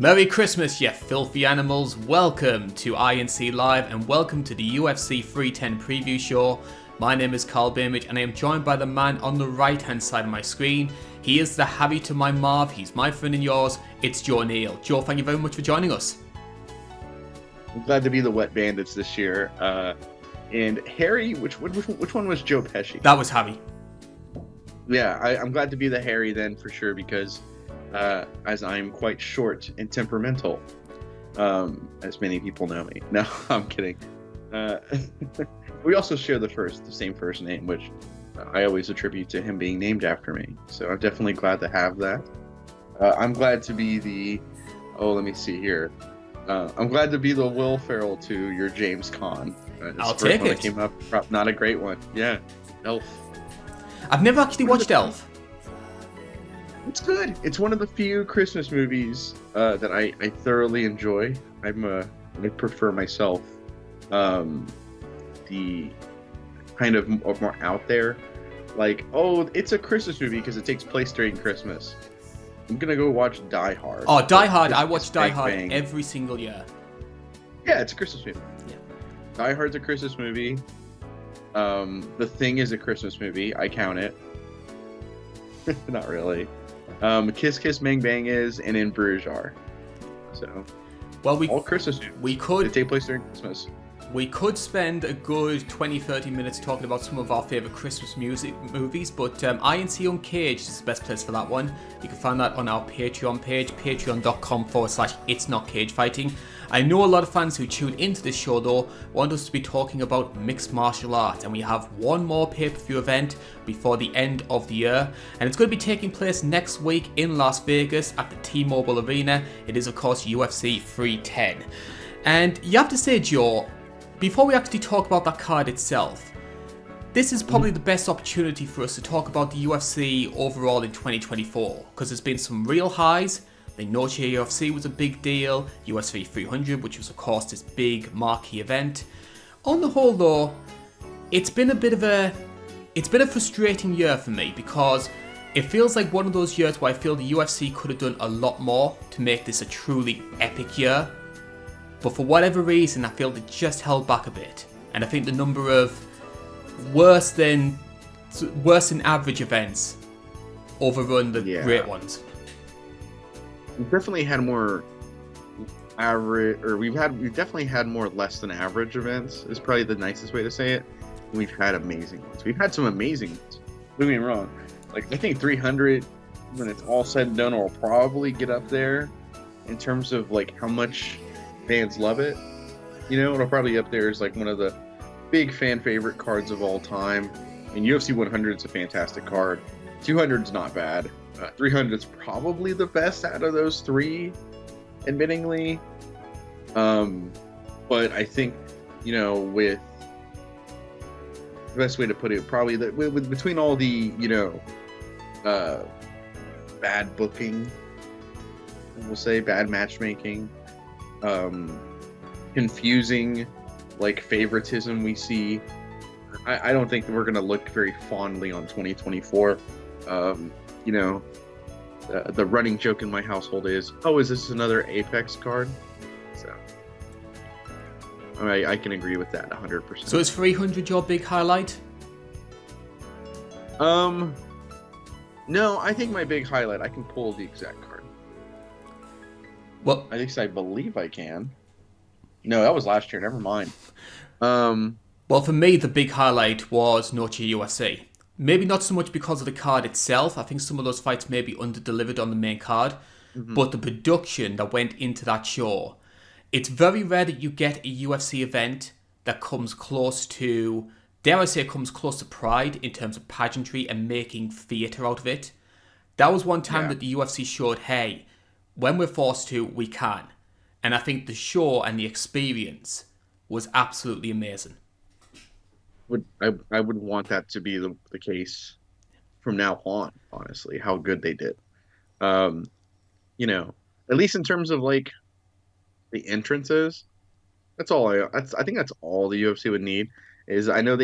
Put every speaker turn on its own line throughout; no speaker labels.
Merry Christmas, you filthy animals. Welcome to INC Live and welcome to the UFC 310 preview show. My name is Karl Bainbridge and I am joined by the man on the right hand side of my screen. He is the Harry to my Marv, he's my friend and yours. It's Joe Neal. Joe, thank you very much for joining us.
I'm glad to be the Wet Bandits this year. And Harry, which one was Joe Pesci?
That was Harry.
Yeah, I'm glad to be the Harry then for sure because as I'm quite short and temperamental, as many people know me. No, I'm kidding. We also share the same first name, which I always attribute to him being named after me. So I'm definitely glad to have that. I'm glad to be the, let me see here. I'm glad to be the Will Ferrell to your James Caan.
I'll take it.
That came up, not a great one. Yeah, Elf.
I've never actually watched Elf.
It's good. It's one of the few Christmas movies that I thoroughly enjoy. I prefer myself the kind of more out there, like, oh, it's a Christmas movie because it takes place during Christmas. I'm gonna go watch Die Hard.
Oh, Die Hard! I watch Die Hard every single year.
Yeah, it's a Christmas movie.
Yeah.
Die Hard's a Christmas movie. The Thing is a Christmas movie. I count it. Not really. Kiss Kiss Bang Bang is, and In Bruges are. So,
well,
all Christmas movies. They take place during Christmas.
We could spend a good 20-30 minutes talking about some of our favourite Christmas movies, but INC Uncaged is the best place for that one. You can find that on our Patreon page, patreon.com/itsnotcagefighting. I know a lot of fans who tune into this show, though, want us to be talking about mixed martial arts, and we have one more pay-per-view event before the end of the year, and it's going to be taking place next week in Las Vegas at the T-Mobile Arena. It is, of course, UFC 310. And you have to say, Joe, before we actually talk about that card itself, this is probably the best opportunity for us to talk about the UFC overall in 2024, because there's been some real highs. The Noche UFC was a big deal, UFC 300, which was of course this big marquee event. On the whole though, it's been a frustrating year for me because it feels like one of those years where I feel the UFC could have done a lot more to make this a truly epic year. But for whatever reason, I feel they just held back a bit. And I think the number of worse than average events overrun the great ones.
We've definitely had more average, or we've definitely had more less than average events, is probably the nicest way to say it. We've had amazing ones. We've had some amazing ones. Don't get me wrong. Like, I think 300, when it's all said and done, will probably get up there in terms of like how much fans love it. You know, it'll probably up there as like one of the big fan favorite cards of all time. And UFC 100 is a fantastic card. 200 is not bad. 300 is probably the best out of those three, admittingly. But I think, you know, with the best way to put it, probably that between all the, you know, bad booking, we'll say bad matchmaking, confusing like favoritism we see, I don't think that we're gonna look very fondly on 2024. You know, the running joke in my household is, oh, is this another Apex card? So I can agree with that 100%.
So is 300 your big highlight?
No, I think my big highlight, I can pull the exact card.
Well,
at least I believe I can. No, that was last year. Never mind.
Well, for me, the big highlight was Noche UFC. Maybe not so much because of the card itself. I think some of those fights may be under-delivered on the main card. But the production that went into that show. It's very rare that you get a UFC event that comes close to, dare I say, comes close to Pride in terms of pageantry and making theatre out of it. That was one time that the UFC showed, hey, when we're forced to, we can. And I think the show and the experience was absolutely amazing.
I would want that to be the case from now on, honestly, how good they did. You know, at least in terms of like the entrances, I think that's all the UFC would need. Is I know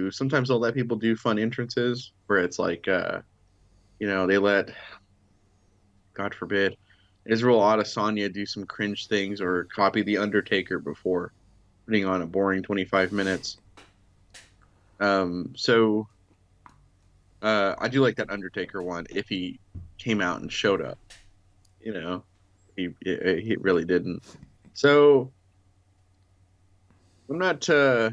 sometimes they'll let people do fun entrances where it's like, you know, they let, God forbid, Israel Adesanya do some cringe things or copy the Undertaker before putting on a boring 25 minutes. So I do like that Undertaker one if he came out and showed up. You know, he really didn't. So I'm not. I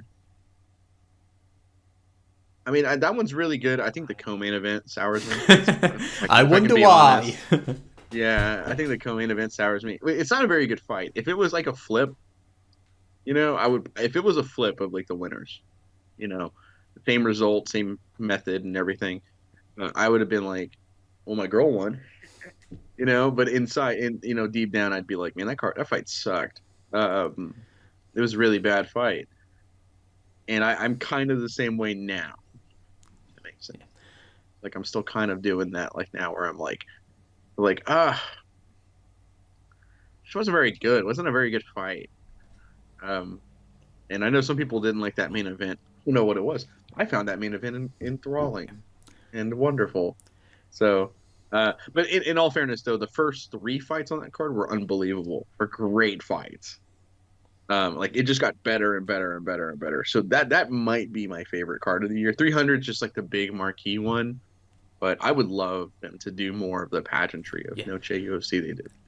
mean, that one's really good. I think the co-main event sours me.
I
If I can
wonder
be
why.
honest. Yeah, I think the co-main event sours me. It's not a very good fight. If it was like a flip, I would. If it was a flip of like the winners, you know, same result, same method, and everything, I would have been like, "Well, my girl won," But inside, deep down, I'd be like, "Man, that fight sucked. It was a really bad fight." And I'm kind of the same way now. That makes sense. Like I'm still kind of doing that, like now, where I'm like, she wasn't very good. It wasn't a very good fight. Um, and I know some people didn't like that main event. You know what it was? I found that main event enthralling and wonderful. So, but in all fairness, though, the first three fights on that card were unbelievable. Were great fights. Like it just got better and better and better and better. So that might be my favorite card of the year. 300 is just like the big marquee one, but I would love them to do more of the pageantry of Noche UFC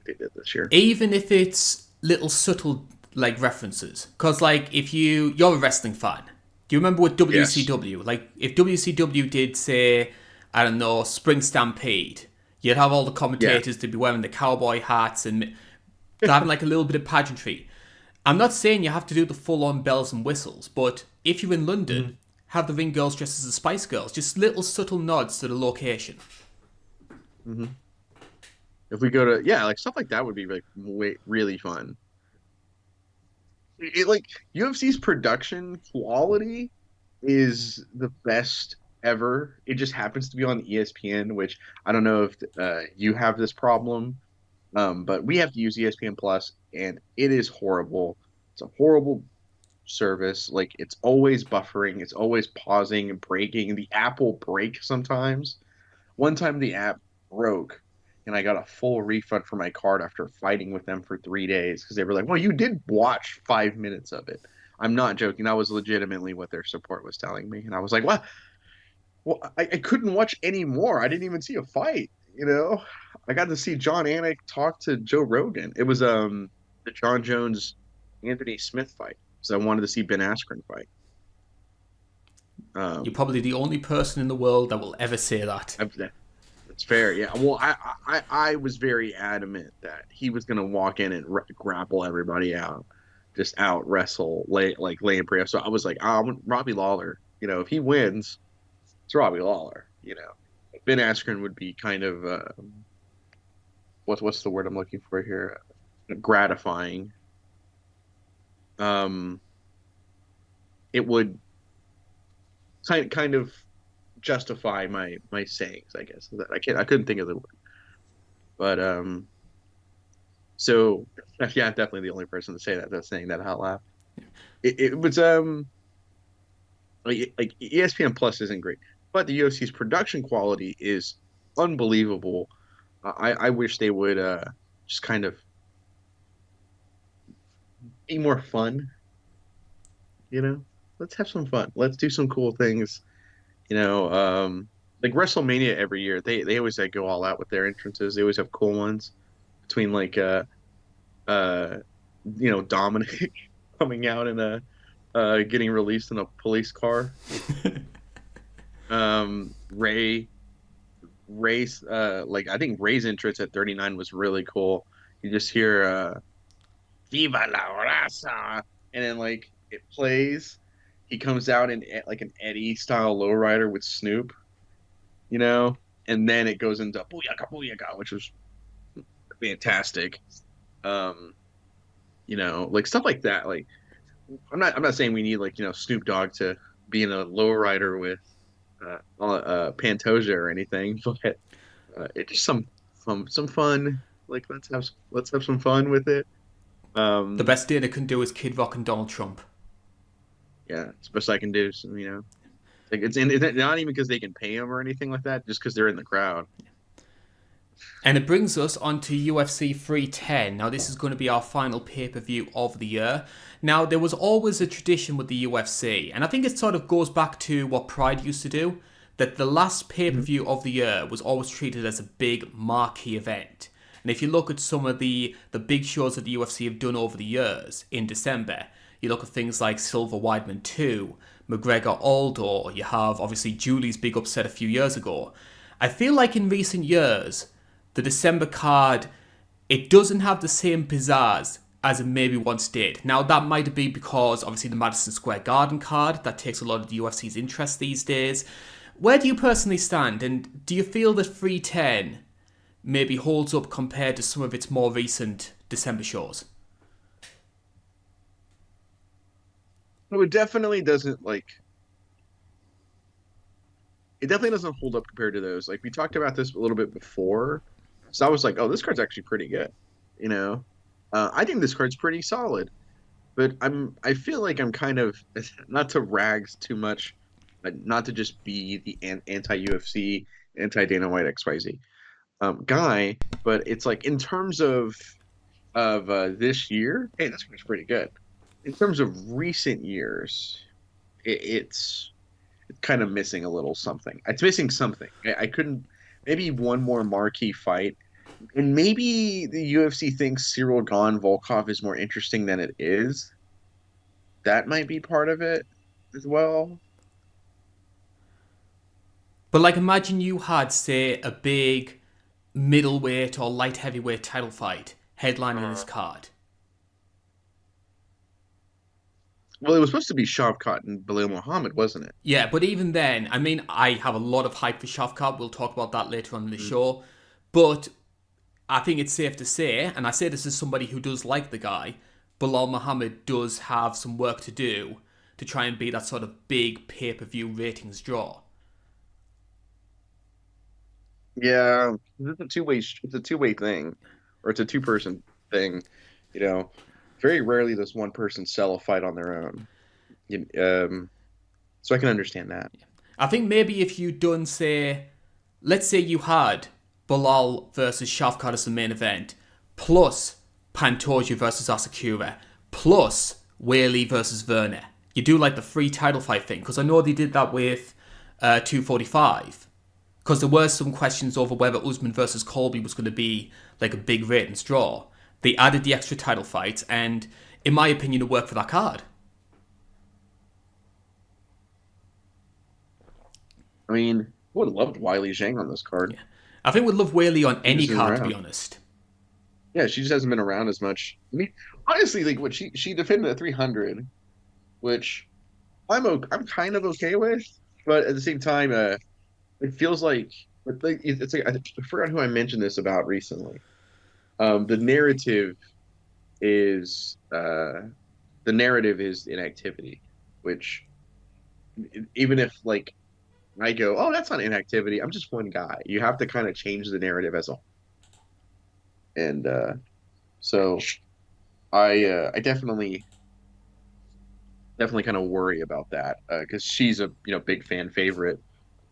they did this year.
Even if it's little subtle like references, because like if you're a wrestling fan, do you remember what WCW?
Yes.
Like if WCW did say, I don't know, Spring Stampede, you'd have all the commentators to be wearing the cowboy hats and having like a little bit of pageantry. I'm not saying you have to do the full-on bells and whistles, but if you're in London, have the ring girls dressed as the Spice Girls. Just little subtle nods to the location.
Mm-hmm. If we go to like stuff like that would be like really fun. Like UFC's production quality is the best ever. It just happens to be on ESPN, which I don't know if you have this problem, but we have to use ESPN Plus, and it is horrible. It's a horrible service. Like it's always buffering, it's always pausing and breaking. The app will break sometimes. One time the app broke, and I got a full refund for my card after fighting with them for 3 days because they were like, "Well, you did watch 5 minutes of it." I'm not joking. That was legitimately what their support was telling me, and I was like, "What? Well, I couldn't watch any more. I didn't even see a fight. I got to see John Anik talk to Joe Rogan. It was the John Jones Anthony Smith fight because I wanted to see Ben Askren fight.
You're probably the only person in the world that will ever say that.
It's fair, yeah. Well, I was very adamant that he was going to walk in and grapple everybody out, just out wrestle, lay in prayer. So I was like, I want Robbie Lawler. If he wins, it's Robbie Lawler. Ben Askren would be kind of what's the word I'm looking for here? Gratifying. It would kind of justify my sayings, I guess. I couldn't think of the word, but so yeah, definitely the only person to say that's saying that out loud. It was like ESPN Plus isn't great, but the UFC's production quality is unbelievable. I wish they would just kind of be more fun. Let's have some fun. Let's do some cool things. Like WrestleMania every year, they always go all out with their entrances. They always have cool ones between like Dominic coming out in getting released in a police car. Ray's I think Ray's entrance at 39 was really cool. You just hear Viva la Raza, and then like it plays. He comes out in like an Eddie style lowrider with Snoop, and then it goes into Booyaka Booyaka, which was fantastic. Like stuff like that. Like I'm not saying we need like Snoop Dogg to be in a lowrider with Pantoja or anything, but it's just some fun. Like let's have some fun with it.
The best day they can do is Kid Rock and Donald Trump.
Yeah, it's the best I can do. So, like it's not even because they can pay them or anything like that, just because they're in the crowd.
And it brings us on to UFC 310. Now, this is going to be our final pay-per-view of the year. Now, there was always a tradition with the UFC, and I think it sort of goes back to what Pride used to do, that the last pay-per-view of the year was always treated as a big marquee event. And if you look at some of the big shows that the UFC have done over the years in December, you look at things like Silver Weidman 2, McGregor Aldo, you have obviously Julie's big upset a few years ago. I feel like in recent years, the December card, it doesn't have the same pizzazz as it maybe once did. Now, that might be because, obviously, the Madison Square Garden card, that takes a lot of the UFC's interest these days. Where do you personally stand, and do you feel that 310 maybe holds up compared to some of its more recent December shows?
No, it definitely doesn't, it definitely doesn't hold up compared to those. Like, we talked about this a little bit before. So I was like, oh, this card's actually pretty good. I think this card's pretty solid. But I feel like I'm kind of, not to rags too much, but not to just be the anti-UFC, anti-Dana White XYZ guy, but it's like in terms of this year, hey, this card's pretty good. In terms of recent years, it's kind of missing a little something. It's missing something. I couldn't. Maybe one more marquee fight, and maybe the UFC thinks Cyril Gane Volkov is more interesting than it is. That might be part of it as well.
But like, imagine you had, say, a big middleweight or light heavyweight title fight headlining this card.
Well, it was supposed to be Shavkat and Belal Muhammad, wasn't it?
Yeah, but even then, I mean, I have a lot of hype for Shavkat. We'll talk about that later on in the show. But I think it's safe to say, and I say this as somebody who does like the guy, Belal Muhammad does have some work to do to try and be that sort of big pay-per-view ratings draw.
Yeah, it's a two-way thing, or it's a two-person thing. Very rarely does one person sell a fight on their own. So I can understand that.
I think maybe if you'd done, say, let's say you had Belal versus Shavkat as the main event, plus Pantoja versus Asakura, plus Weili versus Werner. You do like the free title fight thing, because I know they did that with 245. Because there were some questions over whether Usman versus Colby was going to be like a big ratings draw. They added the extra title fights, and in my opinion, it worked for that card.
I mean, I would have loved Weili Zhang on this card.
Yeah. I think we'd love Weili on any card, to be honest.
Yeah, she just hasn't been around as much. I mean, honestly, like what she defended at 300, which I'm kind of okay with, but at the same time, it feels like it's like I forgot who I mentioned this about recently. The narrative is inactivity, which even if like I go, oh, that's not inactivity, I'm just one guy. You have to kind of change the narrative as a whole. And so I definitely kind of worry about that because she's a big fan favorite.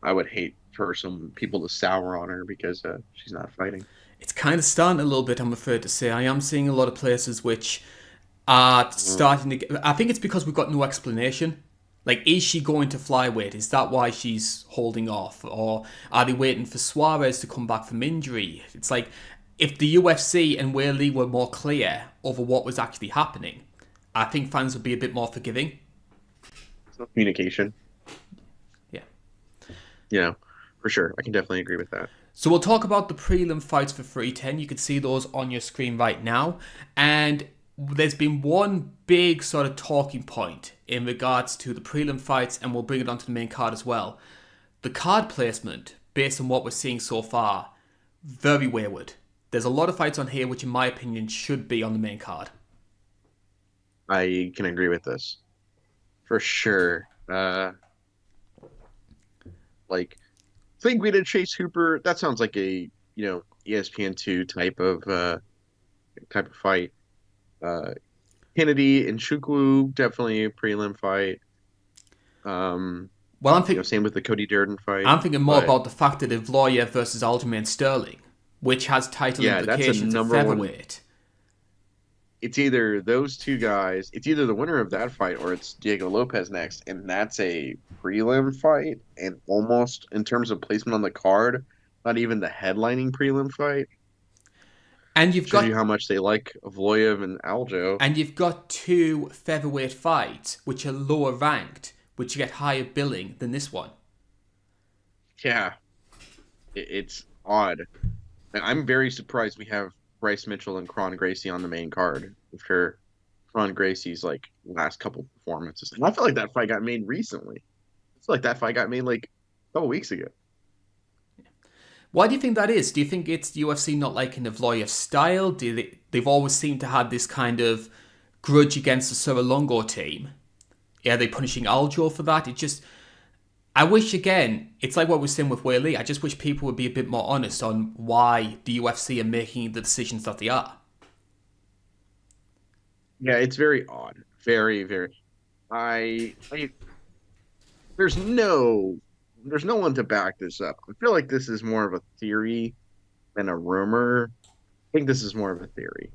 I would hate for some people to sour on her because she's not fighting.
It's kind of starting a little bit, I'm afraid to say. I am seeing a lot of places which are starting to get... I think it's because we've got no explanation. Like, is she going to flyweight? Is that why she's holding off? Or are they waiting for Suarez to come back from injury? It's like, if the UFC and Weili were more clear over what was actually happening, I think fans would be a bit more forgiving.
Communication.
Yeah.
Yeah, for sure. I can definitely agree with that.
So we'll talk about the prelim fights for 310. You can see those on your screen right now. And there's been one big sort of talking point in regards to the prelim fights, and we'll bring it onto the main card as well. The card placement, based on what we're seeing so far, very wayward. There's a lot of fights on here which, in my opinion, should be on the main card.
I can agree with this. For sure. Like, think we did Chase Hooper. That sounds like a ESPN2 type of fight. Kennedy and Chukwu, definitely a prelim fight. Well, I'm thinking same with the Cody Durden fight.
I'm thinking more about the fact that Evloev versus Aljamain Sterling. which has title
Yeah, that's a
implications at
number one.
featherweight.
It's either those two guys. It's either the winner of that fight or it's Diego Lopez next, and that's a prelim fight, and almost in terms of placement on the card, not even the headlining prelim fight.
And you've
Shows you
got
how much they like Vloyev and Aljo.
and you've got two featherweight fights which are lower ranked, which get higher billing than this one.
Yeah, it's odd. And I'm very surprised we have Bryce Mitchell and Kron Gracie on the main card after Kron Gracie's like last couple performances. And I feel like that fight got made recently. I feel like that fight got made like a couple weeks ago.
Why do you think that is? Do you think it's the UFC not liking the Vloyev style? They've always seemed to have this kind of grudge against the Serra-Longo team? Are they punishing Aljo for that? I wish, again, it's like what we're saying with Weili. I just wish people would be a bit more honest on why the UFC are making the decisions that they are.
Yeah, it's very odd. Very, very. I there's no one to back this up. I feel like this is more of a theory than a rumor. I think this is more of a theory.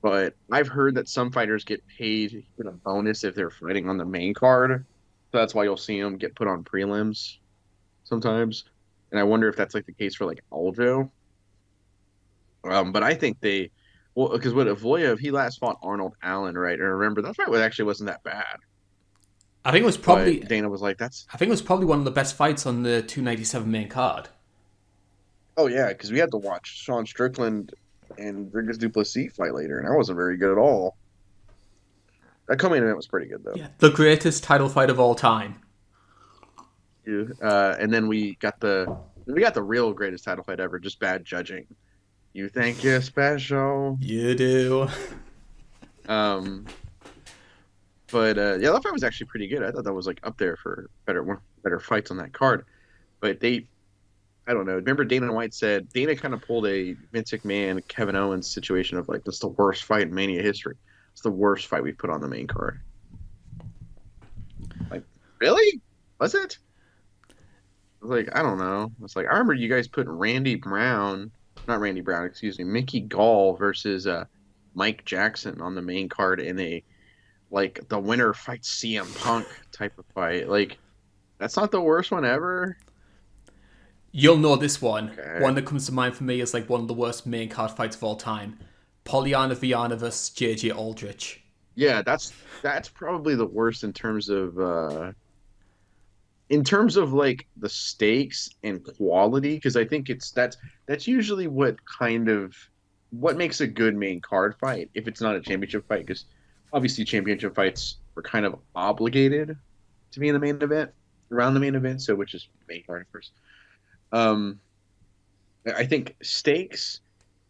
But I've heard that some fighters get paid in a bonus if they're fighting on the main card. So that's why you'll see them get put on prelims sometimes. And I wonder if that's like the case for like Aljo. But I think well, because what Avoyev, he last fought Arnold Allen, right? And remember that fight actually wasn't that bad.
I think it was probably
But Dana was like,
one of the best fights on the 297 main card.
oh yeah, because we had to watch Sean Strickland and Dricus Du Plessis fight later, and that wasn't very good at all. That co-main event was pretty good though.
Yeah, the greatest title fight of all time.
Yeah. And then we got the real greatest title fight ever, just bad judging. You think you're special?
You do.
But yeah, that fight was actually pretty good. I thought that was like up there for better fights on that card. But I don't know. Remember Dana White said Dana kind of pulled a Vince McMahon, Kevin Owens situation of like, this is the worst fight in Mania history. It's the worst fight we've put on the main card. Like, really? Was it? I was like, I don't know. It's like, I remember you guys put Mickey Gall versus Mike Jackson on the main card in a like the winner fights CM Punk type of fight. Like, that's not the worst one ever.
You'll know this one.
Okay.
One that comes to mind for me is like one of the worst main card fights of all time. Polyana Viana versus JJ Aldrich.
Yeah, that's probably the worst in terms of like the stakes and quality, because I think that's usually what makes a good main card fight if it's not a championship fight, because obviously championship fights are kind of obligated to be in the main event, around the main event, so which is main card first. I think stakes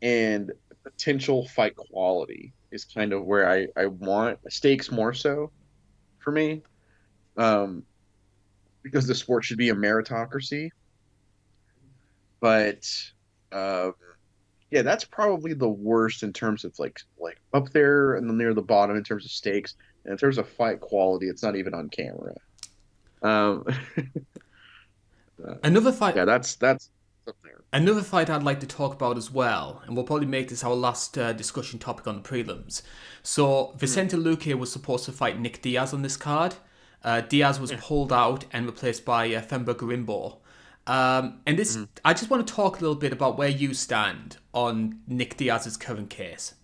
and potential fight quality is kind of where I want stakes more so for me, because the sport should be a meritocracy. But yeah, that's probably the worst in terms of like up there and then near the bottom in terms of stakes, and in terms of fight quality, it's not even on camera.
Another fight.
Yeah, that's up there.
Another fight I'd like to talk about as well, and we'll probably make this our last discussion topic on the prelims. So Vicente Luque was supposed to fight Nick Diaz on this card. Diaz was pulled out and replaced by Femba Garimbo. And this, I just want to talk a little bit about where you stand on Nick Diaz's current case.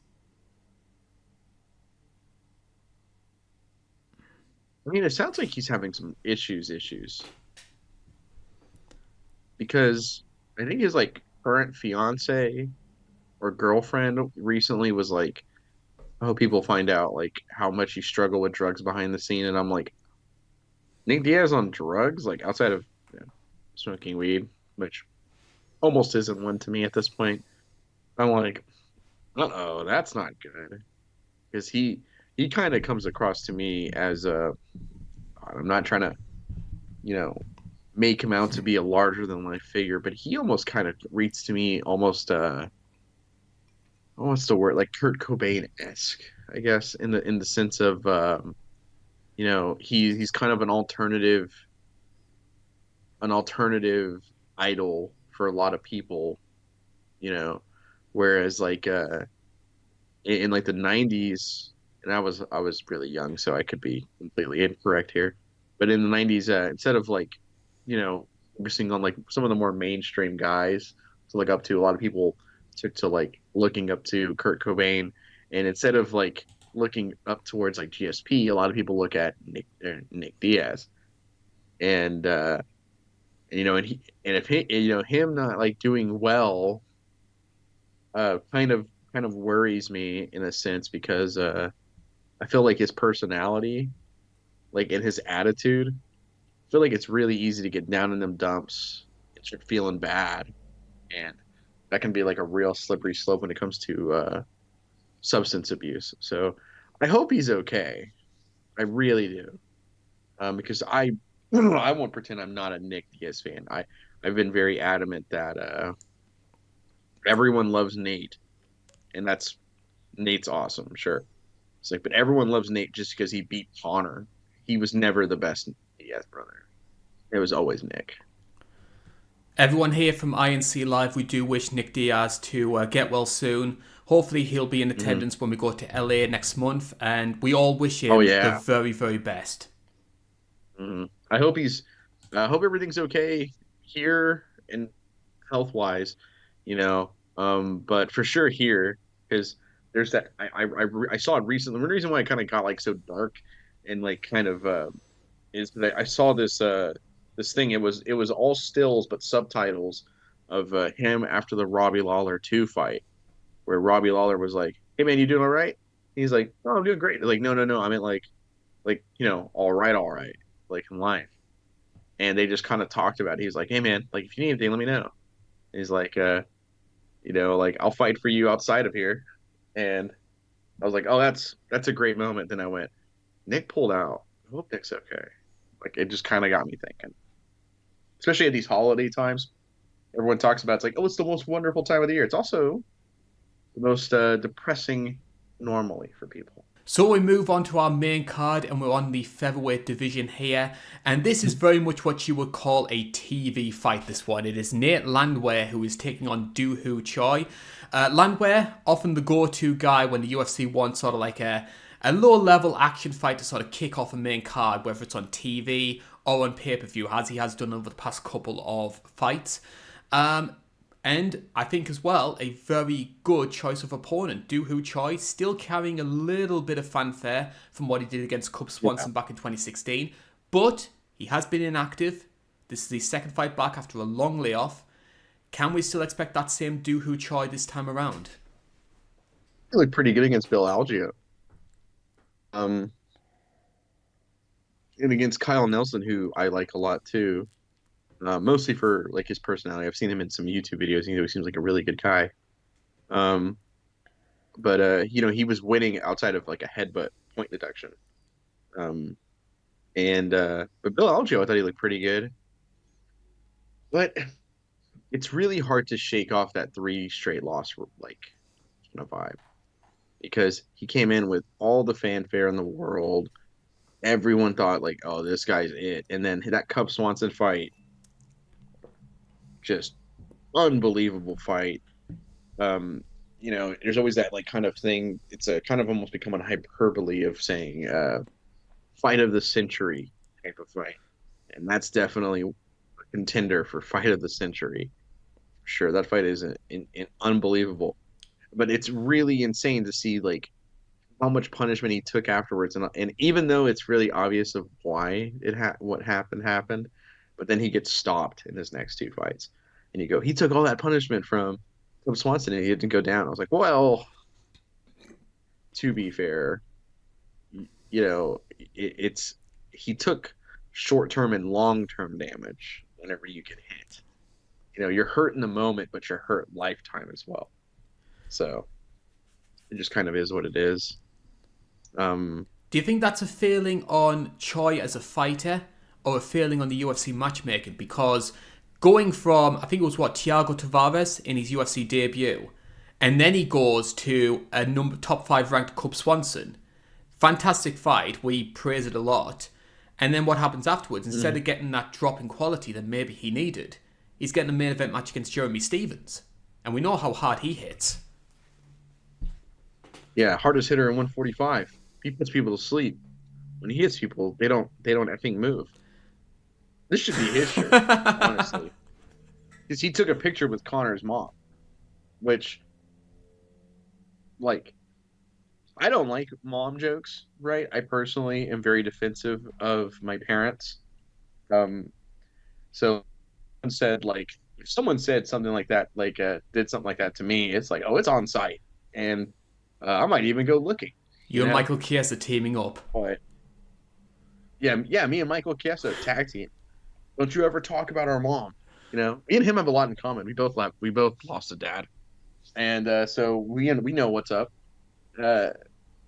I mean, it sounds like he's having some issues. Because I think his like current fiance or girlfriend recently was like, I hope people find out like how much you struggle with drugs behind the scene. And I'm like, Nick Diaz on drugs, like outside of smoking weed, which almost isn't one to me at this point. I'm like, uh-oh, that's not good. Because he kind of comes across to me as I'm not trying to, make him out to be a larger than life figure, but he almost kind of reads to me almost what's the word, like Kurt Cobain-esque, I guess, in the sense of he's kind of an alternative idol for a lot of people, whereas like in like the 90s, and I was really young, so I could be completely incorrect here, but in the 90s, instead of like focusing on like some of the more mainstream guys to look up to, a lot of people took to like looking up to Kurt Cobain, and instead of like looking up towards like GSP, a lot of people look at Nick Diaz, and and if him not like doing well, kind of worries me in a sense because I feel like his personality, like in his attitude, I feel like it's really easy to get down in them dumps and start feeling bad, and that can be like a real slippery slope when it comes to substance abuse. So I hope he's okay. I really do, because I won't pretend I'm not a Nick Diaz fan. I've been very adamant that everyone loves Nate, and Nate's awesome, sure. It's like, but everyone loves Nate just because he beat Connor. He was never the best Diaz brother. It was always Nick.
Everyone here from INC Live, we do wish Nick Diaz to get well soon. Hopefully he'll be in attendance when we go to LA next month, and we all wish him the very, very best.
I hope I hope everything's okay here and health wise, but for sure here, because there's that I saw it recently. The reason why I kind of got like so dark and like kind of is that I saw this thing. It was all stills but subtitles of him after the Robbie Lawler 2 fight, where Robbie Lawler was like, "Hey man, you doing all right?" He's like, "Oh, I'm doing great." Like, no, I meant like all right, like in life. And they just kind of talked about it. He's like, "Hey man, like if you need anything, let me know." He's like, like I'll fight for you outside of here. And I was like, "Oh, that's a great moment." Then I went, Nick pulled out. I hope Nick's okay. Like it just kind of got me thinking, especially at these holiday times. Everyone talks about it's like, oh, it's the most wonderful time of the year. It's also the most depressing normally for people.
So we move on to our main card, and we're on the featherweight division here, and this is very much what you would call a TV fight, this one. It is Nate Landwehr who is taking on Doo Ho Choi. Landwehr, often the go-to guy when the UFC wants sort of like a low-level action fight to sort of kick off a main card, whether it's on TV or on pay-per-view, as he has done over the past couple of fights. And I think as well, a very good choice of opponent. Doo Ho Choi still carrying a little bit of fanfare from what he did against Cub Swanson back in 2016. But he has been inactive. This is his second fight back after a long layoff. Can we still expect that same Doo Ho Choi this time around?
He looked pretty good against Bill Algeo. And against Kyle Nelson, who I like a lot too. Mostly for like his personality. I've seen him in some YouTube videos. He seems like a really good guy. But he was winning outside of like a headbutt point deduction. But Bill Algeo, I thought he looked pretty good. But it's really hard to shake off that 3 straight loss like kind of vibe, because he came in with all the fanfare in the world. Everyone thought like, oh, this guy's it, and then that Cub Swanson fight. Just unbelievable fight. There's always that like kind of thing. It's a kind of almost become a hyperbole of saying fight of the century type of fight. And that's definitely a contender for fight of the century. Sure, that fight is unbelievable. But it's really insane to see like how much punishment he took afterwards. And even though it's really obvious of why what happened, but then he gets stopped in his next 2 fights. And you go, he took all that punishment from Cub Swanson and he didn't go down. I was like, well, to be fair, he took short-term and long-term damage whenever you get hit. You're hurt in the moment, but you're hurt lifetime as well. So it just kind of is what it is.
Do you think that's a failing on Choi as a fighter, or a failing on the UFC matchmaking? Because going from, I think it was Thiago Tavares in his UFC debut, and then he goes to a top 5 ranked Cub Swanson. Fantastic fight, we praise it a lot. And then what happens afterwards? Instead of getting that drop in quality that maybe he needed, he's getting a main event match against Jeremy Stephens. And we know how hard he hits.
Yeah, hardest hitter in 145. He puts people to sleep. When he hits people, they don't I think move. This should be his shirt, honestly. Because he took a picture with Connor's mom, which, like, I don't like mom jokes, right? I personally am very defensive of my parents. Um, so said like if someone said something like that, like did something like that to me, it's like, oh, it's on site, and I might even go looking, you
You and
know.
Michael Chiesa teaming up.
But yeah, me and Michael Chiesa tag team. Don't you ever talk about our mom? You know, me and him have a lot in common. We both lost a dad, and so we know what's up. Uh,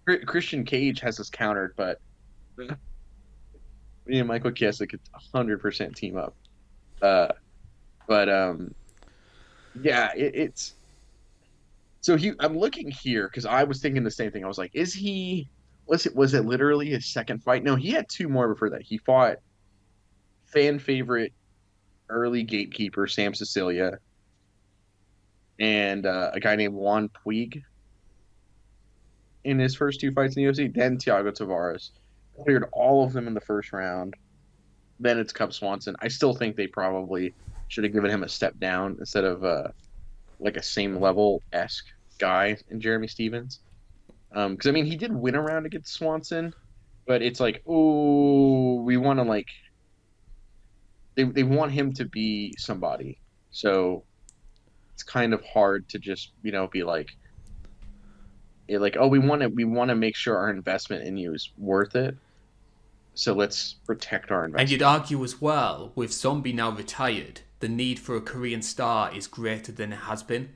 Christian Cage has us countered, but me and Michael Chiesa could 100% team up. Uh, but yeah, it's so I'm looking here because I was thinking the same thing. I was like, was it literally his second fight? No, he had two more before that. He fought fan favorite early gatekeeper Sam Cecilia and a guy named Juan Puig in his first two fights in the UFC. Then Thiago Tavares cleared all of them in the first round. Then it's Cub Swanson. I still think they probably should have given him a step down instead of like a same level esque guy in Jeremy Stevens. Because I mean, he did win a round against Swanson, but it's like, oh, we want to like they want him to be somebody, so it's kind of hard to just be like, oh, we want to make sure our investment in you is worth it, so let's protect our investment.
And you'd argue as well, with Zombie now retired, the need for a Korean star is greater than it has been.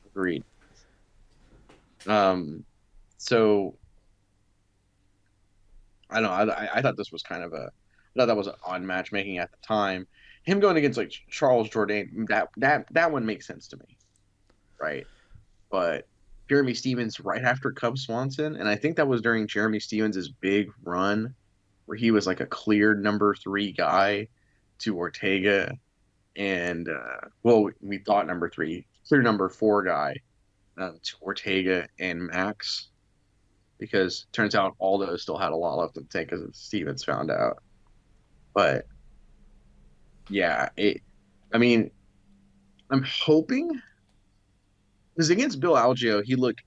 Agreed. So I don't know. I thought this was I thought that was an odd matchmaking at the time. Him going against like Charles Jourdain, that one makes sense to me, right? But Jeremy Stevens right after Cub Swanson, and I think that was during Jeremy Stevens' big run where he was like a clear number 3 guy to Ortega, and well, we thought number 3, clear number 4 guy to Ortega and Max, because it turns out Aldo still had a lot left in the tank because Stevens found out. But yeah, I mean, I'm hoping, because against Bill Algeo, he looked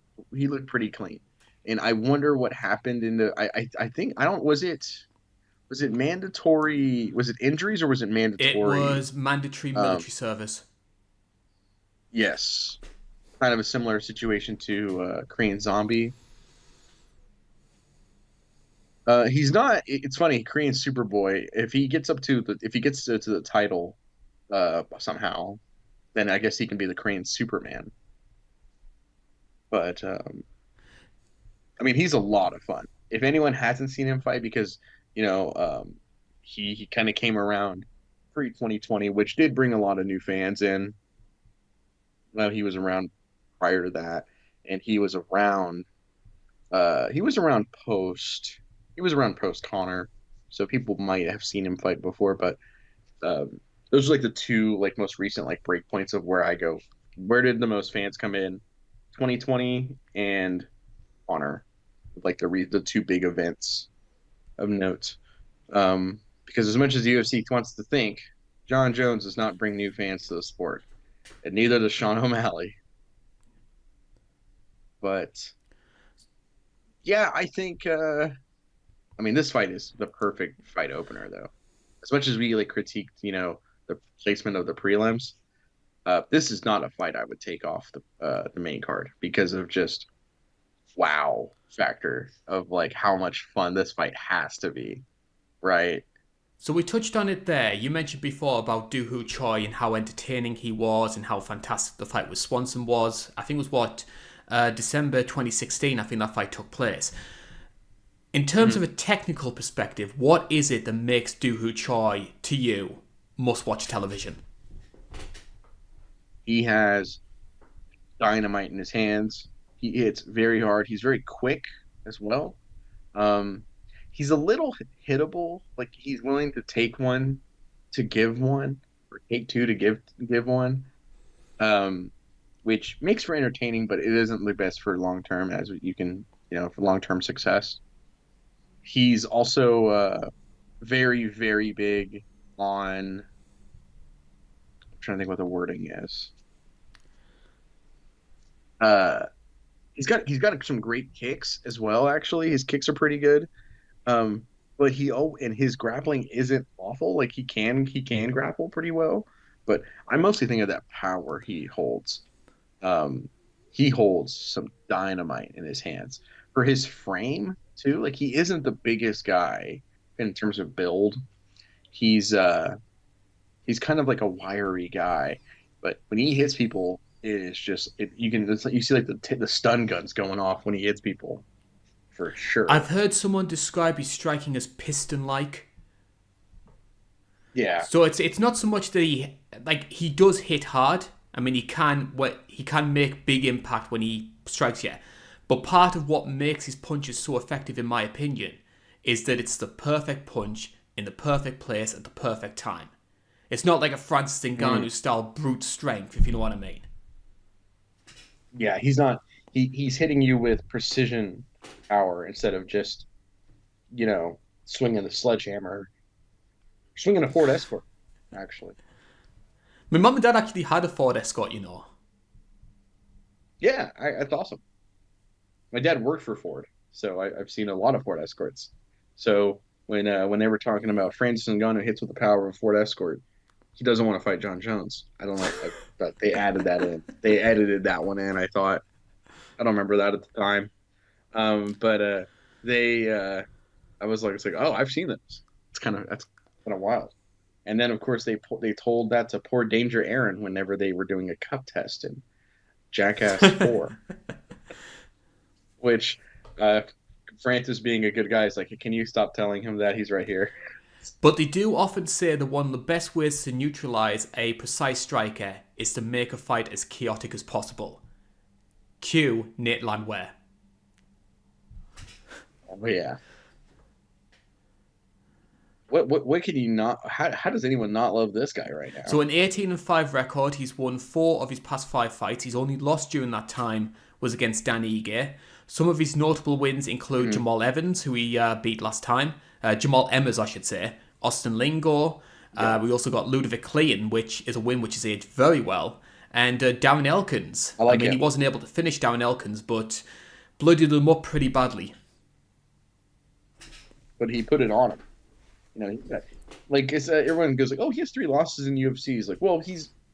pretty clean, and I wonder what happened in the. I think I don't. Was it mandatory? Was it injuries or was it mandatory?
It was mandatory military service.
Yes, kind of a similar situation to Korean Zombie. He's not. It's funny, Korean Superboy. If he gets to the title, somehow, then I guess he can be the Korean Superman. But I mean, he's a lot of fun. If anyone hasn't seen him fight, because he kind of came around pre-2020, which did bring a lot of new fans in. Well, he was around prior to that, and he was around. He was around post. He was around post Connor, so people might have seen him fight before. But those are like the two like most recent like break points of where I go. Where did the most fans come in? 2020 and Connor, like the two big events of note. Because as much as the UFC wants to think, John Jones does not bring new fans to the sport, and neither does Sean O'Malley. But yeah, I think. I mean, this fight is the perfect fight opener, though. As much as we like critiqued, the placement of the prelims, this is not a fight I would take off the main card because of just wow factor of like how much fun this fight has to be, right?
So we touched on it there. You mentioned before about Doo-Hoo Choi and how entertaining he was and how fantastic the fight with Swanson was. I think it was December 2016, I think that fight took place. In terms of a technical perspective, what is it that makes Doo-Hoo Choi, to you, must-watch television?
He has dynamite in his hands. He hits very hard. He's very quick as well. He's a little hittable. Like, he's willing to take one to give one, or take two to give one. which makes for entertaining, but it isn't the best for long term, as you can, for long term success. He's also very, very big on. I'm trying to think what the wording is. Uh, he's got some great kicks as well. Actually, his kicks are pretty good. Um, but and his grappling isn't awful. Like he can grapple pretty well. But I mostly think of that power he holds. Um, he holds some dynamite in his hands for his frame too. Like he isn't the biggest guy in terms of build. He's he's kind of like a wiry guy, but when he hits people, it is just you see like the stun guns going off when he hits people for
I've
sure.
heard someone describe his striking as piston-like.
Yeah,
So it's not so much that he does hit hard. I mean, he can make big impact when he strikes you. But part of what makes his punches so effective, in my opinion, is that it's the perfect punch in the perfect place at the perfect time. It's not like a Francis
mm,
Ngannou style brute strength, if you know what I mean.
yeah. He's not. He's hitting you with precision power instead of just swinging the sledgehammer, swinging a Ford Escort. Actually,
My mum and dad actually had a Ford Escort, you know.
yeah, that's awesome. My dad worked for Ford, so I've seen a lot of Ford Escorts. So when they were talking about Francis Ngannou hits with the power of a Ford Escort, he doesn't want to fight John Jones. I don't know, but they added that in. They edited that one in. I thought I don't remember that at the time, but they I was like, it's like, oh, I've seen this. That's kind of wild. And then of course they told that to poor Danger Aaron whenever they were doing a cup test in Jackass 4, which Francis being a good guy is like, can you stop telling him that he's right here?
But they do often say that one of the best ways to neutralize a precise striker is to make a fight as chaotic as possible. Cue Nate Landwehr.
Oh yeah. What can you not? How does anyone not love this guy right now?
So an 18-5 record, he's won 4 of his past 5 fights. He's only lost during that time was against Dan Ige. Some of his notable wins include
Hmm.
Jamal Evans, who he beat last time. Jamal Emmers, I should say. Austin Lingo.
Yeah,
We also got Ludovic Klein, which is a win which has aged very well. And Darren Elkins.
I
I
like
mean, he
him,
wasn't able to finish Darren Elkins, but bloodied him up pretty badly.
but he put it on him. Like everyone goes like, oh, he has 3 losses in UFC. He's like, well,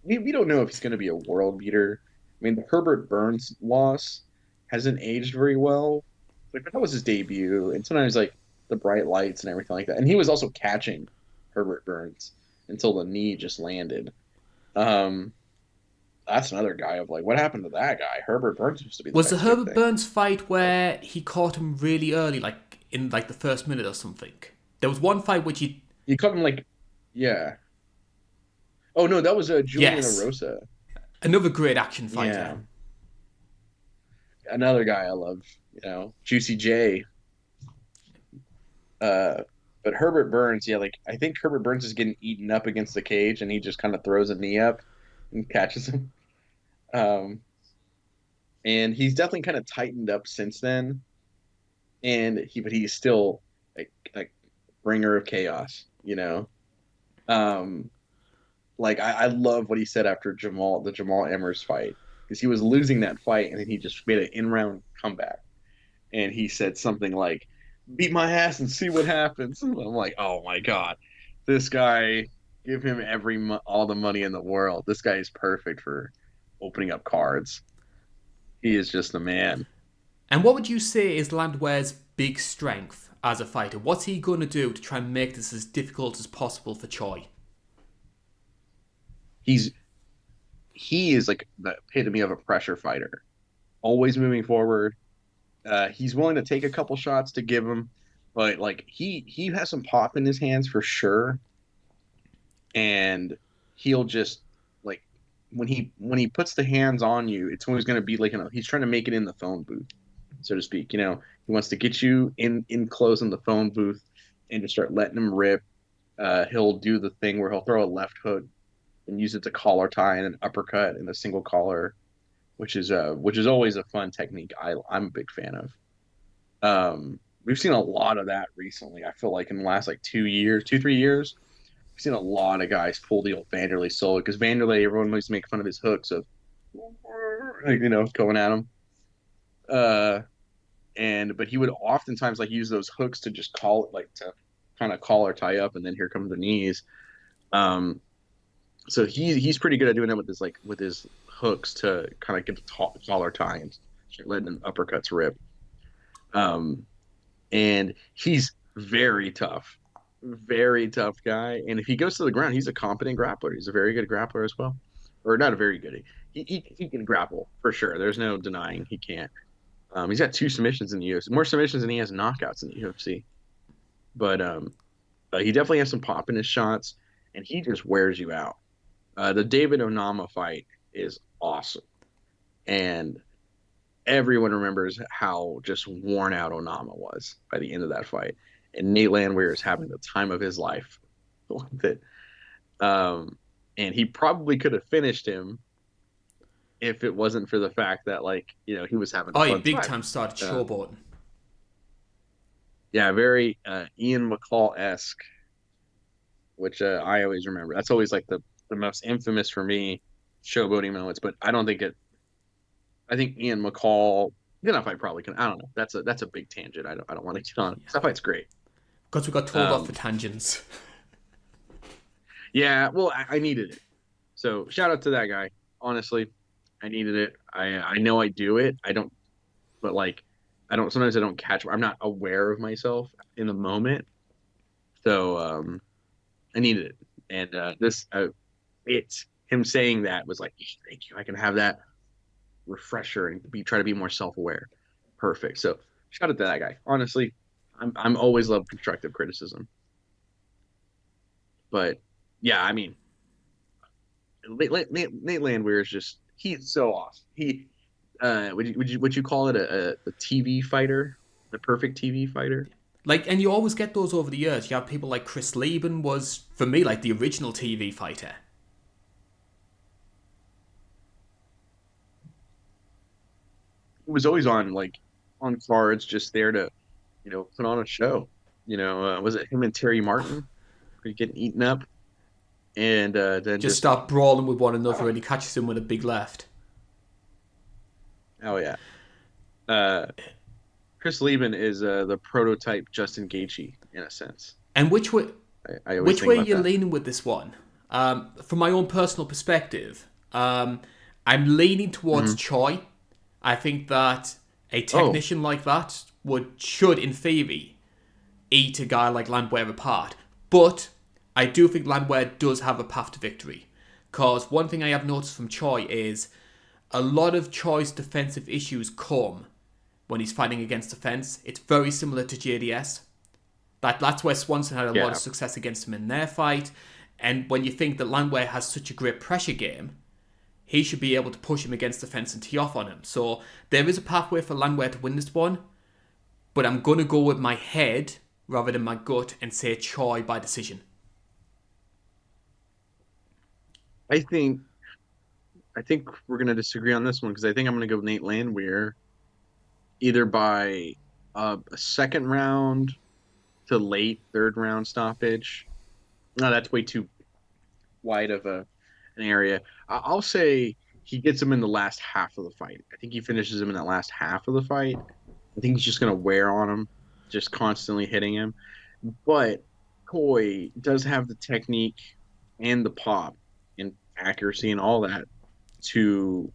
we don't know if he's going to be a world beater. I mean, the Herbert Burns loss hasn't aged very well. Like that was his debut, and sometimes like the bright lights and everything like that. And he was also catching Herbert Burns until the knee just landed. Um, that's another guy of like, what happened to that guy? Herbert Burns used to be the
Was the
next big
Herbert
thing.
Burns fight where he caught him really early, like in like the first minute or something? There was one fight which he
You caught him like, yeah. Oh no, that was Julian
yes,
Erosa.
another great action fighter.
Yeah, another guy I love. Juicy J. Uh, but Herbert Burns, yeah, like I think Herbert Burns is getting eaten up against the cage, and he just kind of throws a knee up and catches him. Um, and he's definitely kind of tightened up since then. But he's still like bringer of chaos. Um, like I love what he said after the Jamal Emmers fight, because he was losing that fight, and then he just made an in-round comeback, and he said something like, "Beat my ass and see what happens." And I'm like, oh my god, this guy, give him all the money in the world. This guy is perfect for opening up cards. He is just the man.
And what would you say is Landwehr's big strength as a fighter? What's he going to do to try and make this as difficult as possible for Choi?
He's he is like the epitome of a pressure fighter, always moving forward. He's willing to take a couple shots to give him, but like he has some pop in his hands for sure, and he'll just like when he puts the hands on you, it's always going to be like he's trying to make it in the phone booth, so to speak. He wants to get you in close in the phone booth and just start letting him rip. He'll do the thing where he'll throw a left hook and use it to collar tie and an uppercut and a single collar, which is always a fun technique. I'm a big fan of. We've seen a lot of that recently. I feel like in the last like 2 years, 3 years, we've seen a lot of guys pull the old Vanderlei solo because Vanderlei, everyone likes to make fun of his hooks of, going at him. But he would oftentimes like use those hooks to just call it like to kind of collar tie up, and then here come the knees. So he's pretty good at doing that with his hooks to kind of get the collar tie and letting uppercuts rip. And he's very tough guy. And if he goes to the ground, he's a competent grappler. He's a very good grappler as well, or not a very good. He can grapple for sure. There's no denying he can't. He's got 2 submissions in the UFC, more submissions than he has knockouts in the UFC. But he definitely has some pop in his shots, and he just wears you out. The David Onama fight is awesome, and everyone remembers how just worn out Onama was by the end of that fight. And Nate Landwehr is having the time of his life with it. And he probably could have finished him if it wasn't for the fact that, he was having a fun
big
time.
time started showboating.
Yeah, very Ian McCall-esque, which I always remember. That's always like the most infamous for me showboating moments, but I don't think it. I think Ian McCall. That fight probably can. I don't know. That's a big tangent. I don't want to get on. That fight's great.
Because we got told off for tangents.
Yeah, well, I needed it. So shout out to that guy. Honestly, I needed it. I know I do it. I don't, but I don't. Sometimes I don't catch. I'm not aware of myself in the moment. So I needed it, and it's him saying that was like, thank you. I can have that refresher and try to be more self-aware. Perfect. So shout out to that guy. Honestly, I'm always love constructive criticism. But yeah, I mean, Nate Landwehr is he's so awesome. He would you call it a TV fighter, the perfect TV fighter?
And you always get those over the years. You have people like Chris Lieben was, for me, like the original TV fighter.
He was always on cards, just there to, put on a show. Was it him and Terry Martin? Getting eaten up, and then
just start brawling with one another, and he catches him with a big left.
Oh yeah. Chris Lieben is the prototype Justin Gaethje in a sense.
And which way
I
which way are you leaning with this one? From my own personal perspective, I'm leaning towards Choi. I think that a technician like that should, in theory, eat a guy like Landwehr apart. But I do think Landwehr does have a path to victory. Because one thing I have noticed from Choi is a lot of Choi's defensive issues come when he's fighting against the fence. It's very similar to JDS. That's where Swanson had a lot of success against him in their fight. And when you think that Landwehr has such a great pressure game, he should be able to push him against the fence and tee off on him. So there is a pathway for Landwehr to win this one. But I'm going to go with my head rather than my gut and say Choi by decision.
I think we're going to disagree on this one because I think I'm going to go Nate Landwehr either by a second round to late third round stoppage. No, that's way too wide of an area. I'll say he gets him in the last half of the fight. I think he finishes him in that last half of the fight. I think he's just going to wear on him, just constantly hitting him. But Choi does have the technique and the pop and accuracy and all that to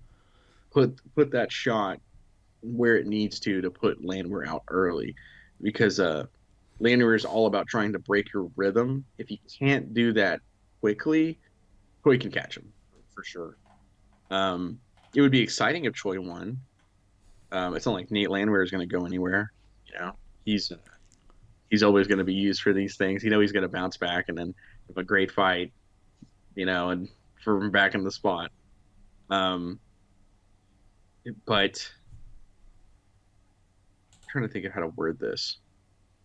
put that shot where it needs to put Landwehr out early, because Landwehr is all about trying to break your rhythm. If he can't do that quickly, Choi can catch him for sure. It would be exciting if Choi won. It's not like Nate Landwehr is going to go anywhere. He's always going to be used for these things. He's going to bounce back and then have a great fight, and for him back in the spot. But I'm trying to think of how to word this.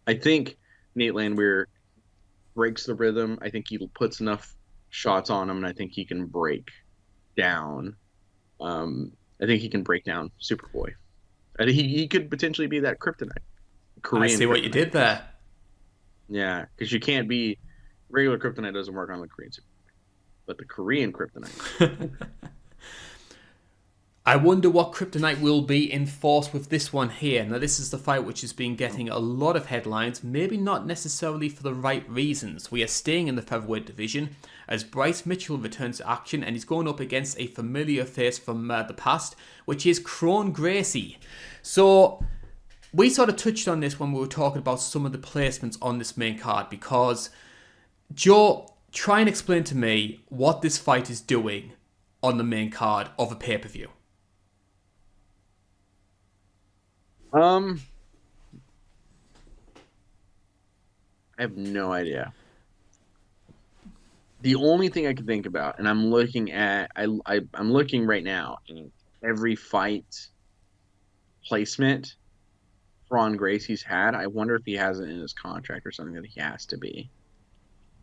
I think Nate Landwehr breaks the rhythm. I think he puts enough shots on him, and I think he can break down. I think he can break down Superboy. I think he could potentially be that kryptonite.
I see what you did there.
Yeah, because you can't be regular kryptonite doesn't work on the Korean Superboy, but the Korean kryptonite.
I wonder what kryptonite will be enforced with this one here. Now, this is the fight which has been getting a lot of headlines, maybe not necessarily for the right reasons. We are staying in the featherweight division as Bryce Mitchell returns to action, and he's going up against a familiar face from the past, which is Kron Gracie. So, we sort of touched on this when we were talking about some of the placements on this main card, because, Joe, try and explain to me what this fight is doing on the main card of a pay-per-view.
I have no idea. The only thing I can think about, and I'm looking at, I'm looking right now at every fight placement Ron Gracie's had. I wonder if he has it in his contract or something that he has to be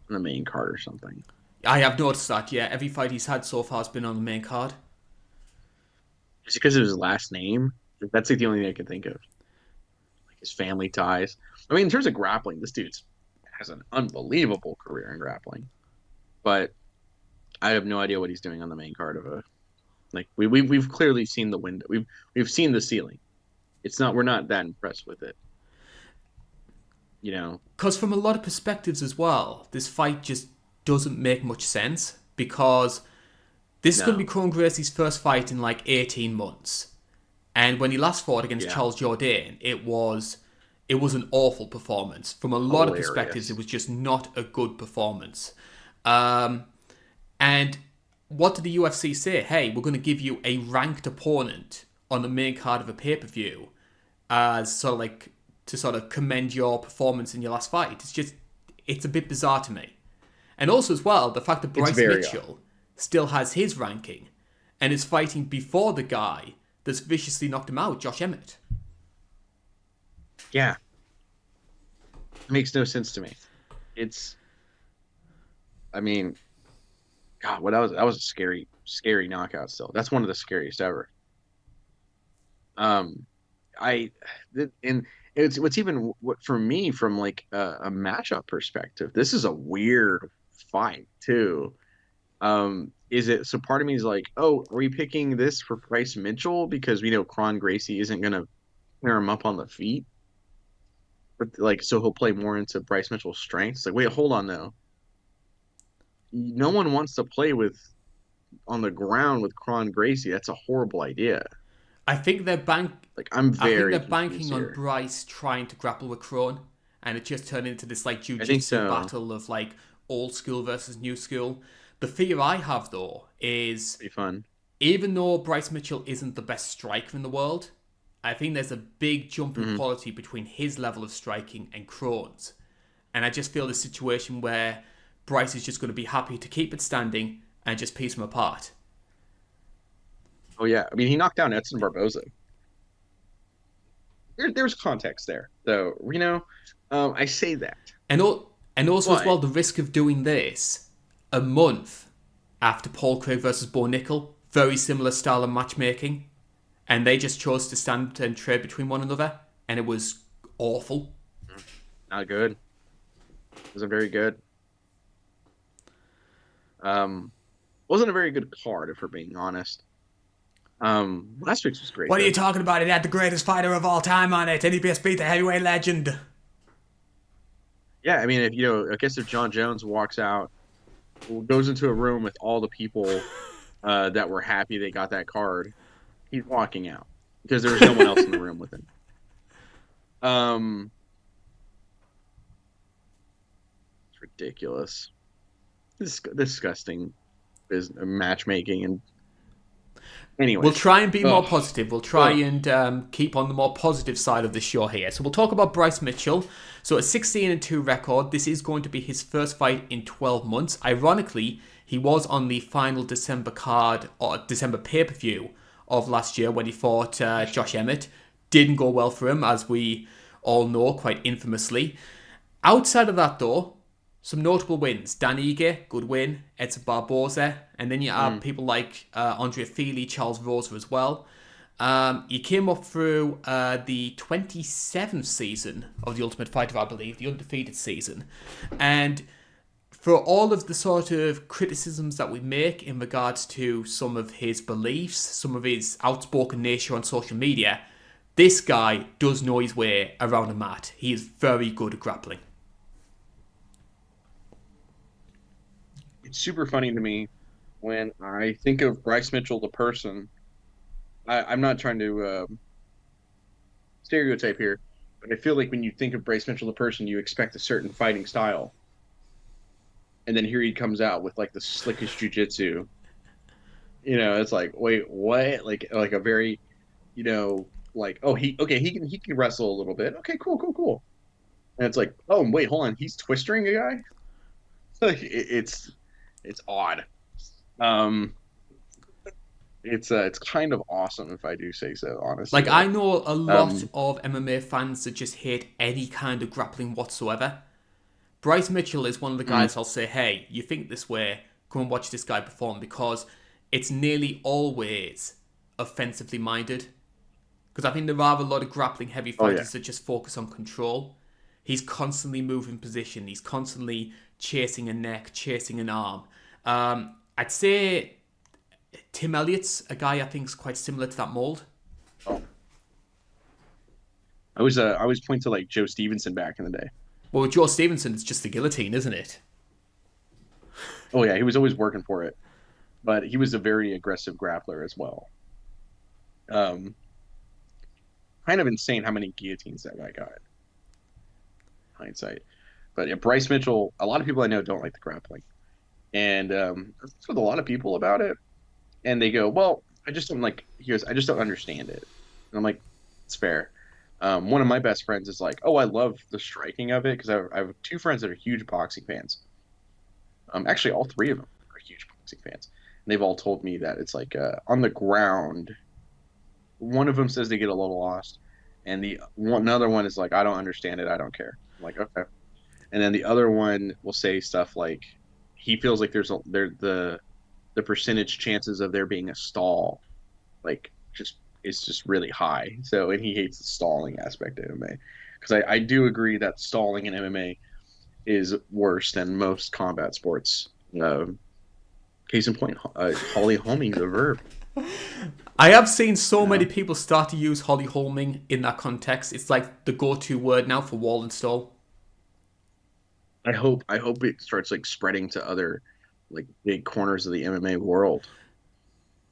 on the main card or something.
I have noticed that, yeah. Every fight he's had so far has been on the main card.
Is it because of his last name? That's like the only thing I can think of. Like his family ties. I mean, in terms of grappling, this dude has an unbelievable career in grappling. But I have no idea what he's doing on the main card of a. Like we've clearly seen the window. We've seen the ceiling. We're not that impressed with it. You know,
because from a lot of perspectives as well, this fight just doesn't make much sense, because this is going to be Kron Gracie's first fight in like 18 months. And when he last fought against Charles Jourdain, it was an awful performance. From a lot of perspectives, it was just not a good performance. And what did the UFC say? Hey, we're going to give you a ranked opponent on the main card of a pay-per-view as sort of like to sort of commend your performance in your last fight. It's a bit bizarre to me. And also as well, the fact that Bryce Mitchell still has his ranking and is fighting before the guy that's viciously knocked him out, Josh Emmett.
Yeah. It makes no sense to me. I mean, God, that was a scary knockout still. That's one of the scariest ever. It's even for me from like a matchup perspective, this is a weird fight too. So part of me is like, oh, are we picking this for Bryce Mitchell because we know Kron Gracie isn't gonna tear him up on the feet, but like so he'll play more into Bryce Mitchell's strengths. Like, wait, hold on though. No one wants to play on the ground with Kron Gracie. That's a horrible idea.
I think they're banking on Bryce trying to grapple with Kron, and it just turned into this like jiu-jitsu battle of like old school versus new school. The fear I have though is even though Bryce Mitchell isn't the best striker in the world, I think there's a big jump in quality between his level of striking and Kron's. And I just feel the situation where Bryce is just going to be happy to keep it standing and just piece him apart.
Oh, yeah. I mean, he knocked down Edson Barboza. There's context there, though. You know, I say that.
And also as well, the risk of doing this a month after Paul Craig versus Bo Nickel, very similar style of matchmaking, and they just chose to stand and trade between one another, and it was awful.
Not good. It wasn't very good. Wasn't a very good card, if we're being honest. Last week's was great.
What are you talking about? It had the greatest fighter of all time on it, and he just beat the heavyweight legend.
Yeah, I mean, I guess if John Jones walks out, goes into a room with all the people that were happy they got that card, he's walking out because there was no one else in the room with him. It's ridiculous. Disgusting matchmaking. And anyway,
we'll try and be more positive. We'll try and keep on the more positive side of the show here. So we'll talk about Bryce Mitchell. So a 16-2 record. This is going to be his first fight in 12 months. Ironically, he was on the final December card or December pay-per-view of last year when he fought Josh Emmett. Didn't go well for him, as we all know, quite infamously. Outside of that, though, some notable wins. Dan Ige, good win. Edson Barboza. And then you have people like Andre Fili, Charles Rosa as well. He came up through the 27th season of The Ultimate Fighter, I believe, the undefeated season. And for all of the sort of criticisms that we make in regards to some of his beliefs, some of his outspoken nature on social media, this guy does know his way around a mat. He is very good at grappling.
It's super funny to me when I think of Bryce Mitchell, the person. I'm not trying to stereotype here, but I feel like when you think of Bryce Mitchell, the person, you expect a certain fighting style. And then here he comes out with like the slickest jiu-jitsu. It's like, wait, what? Like a very, like, oh, he can wrestle a little bit. Okay, cool. And it's like, oh, wait, hold on, he's twistering a guy? Like it's odd. It's kind of awesome, if I do say so, honestly.
Like, I know a lot of MMA fans that just hate any kind of grappling whatsoever. Bryce Mitchell is one of the guys I'll say, hey, you think this way, come and watch this guy perform, because it's nearly always offensively minded. Because I think there are a lot of grappling heavy fighters that just focus on control. He's constantly moving position. He's constantly chasing a neck, chasing an arm. I'd say Tim Elliott's a guy I think is quite similar to that mold.
Oh. I always point to like Joe Stevenson back in the day.
Well, with Joe Stevenson, it's just the guillotine, isn't it?
Oh yeah, he was always working for it, but he was a very aggressive grappler as well. Kind of insane how many guillotines that guy got. Hindsight, but yeah, Bryce Mitchell. A lot of people I know don't like the grappling, and with a lot of people about it. And they go, well, I just don't like. He goes, I just don't understand it. And I'm like, it's fair. One of my best friends is like, oh, I love the striking of it, because I have two friends that are huge boxing fans. Actually, all three of them are huge boxing fans. And they've all told me that it's like on the ground. One of them says they get a little lost, and another one is like, I don't understand it. I don't care. I'm like, okay. And then the other one will say stuff like, he feels like there's the percentage chances of there being a stall, like, it's just really high. So, and he hates the stalling aspect of MMA, because I do agree that stalling in MMA is worse than most combat sports. Case in point, Holly homing the verb.
I have seen so many people start to use Holly homing in that context. It's like the go-to word now for wall and stall.
I hope it starts like spreading to other like big corners of the MMA world.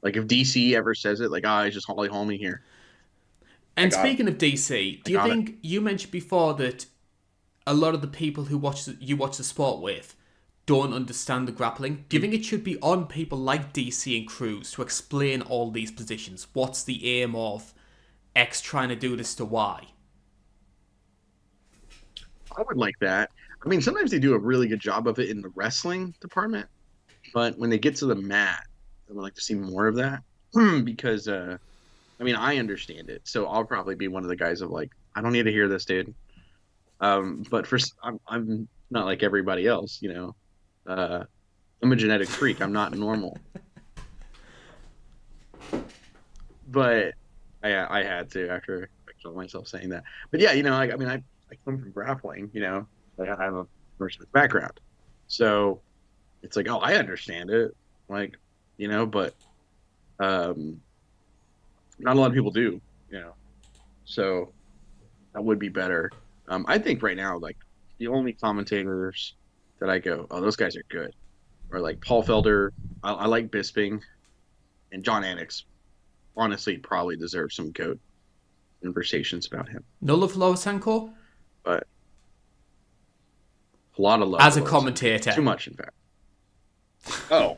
Like if DC ever says it, like, it's just Holly homing here.
And speaking of DC, do you think you mentioned before that a lot of the people who you watch the sport with don't understand the grappling? Do you think it should be on people like DC and Cruz to explain all these positions? What's the aim of X trying to do this to Y?
I would like that. I mean, sometimes they do a really good job of it in the wrestling department, but when they get to the mat, I would like to see more of that, because, I mean, I understand it, so I'll probably be one of the guys of like, I don't need to hear this, dude. But I'm not like everybody else, I'm a genetic freak. I'm not normal. But I had to, after I killed myself saying that. But yeah, I come from grappling, I have a personal background. So it's like, oh, I understand it. Like, but not a lot of people do, So that would be better. I think right now, like, the only commentators that I go, oh, those guys are good, or like Paul Felder. I like Bisping, and John Anik. Honestly, probably deserves some GOAT conversations about him.
No love for Lovasenko?
But a lot of love
as a commentator.
Too much, in fact. Oh.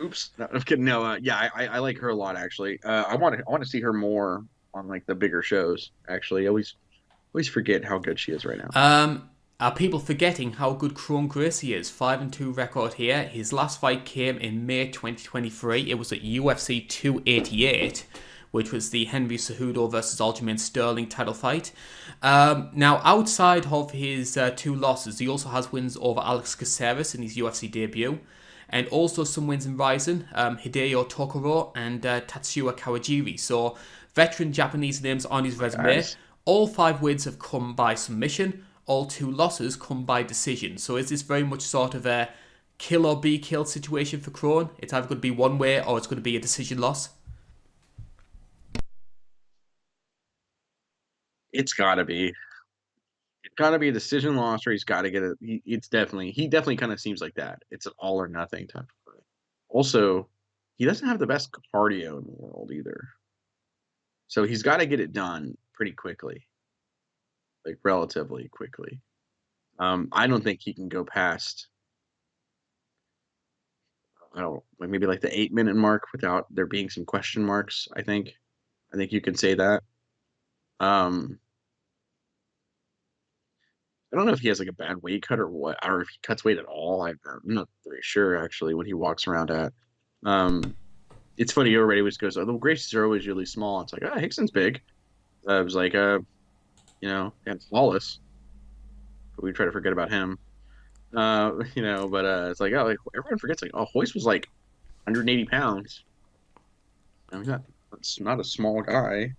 Oops. No, I'm kidding. No, yeah, I like her a lot, actually. I want to see her more on like the bigger shows, actually. I always forget how good she is right now.
Are people forgetting how good Kron Gracie is? 5-2 record here. His last fight came in May 2023. It was at UFC 288, which was the Henry Cejudo versus Aljamain Sterling title fight. Now, outside of his 2 losses, he also has wins over Alex Caceres in his UFC debut, and also some wins in Rizin, Hideo Tokoro and Tatsuya Kawajiri. So, veteran Japanese names on his resume.
Nice.
All 5 wins have come by submission. All 2 losses come by decision. So is this very much sort of a kill or be killed situation for Kron? It's either going to be one way or it's going to be a decision loss?
It's got to be. It's got to be a decision loss, or he's got to get it. He definitely kind of seems like that. It's an all or nothing type of fight. Also, he doesn't have the best cardio in the world either. So he's got to get it done pretty quickly, like relatively quickly. I don't think he can go past, I don't know, maybe like the 8-minute mark without there being some question marks. I think you can say that. I don't know if he has like a bad weight cut or what, or if he cuts weight at all. I'm not very sure actually what he walks around at. It's funny. Everybody always goes, "Oh, the Gracies are always really small." It's like, "Oh, Hickson's big." I was like, and flawless, but we try to forget about him. But it's like, oh, like, everyone forgets, like, oh, Hoist was like 180 pounds. I mean, that's not a small guy.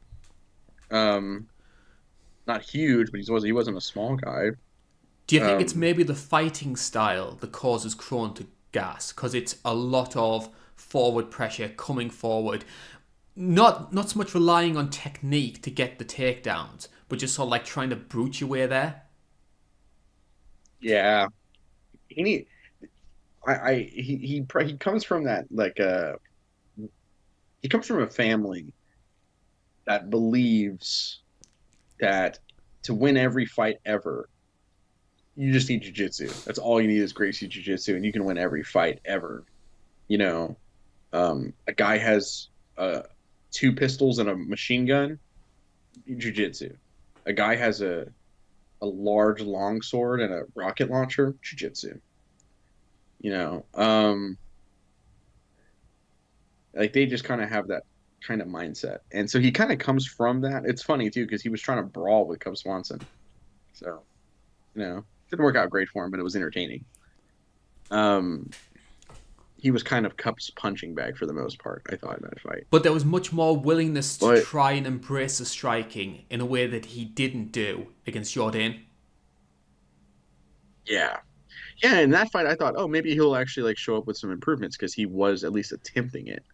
Not huge, but he wasn't a small guy.
Do you think it's maybe the fighting style that causes Kron to gas? Because it's a lot of forward pressure coming forward. Not so much relying on technique to get the takedowns, but just sort of like trying to brute your way there.
Yeah. He comes from that, like, he comes from a family that believes that to win every fight ever, you just need jiu-jitsu. That's all you need is Gracie jiu-jitsu, and you can win every fight ever. A guy has 2 pistols and a machine gun, jiu-jitsu. A guy has a large long sword and a rocket launcher, jiu-jitsu. Like, they just kind of have that kind of mindset, and so he kind of comes from that. It's funny too because he was trying to brawl with Cub Swanson, so didn't work out great for him, but it was entertaining. He was kind of Cub's punching bag for the most part, I thought, in that fight.
But there was much more willingness to try and embrace the striking in a way that he didn't do against Jourdain.
Yeah, in that fight, I thought, oh, maybe he'll actually like show up with some improvements because he was at least attempting it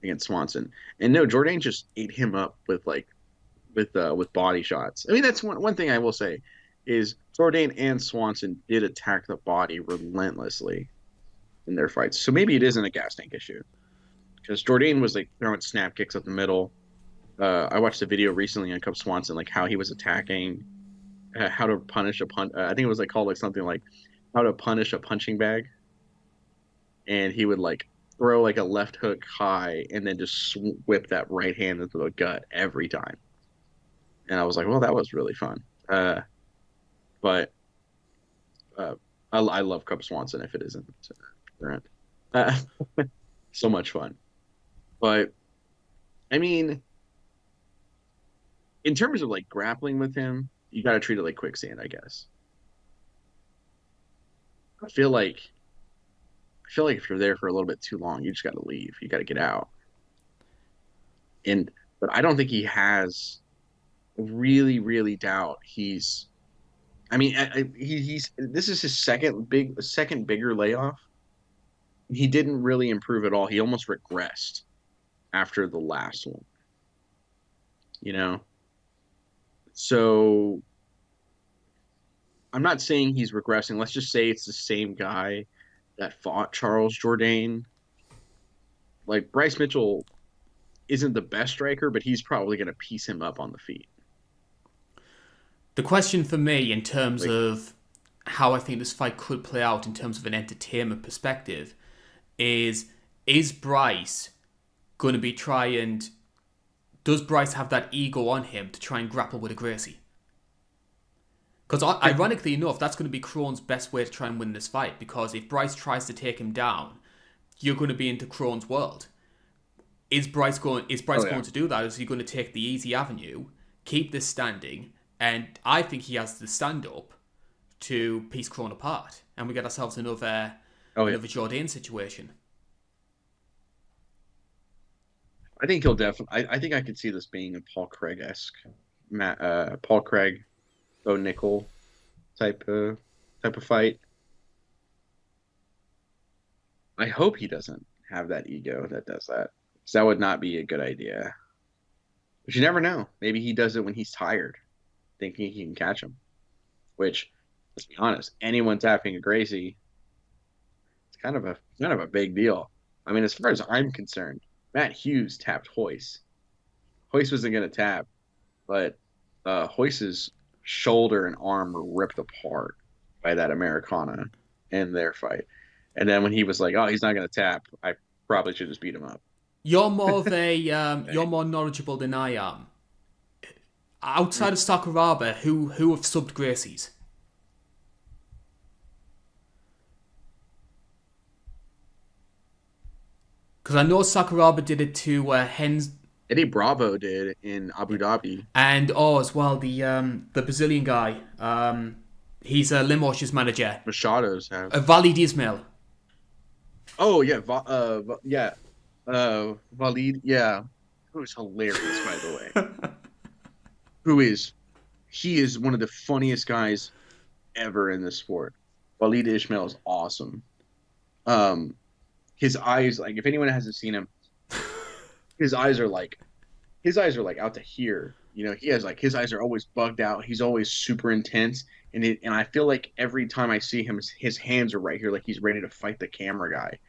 against Swanson. And no, Jourdain just ate him up with body shots. I mean, that's one thing I will say is Jourdain and Swanson did attack the body relentlessly in their fights. So maybe it isn't a gas tank issue because Jourdain was like throwing snap kicks up the middle. I watched a video recently on Cub Swanson, like how he was attacking, how to punish a punch. I think it was like called like something like how to punish a punching bag, and he would like throw like a left hook high and then just whip that right hand into the gut every time. And I was like, well, that was really fun. But I love Cub Swanson if it isn't. So much fun. But I mean, in terms of like grappling with him, you got to treat it like quicksand, I guess. I feel like if you're there for a little bit too long, you just got to leave. You got to get out. But I don't think he has. Really, really doubt he's. I mean, he's. This is his second bigger layoff. He didn't really improve at all. He almost regressed after the last one. So I'm not saying he's regressing. Let's just say it's the same guy that fought Charles Jourdain. Like, Bryce Mitchell isn't the best striker, but he's probably going to piece him up on the feet.
The question for me in terms of how I think this fight could play out in terms of an entertainment perspective is Bryce going to be does Bryce have that ego on him to try and grapple with a Gracie? Because ironically enough, that's going to be Kron's best way to try and win this fight, because if Bryce tries to take him down, you're going to be into Kron's world. Is Bryce going to do that? Is he going to take the easy avenue, keep this standing, and I think he has the stand up to piece Crone apart, and we get ourselves another Jourdain situation.
I think he'll definitely. I think I could see this being a Paul Craig-esque, Paul Craig, Bo Nickel type of fight. I hope he doesn't have that ego that does that, because that would not be a good idea. But you never know. Maybe he does it when he's tired, thinking he can catch him. Which, let's be honest, anyone tapping a Gracie, it's kind of a big deal. I mean, as far as I'm concerned, Matt Hughes tapped Hoyce. Hoyce wasn't going to tap, but Hoyce's shoulder and arm were ripped apart by that Americana in their fight. And then when he was like, "Oh, he's not going to tap," I probably should just beat him up.
You're more knowledgeable than I am. Outside of Sakuraba, who have subbed Gracie's? Because I know Sakuraba did it to Hens.
Eddie Bravo did in Abu Dhabi.
And as well, the Brazilian guy. He's Limosh's manager.
Machado's have.
Valid Ismail.
Oh yeah, Valid. Yeah, who is hilarious, by the way. He is one of the funniest guys ever in this sport. Valid Ismail is awesome. His eyes, like, if anyone hasn't seen him, his eyes are like out to here. You know, he has like, his eyes are always bugged out. He's always super intense, and I feel like every time I see him, his hands are right here, like he's ready to fight the camera guy.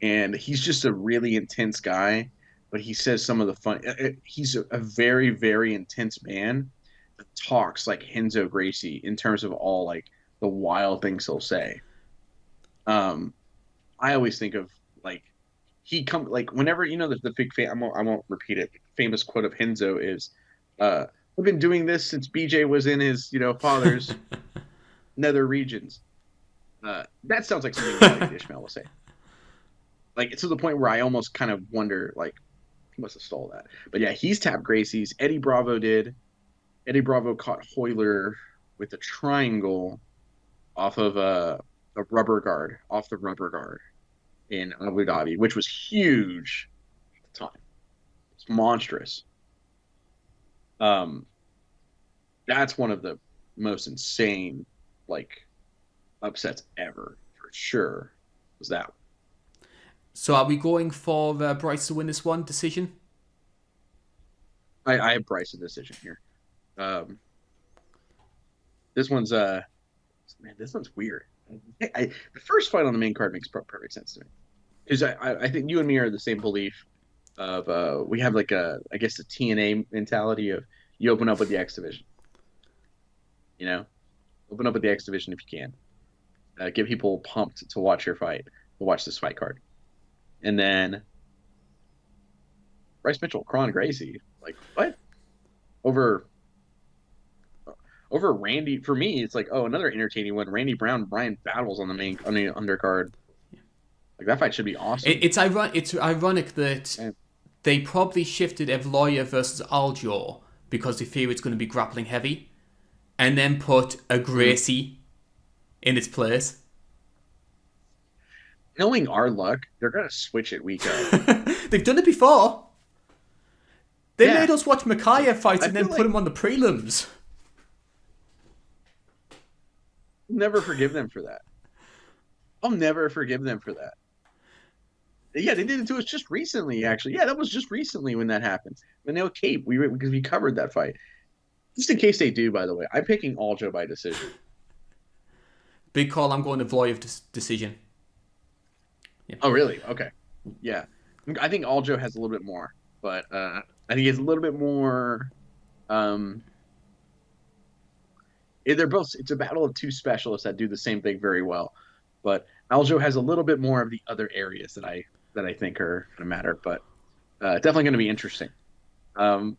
And he's just a really intense guy, but he says some of the fun. He's a very, very intense man that talks like Renzo Gracie in terms of all like the wild things he'll say. I always think of like whenever, you know, the big I won't repeat it. Famous quote of Renzo is, "We've been doing this since BJ was in his, father's nether regions." That sounds like something Ishmael will say. Like, it's to the point where I almost kind of wonder, like, he must have stole that. But yeah, he's tapped Gracie's. Eddie Bravo did. Eddie Bravo caught Hoyler with a triangle off of a rubber guard, off the rubber guard in Abu Dhabi, which was huge at the time. It's monstrous. That's one of the most insane, like, upsets ever, for sure, was that one.
So are we going for Bryce to win this one? Decision?
I have Bryce a decision here. This one's weird. The first fight on the main card makes perfect sense to me, because I think you and me are the same belief of we have like the TNA mentality of you open up with the X division. Open up with the X division if you can. Get people pumped to watch your fight, to watch this fight card. And then Bryce Mitchell, Kron Gracie, like, what? Over Randy, for me, it's like, another entertaining one. Randy Brown, Brian Battles on the undercard. Like, that fight should be awesome.
It's ironic that they probably shifted Evloya versus Aljo because they fear it's going to be grappling heavy, and then put a Gracie in its place.
Knowing our luck, they're going to switch it week up.
They've done it before. They made us watch Makayev fight and then put him on the prelims.
I'll never forgive them for that. Yeah, they did it to us just recently, actually. Yeah, that was just recently when that happened. Manel Cape, because we covered that fight. Just in case they do, by the way, I'm picking Aljo by decision.
Big call, I'm going to Vloyev decision.
Yeah. Oh, really? Okay. Yeah. I think Aljo has a little bit more, but I think he has a little bit more. They're both. It's a battle of two specialists that do the same thing very well, but Aljo has a little bit more of the other areas that I think are going to matter. But definitely going to be interesting. That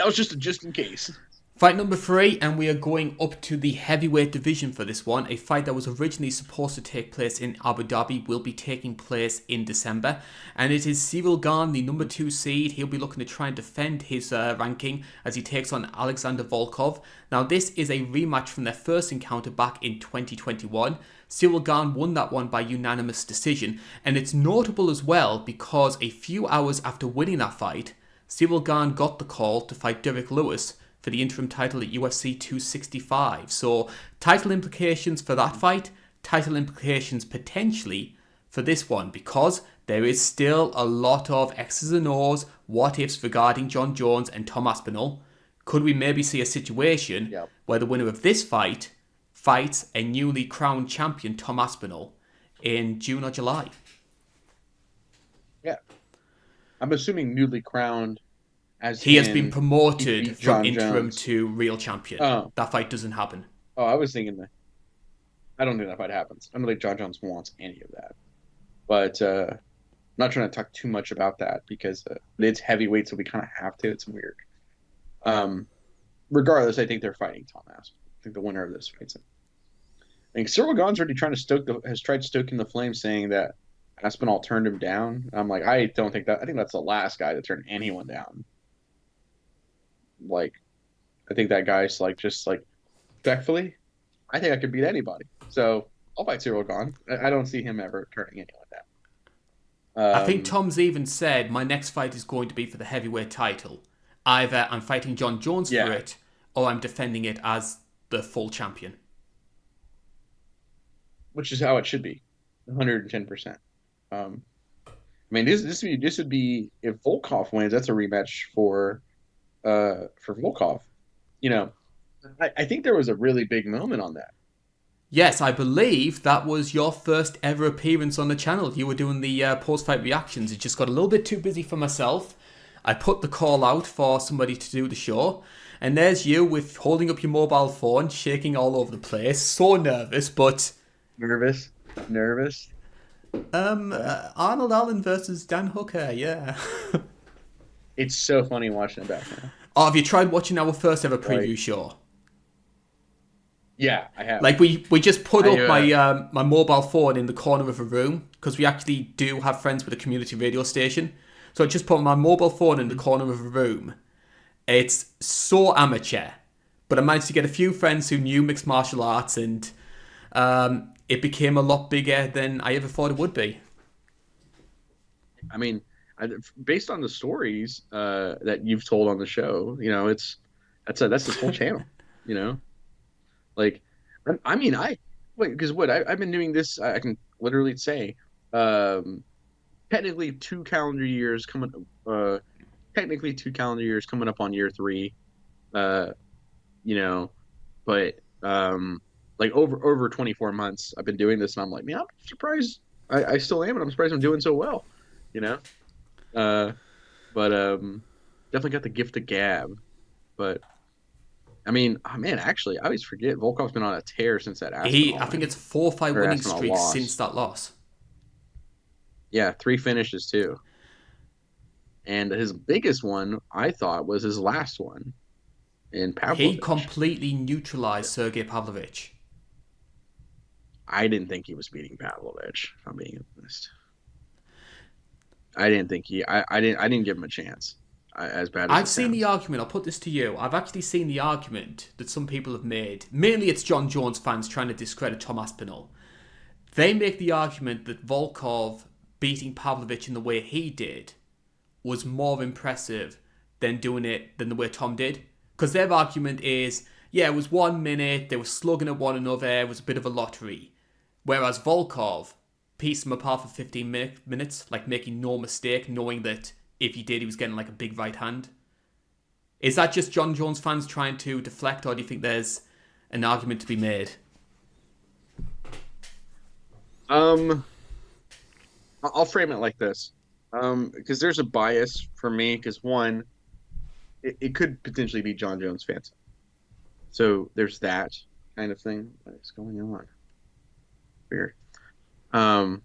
was just in case.
Fight number 3, and we are going up to the heavyweight division for this one. A fight that was originally supposed to take place in Abu Dhabi will be taking place in December. And it is Cyril Gane, the number 2 seed. He'll be looking to try and defend his ranking as he takes on Alexander Volkov. Now, this is a rematch from their first encounter back in 2021. Cyril Gane won that one by unanimous decision. And it's notable as well because a few hours after winning that fight, Cyril Gane got the call to fight Derek Lewis for the interim title at UFC 265. So, title implications for that fight, title implications potentially for this one, because there is still a lot of X's and O's, what ifs regarding Jon Jones and Tom Aspinall. Could we maybe see a situation where the winner of this fight fights a newly crowned champion, Tom Aspinall, in June or July?
Yeah. I'm assuming newly crowned. As
he has been promoted from interim
Jones
to real champion.
Oh.
That fight doesn't happen.
Oh, I was thinking that. I don't think that fight happens. I don't think Jon Jones wants any of that. But I'm not trying to talk too much about that because it's heavyweight, so we kind of have to. It's weird. Regardless, I think they're fighting Tom Aspinall. I think the winner of this fights him. I think Cyril Gane's already has tried stoking the flame, saying that Aspinall turned him down. I'm like, I don't think that. I think that's the last guy to turn anyone down. Like, I think that guy's just respectfully, I think I could beat anybody. So I'll fight Cyril Gane. I don't see him ever turning anyone down.
I think Tom's even said my next fight is going to be for the heavyweight title. Either I'm fighting Jon Jones for it, or I'm defending it as the full champion.
Which is how it should be, 110%. I mean, this would be if Volkov wins, that's a rematch for Volkov. You know, I think there was a really big moment on that.
Yes, I believe that was your first ever appearance on the channel. You were doing the post-fight reactions. It just got a little bit too busy for myself. I put the call out for somebody to do the show, and there's you with holding up your mobile phone, shaking all over the place, so nervous, but...
Nervous?
Arnold Allen versus Dan Hooker, yeah.
It's so funny watching it back now.
Oh, have you tried watching our first ever preview show?
Yeah, I have.
Like, we just put up my mobile phone in the corner of a room, because we actually do have friends with a community radio station. So I just put my mobile phone in the corner of a room. It's so amateur. But I managed to get a few friends who knew mixed martial arts, and it became a lot bigger than I ever thought it would be.
I mean, based on the stories that you've told on the show, you know, that's this whole channel, you know, like, I mean, I've been doing this. I can literally say, technically 2 calendar years coming up on year 3, you know, but like over 24 months I've been doing this, and I'm like, man, I'm surprised. I still am, and I'm surprised I'm doing so well, you know. But definitely got the gift of gab. But I mean, actually, I always forget Volkov's been on a tear since that Aspinall.
I think it's 4 or 5 winning streaks since that loss.
Yeah, 3 finishes too. And his biggest one, I thought, was his last one in Pavlovich.
He completely neutralized Sergey Pavlovich.
I didn't think he was beating Pavlovich, if I'm being honest. I didn't think I didn't give him a chance. As bad as
I've seen the argument. I'll put this to you. I've actually seen the argument that some people have made. Mainly, it's Jon Jones fans trying to discredit Tom Aspinall. They make the argument that Volkov beating Pavlovich in the way he did was more impressive than the way Tom did. Because their argument is, yeah, it was 1 minute, they were slugging at one another, it was a bit of a lottery. Whereas Volkov pieced them apart for 15 minutes, like making no mistake, knowing that if he did, he was getting like a big right hand. Is that just Jon Jones fans trying to deflect, or do you think there's an argument to be made?
I'll frame it like this. Because there's a bias for me, because one, it could potentially be Jon Jones fans. So there's that kind of thing. What is going on? Weird. And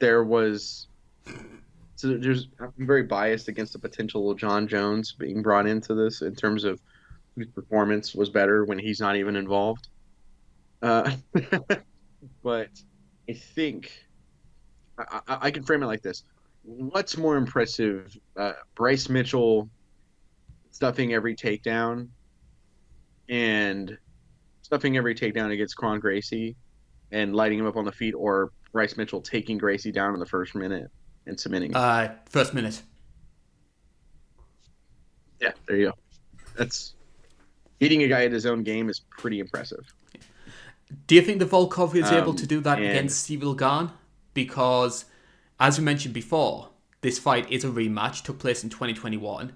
there was So I'm very biased against the potential of John Jones being brought into this in terms of whose performance was better when he's not even involved. Uh, but I think I can frame it like this: what's more impressive, Bryce Mitchell stuffing every takedown and stuffing every takedown against Kron Gracie and lighting him up on the feet, or Bryce Mitchell taking Gracie down in the first minute and submitting him?
First minute.
Yeah, there you go. That's beating a guy at his own game is pretty impressive.
Do you think that Volkov is able to do that
and
against Cyril Gane? Because, as we mentioned before, this fight is a rematch, took place in 2021,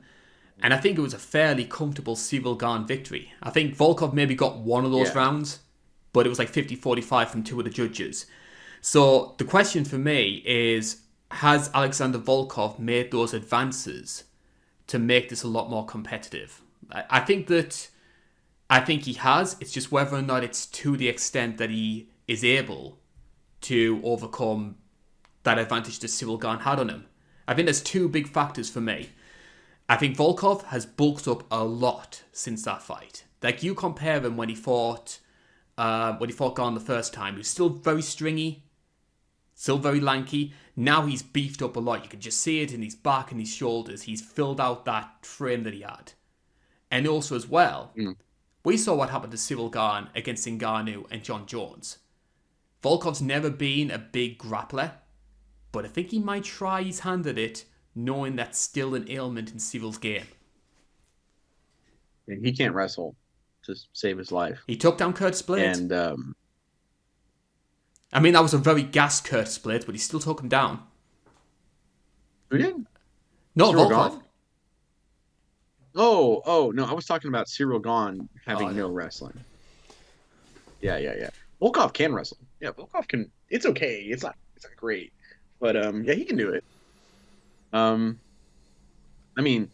and I think it was a fairly comfortable Cyril Gane victory. I think Volkov maybe got one of those rounds, but it was like 50-45 from two of the judges. So the question for me is, has Alexander Volkov made those advances to make this a lot more competitive? I think he has. It's just whether or not it's to the extent that he is able to overcome that advantage that Cyril Gane had on him. I think there's two big factors for me. I think Volkov has bulked up a lot since that fight. Like, you compare him when he fought Gane the first time, he was still very stringy, still very lanky. Now he's beefed up a lot. You can just see it in his back and his shoulders. He's filled out that frame that he had. And also as well, we saw what happened to Cyril Gane against Ngannou and John Jones. Volkov's never been a big grappler, but I think he might try his hand at it, knowing that's still an ailment in Cyril's game.
He can't wrestle to save his life.
He took down Curtis Blades.
And
I mean, that was a very gassed Curtis Blades, but he still took him down.
who did?
No,
Cyril
Volkov.
Gane? Oh, no, I was talking about Cyril Gane having no wrestling. Yeah. Volkov can wrestle. Yeah, Volkov can. It's okay. It's not great, but yeah, he can do it. I mean,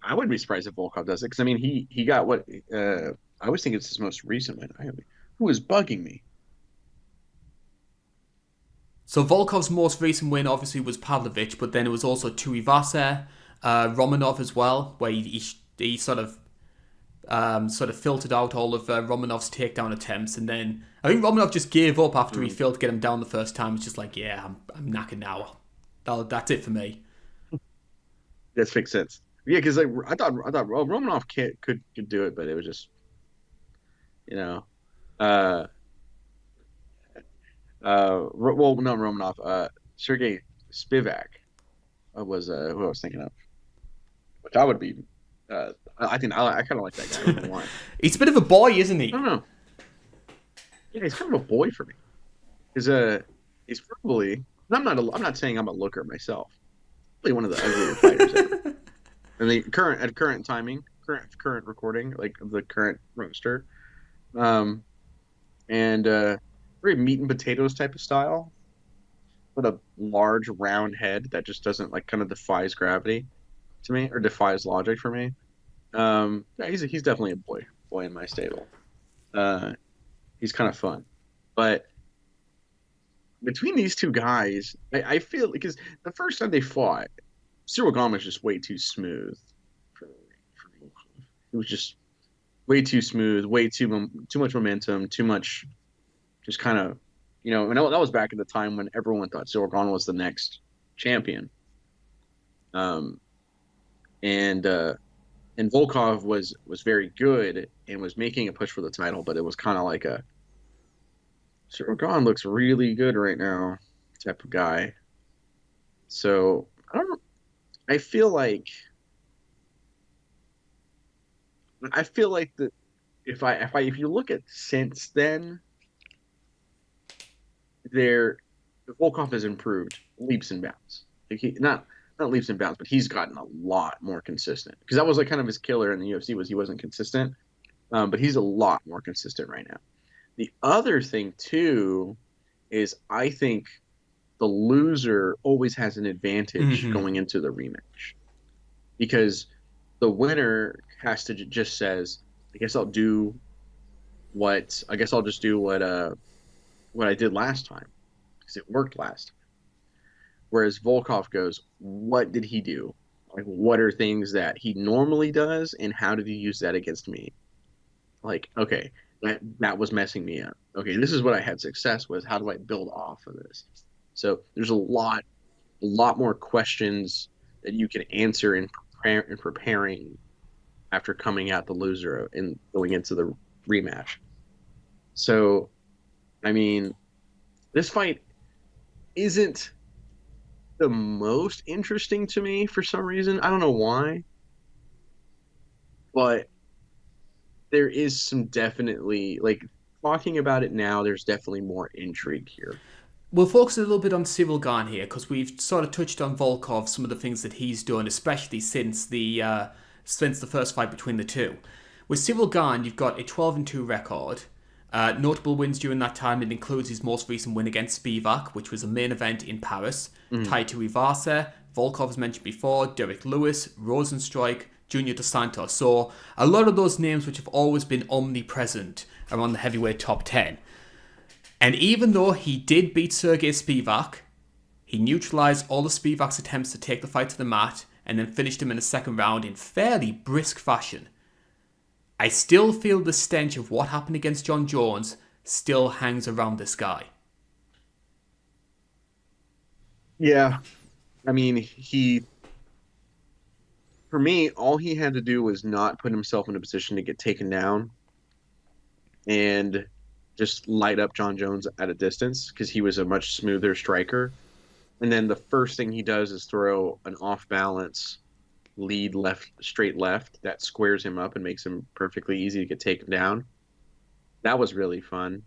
I wouldn't be surprised if Volkov does it, because I mean, he got what I always think it's his most recent win. Who is bugging me?
So Volkov's most recent win obviously was Pavlovich, but then it was also Tuivasa, Romanov as well, where he sort of filtered out all of Romanov's takedown attempts, and then I think Romanov just gave up after he failed to get him down the first time. It's just like, yeah, I'm knackered now. That's it for me.
That makes sense. Yeah, because I thought Romanov could do it, but it was just, well, no, Romanov, Sergey Spivak was who I was thinking of, which I would be. I kind of like that guy. I don't know why.
He's a bit of a boy, isn't he?
I don't know. Yeah, he's kind of a boy for me. He's probably. I'm not saying I'm a looker myself. Probably one of the uglier fighters ever. And the current recording, like of the current roaster, and very meat and potatoes type of style, with a large round head that just doesn't like kind of defies gravity to me, or defies logic for me. Yeah, he's definitely a boy in my stable. He's kind of fun, but between these two guys, I feel, because the first time they fought, Cyril Gane was just way too smooth. It was just way too smooth, way too much momentum, too much, just kind of, and that was back at the time when everyone thought Cyril Gane was the next champion. And Volkov was very good and was making a push for the title, but it was kind of like a Cyril Gane looks really good right now type of guy. So I feel like that if you look at since then, Volkov has improved leaps and bounds. Like not leaps and bounds, but he's gotten a lot more consistent, because that was like kind of his killer in the UFC, was he wasn't consistent. But he's a lot more consistent right now. The other thing too is I think the loser always has an advantage going into the rematch, because the winner has to just says, I guess I'll just do what I did last time, because it worked last Whereas Volkov goes, what did he do? Like, what are things that he normally does, and how did he use that against me? Like, okay, that was messing me up. Okay, this is what I had success with. How do I build off of this? So there's a lot more questions that you can answer in preparing after coming out the loser and going into the rematch. So, I mean, this fight isn't the most interesting to me for some reason. I don't know why, but there is some definitely like talking about it now. There's definitely more intrigue here.
We'll focus a little bit on Cyril Gane here because we've sort of touched on Volkov, some of the things that he's done, especially since the first fight between the two. With Cyril Gane, you've got a 12-2 record. Notable wins during that time. It includes his most recent win against Spivak, which was a main event in Paris. Taito Ivasa, Volkov, as mentioned before, Derek Lewis, Rosenstrike, Junior Dos Santos. So a lot of those names which have always been omnipresent around the heavyweight top 10. And even though he did beat Sergei Spivak, he neutralized all of Spivak's attempts to take the fight to the mat and then finished him in the second round in fairly brisk fashion. I still feel the stench of what happened against John Jones still hangs around this guy.
Yeah, I mean, for me, all he had to do was not put himself in a position to get taken down and just light up John Jones at a distance because he was a much smoother striker. And then the first thing he does is throw an off balance lead straight left that squares him up and makes him perfectly easy to get taken down. That was really fun.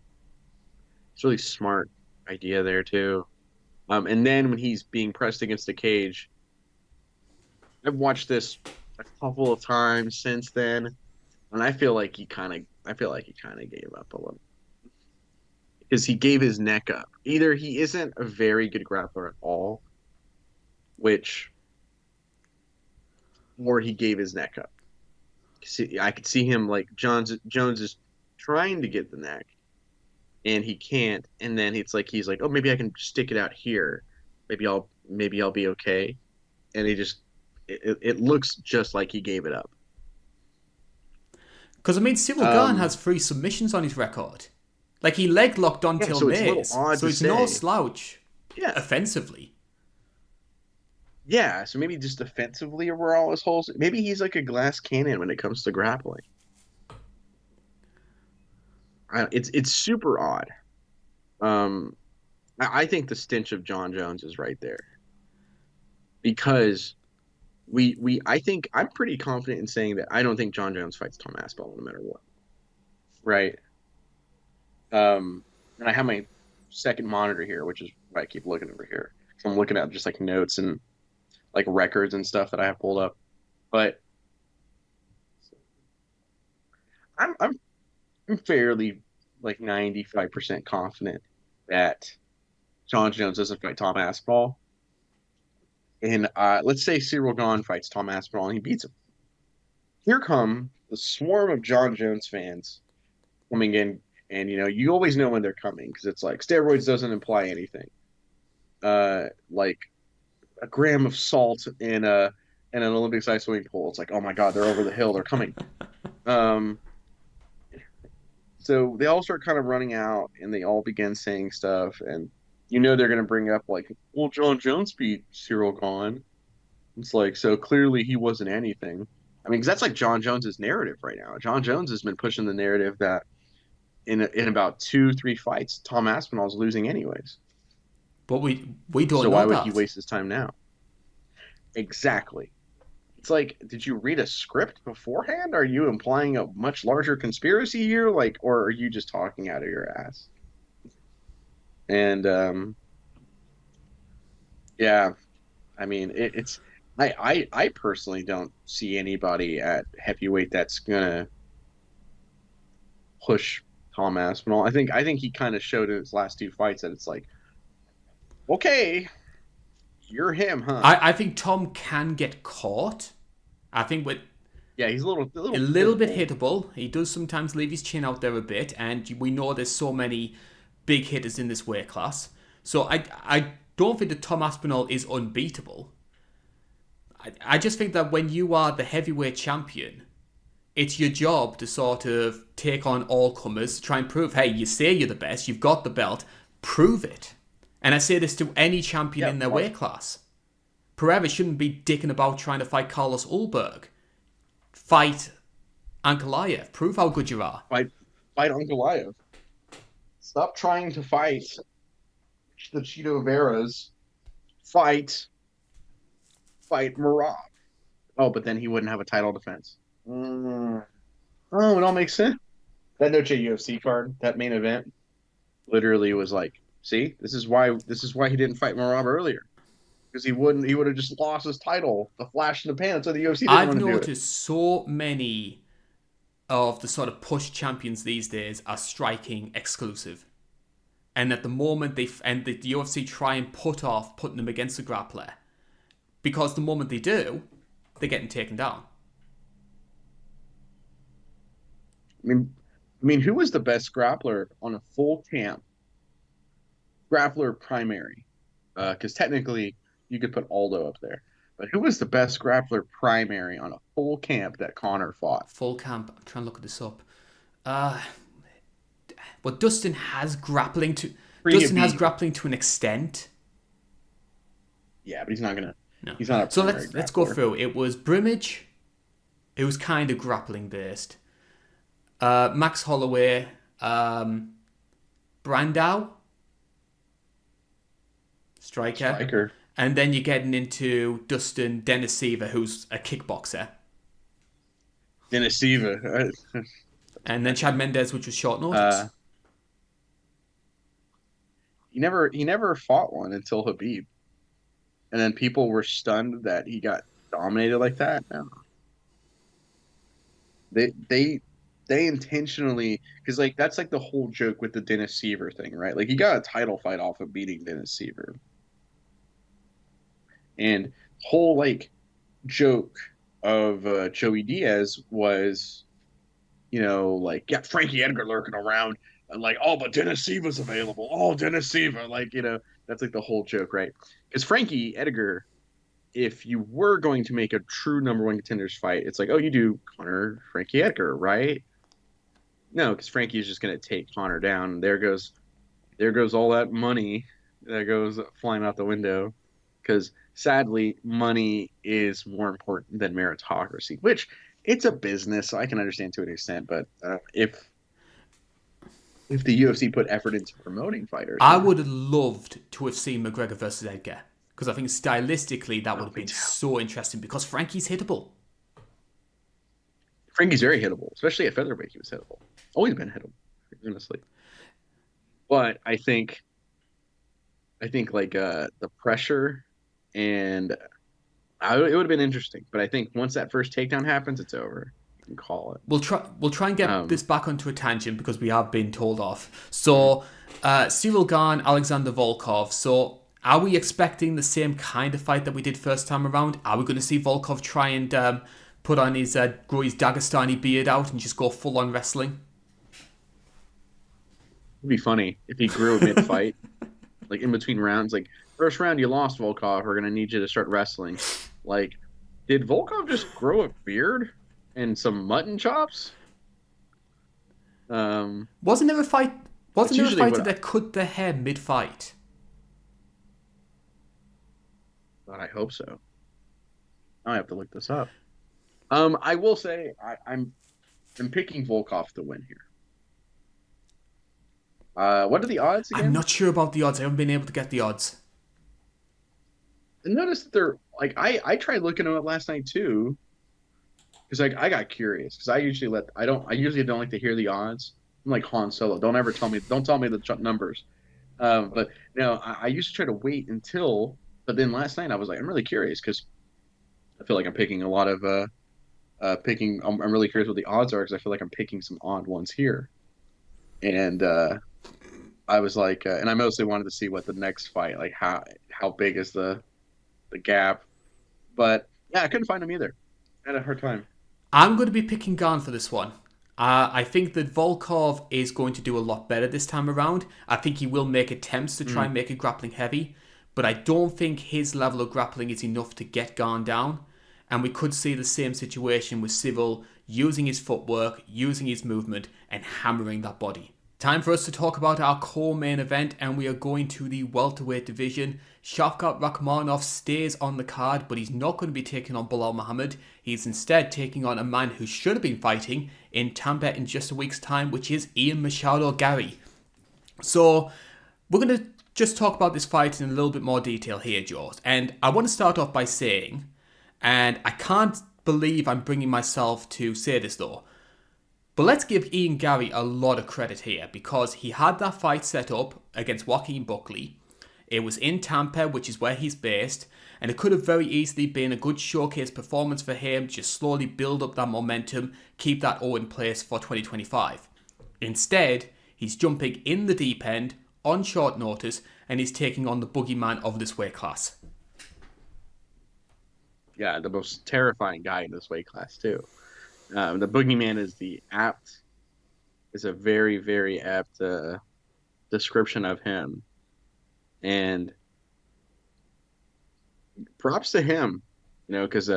It's a really smart idea there too. And then when he's being pressed against the cage, I've watched this a couple of times since then, and I feel like he kind of gave up a little because he gave his neck up. Either he isn't a very good grappler at all, or he gave his neck up. See, I could see him like Jones is trying to get the neck, and he can't. And then he's like, oh, maybe I can stick it out here. Maybe I'll be okay. And it looks just like he gave it up.
Because I mean, Cyril Gane has 3 submissions on his record. Like he leg locked on till Mays, so it's no slouch.
Yeah,
offensively.
Yeah, so maybe just defensively were all his holes. Maybe he's like a glass cannon when it comes to grappling. It's super odd. I think the stench of John Jones is right there because I think I'm pretty confident in saying that I don't think John Jones fights Tom Aspinall no matter what. Right. And I have my second monitor here, which is why I keep looking over here. So I'm looking at just like notes and like records and stuff that I have pulled up. But I'm fairly like 95% confident that John Jones doesn't fight Tom Aspinall. And let's say Cyril Gane fights Tom Aspinall and he beats him. Here come the swarm of John Jones fans coming in. And, you always know when they're coming because it's like steroids doesn't imply anything. Like a gram of salt in an Olympic-sized swimming pool. It's like, oh, my God, they're over the hill. They're coming. So they all start kind of running out and they all begin saying stuff. And, they're going to bring up like, well, John Jones beat Cyril Gane. It's like, so clearly he wasn't anything. I mean, because that's like John Jones's narrative right now. John Jones has been pushing the narrative that in about 2-3 fights, Tom Aspinall's losing anyways.
But we don't know that.
So why would he waste his time now? Exactly. It's like, did you read a script beforehand? Are you implying a much larger conspiracy here? Like, or are you just talking out of your ass? And yeah, I mean, it's I personally don't see anybody at heavyweight that's gonna push Tom Aspinall. I think he kind of showed in his last 2 fights that it's like, okay, you're him, huh?
I think Tom can get caught. I think
he's a little
bit hittable. He does sometimes leave his chin out there a bit, and we know there's so many big hitters in this weight class. So I don't think that Tom Aspinall is unbeatable. I just think that when you are the heavyweight champion, it's your job to sort of take on all comers, try and prove, hey, you say you're the best, you've got the belt, prove it. And I say this to any champion in their weight class. Pereira shouldn't be dicking about trying to fight Carlos Ulberg. Fight Ankalaev. Prove how good you are.
Fight Ankalaev. Stop trying to fight the Chito Veras. Fight Merab. Oh, but then he wouldn't have a title defense. Oh, it all makes sense. That Noche UFC card, that main event, literally was like, see, this is why he didn't fight Merab earlier. Because he would have just lost his title, the flash in the pan. So the UFC didn't want to do it.
I've noticed so many of the sort of push champions these days are striking exclusive. And at the moment the UFC try and put off putting them against a grappler. Because the moment they do, they're getting taken down.
I mean, who was the best grappler on a full camp? Grappler primary. Because technically, you could put Aldo up there. But who was the best grappler primary on a full camp that Conor fought?
Full camp. I'm trying to look this up. Well, Dustin has grappling to an extent.
Yeah, but he's not gonna.
No.
He's not a
so
primary
let's go
grappler.
through. It was Brimage. It was kind of grappling based. Max Holloway, Brandau, striker. And then you're getting into Dustin Denisiva, who's a kickboxer.
Denisiva.
And then Chad Mendes, which was short notice.
He never fought one until Khabib. And then people were stunned that he got dominated like that. No. They intentionally, because like that's like the whole joke with the Dennis Seaver thing, right? Like he got a title fight off of beating Dennis Seaver. And whole like joke of Joey Diaz was, like, yeah, Frankie Edgar lurking around and like, oh, but Dennis Seaver's available. Oh, Dennis Seaver, like, that's like the whole joke, right? Because Frankie Edgar, if you were going to make a true number one contenders fight, it's like, oh, you do Conor Frankie Edgar, right? No, because Frankie is just going to take Conor down. There goes all that money that goes flying out the window. Because sadly, money is more important than meritocracy, which it's a business, so I can understand to an extent. But if the UFC put effort into promoting fighters,
I would have loved to have seen McGregor versus Edgar, because I think stylistically that would have been so interesting, because Frankie's hittable.
Frankie's very hittable, especially at featherweight. He was hittable. Always been hittable, honestly. But I think like the pressure, and it would have been interesting. But I think once that first takedown happens, it's over. You can call it.
We'll try and get this back onto a tangent, because we have been told off. So Cyril Gane, Alexander Volkov. So are we expecting the same kind of fight that we did first time around? Are we going to see Volkov try and put on grow his Dagestani beard out and just go full on wrestling?
It'd be funny if he grew mid-fight, like in between rounds. Like, first round you lost, Volkov. We're gonna need you to start wrestling. Like, did Volkov just grow a beard and some mutton chops?
Wasn't there a fight? Wasn't there a fighter that cut their hair mid-fight?
But I hope so. I have to look this up. I will say I'm picking Volkov to win here. What are the odds again?
I'm not sure about the odds. I haven't been able to get the odds.
I noticed that they're like I tried looking them up last night too, because I got curious, because I usually don't like to hear the odds. I'm like Han Solo. Don't tell me the numbers. But no, I used to try to wait until. But then last night I was like, I'm really curious, because I feel like I'm picking a lot of I'm really curious what the odds are, because I feel like I'm picking some odd ones here. And I was like, and I mostly wanted to see what the next fight, like how big is the gap. But yeah, I couldn't find them either. I had a hard time.
I'm going to be picking Gane for this one. I think that Volkov is going to do a lot better this time around. I think he will make attempts to try and make it grappling heavy. but I don't think his level of grappling is enough to get Garn down. And we could see the same situation with Civil using his footwork, using his movement, and hammering that body. Time for us to talk about our core main event, and we are going to the welterweight division. Shavkat Rakhmonov stays on the card, but he's not going to be taking on Belal Muhammad. He's instead taking on a man who should have been fighting in Tampa in just a week's time, which is Ian Machado Garry. So we're going to just talk about this fight in a little bit more detail here, George. And I want to start off by saying, and I can't believe I'm bringing myself to say this though, but let's give Ian Garry a lot of credit here, because he had that fight set up against Joaquin Buckley. It was in Tampa, which is where he's based, and it could have very easily been a good showcase performance for him, just slowly build up that momentum, keep that O in place for 2025. Instead, he's jumping in the deep end on short notice, and he's taking on the boogeyman of this weight class.
Yeah, the most terrifying guy in this weight class too. The boogeyman is a very, very apt description of him. And props to him, because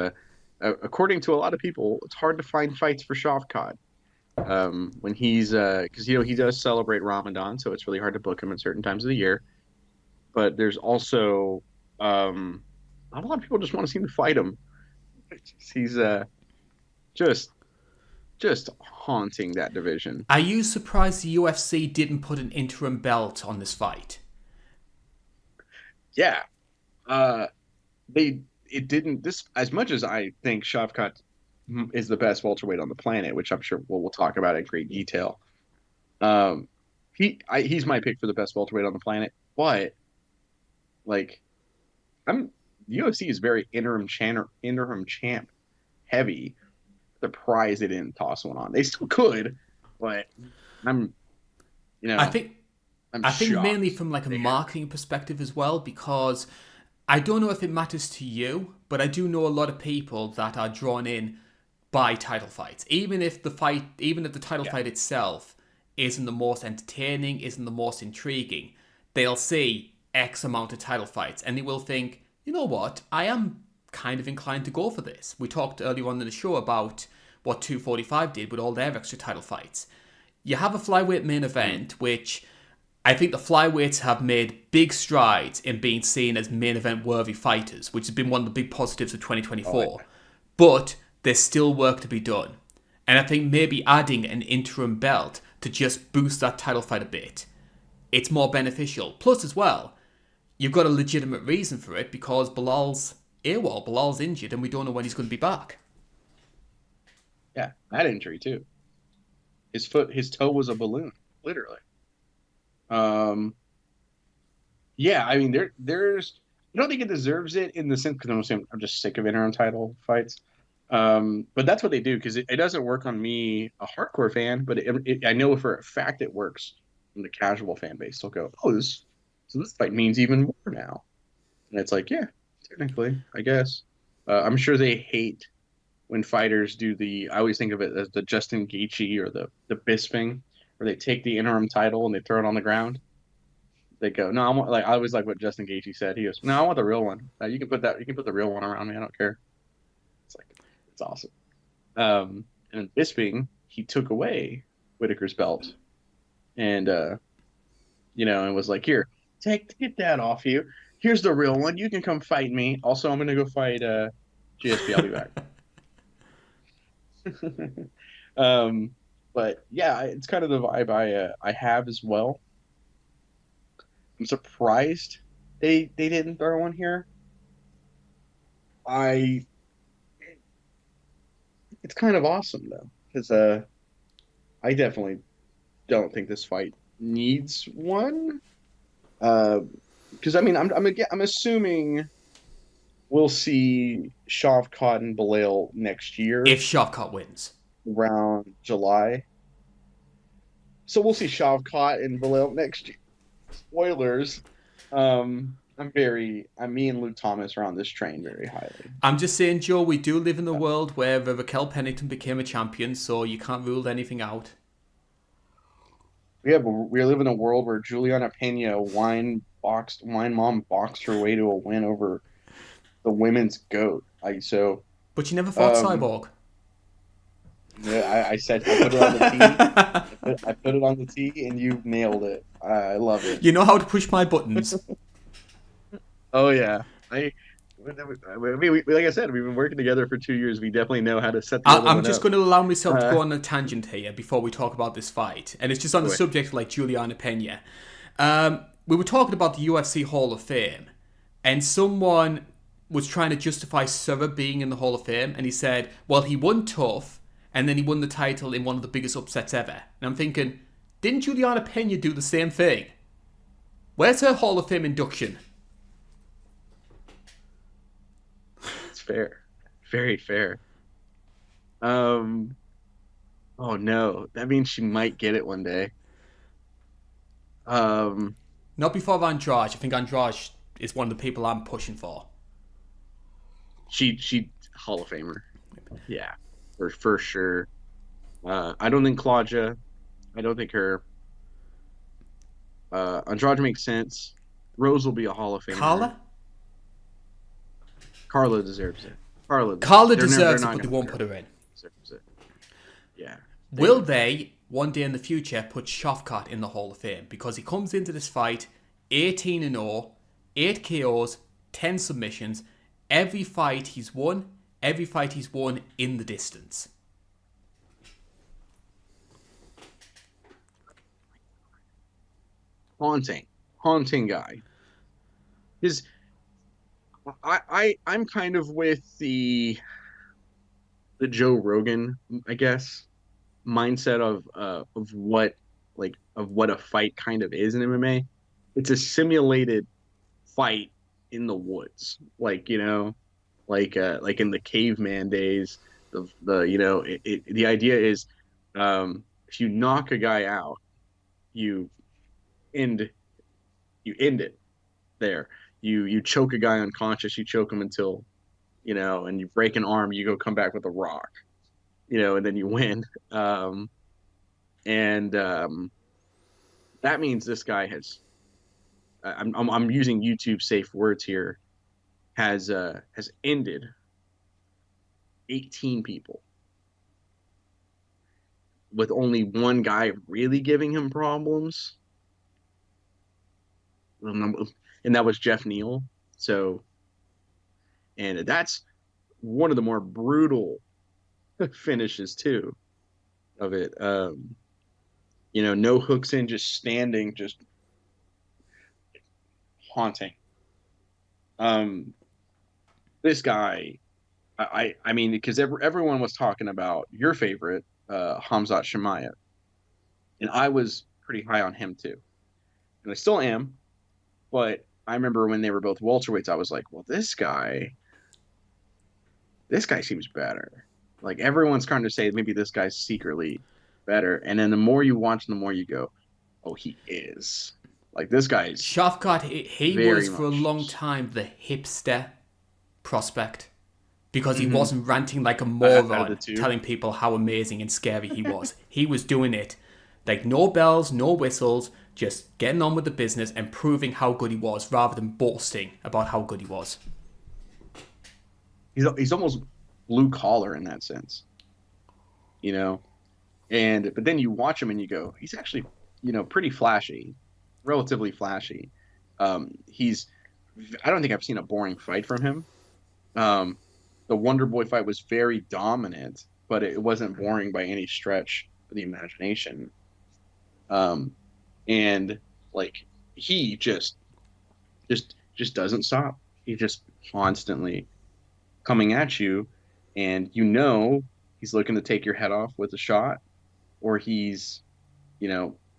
according to a lot of people, it's hard to find fights for Shavkat. When he's, because, he does celebrate Ramadan, so it's really hard to book him at certain times of the year. But there's also, not a lot of people just want to see him fight him. He's just haunting that division.
Are you surprised the UFC didn't put an interim belt on this fight?
Yeah. It didn't, this, as much as I think Shavkat is the best welterweight on the planet, which I'm sure we'll talk about in great detail. He's my pick for the best welterweight on the planet, but the UFC is very interim champ heavy. Surprised they didn't toss one on. They still could, but I think mainly from a marketing perspective as well, because I don't know if it matters to you, but I do know a lot of people that are drawn in by title fights. Even if the title fight itself isn't the most entertaining, isn't the most intriguing, they'll see X amount of title fights and they will think, you know what, I am kind of inclined to go for this. We talked earlier on in the show about what 245 did with all their extra title fights. You have a flyweight main event, which I think the flyweights have made big strides in being seen as main event worthy fighters, which has been one of the big positives of 2024. But there's still work to be done. And I think maybe adding an interim belt to just boost that title fight a bit, it's more beneficial. Plus as well, you've got a legitimate reason for it, because Belal's AWOL, Belal's injured, and we don't know when he's going to be back. Yeah, that injury too. His toe was a balloon, literally. Yeah, I mean, there's. I don't think it deserves it in the sense, because I'm just sick of interim title fights. But that's what they do, because it doesn't work on me, a hardcore fan, but I know for a fact it works in the casual fan base. They'll go, this fight means even more now, and it's like, yeah, technically, I guess. I'm sure they hate when fighters do I always think of it as the Justin Gaethje or the Bisping, where they take the interim title and they throw it on the ground. They go, no, I always like what Justin Gaethje said. He goes, no, I want the real one. You can put the real one around me. I don't care. It's awesome. And then Bisping, he took away Whitaker's belt, and and was like, here, get that off you. Here's the real one. You can come fight me. Also, I'm gonna go fight GSP. I'll be back. But yeah, it's kind of the vibe I have as well. I'm surprised they didn't throw one here. It's kind of awesome though, because I definitely don't think this fight needs one. Because I'm assuming we'll see Shavkat and Belal next year.
If Shavkat wins.
Around July. So we'll see Shavkat and Belal next year. Spoilers. Me and Luke Thomas are on this train very highly.
I'm just saying, Joe, we do live in a world where Raquel Pennington became a champion, so you can't rule anything out.
Yeah, but we live in a world where Juliana Pena whined my mom boxed her way to a win over the women's GOAT.
But you never fought
um,
Cyborg.
yeah, I said I put it on the tee. I put it on the tee, and you nailed it. I love it.
You know how to push my buttons.
Oh yeah, like I said, we've been working together for 2 years. We definitely know how to set the other
I'm
one
just
up.
going to allow myself to go on a tangent here before we talk about this fight. And it's just on the
Go ahead.
subject of like Juliana Pena. We were talking about the UFC Hall of Fame. And someone was trying to justify Serra being in the Hall of Fame. And he said, well, he won tough. And then he won the title in one of the biggest upsets ever. And I'm thinking, didn't Juliana Pena do the same thing? Where's her Hall of Fame induction?
It's fair, very fair. Oh no, that means she might get it one day. Um,
Not before Andrade. I think Andrade is one of the people I'm pushing for.
she Hall of Famer. Yeah, for sure. I don't think Claudia. I don't think her. Andrade makes sense. Rose will be a Hall of Famer.
Carla?
Carla deserves it.
Carla
they're
deserves it,
not
but they
gonna
won't
put
put her in.
Deserves it. Yeah.
Will they, one day in the future, put Shavkat in the Hall of Fame? Because he comes into this fight 18-0, 8 KOs, 10 submissions. Every fight he's won in the distance.
Haunting guy. His I'm kind of with the Joe Rogan, I guess, mindset of what a fight kind of is in MMA. It's a simulated fight in the woods, like like in the caveman days. The idea is, if you knock a guy out, you end end it there. You choke a guy unconscious, you choke him until, and you break an arm, you go come back with a rock, and then you win. And that means this guy has, I'm using YouTube safe words here, has ended 18 people with only one guy really giving him problems. And that was Jeff Neal. So, and that's one of the more brutal finishes too of it. No hooks in, just standing, just haunting. This guy, I mean, because everyone was talking about your favorite, Khamzat Chimaev, and I was pretty high on him too, and I still am. But I remember when they were both welterweights, I was like, well, this guy seems better. Like, everyone's trying to say maybe this guy's secretly better. And then the more you watch, the more you go, oh, he is. Like, this guy's
Shavkat, he was for a long time the hipster prospect. Because he wasn't ranting like a moron, telling people how amazing and scary he was. He was doing it like no bells, no whistles, just getting on with the business and proving how good he was rather than boasting about how good he was.
He's almost blue collar in that sense, but then you watch him and you go, he's actually, pretty flashy, relatively flashy. I don't think I've seen a boring fight from him. The Wonder Boy fight was very dominant, but it wasn't boring by any stretch of the imagination. And like, he just doesn't stop. He just constantly coming at you, and he's looking to take your head off with a shot, or he's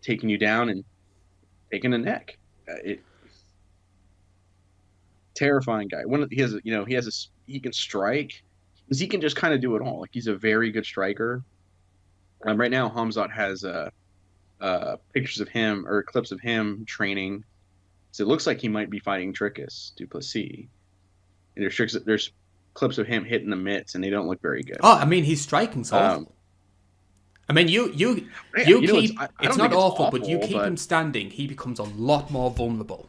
taking you down and taking a neck. Terrifying guy. He can strike, because he can just kind of do it all. Like, he's a very good striker. Right now, Khamzat has pictures of him or clips of him training. So it looks like he might be fighting Dricus du Plessis. And there's clips of him hitting the mitts, and they don't look very good.
Oh, I mean, his striking's awful. I mean, you keep it's not awful, but you keep him standing, he becomes a lot more vulnerable.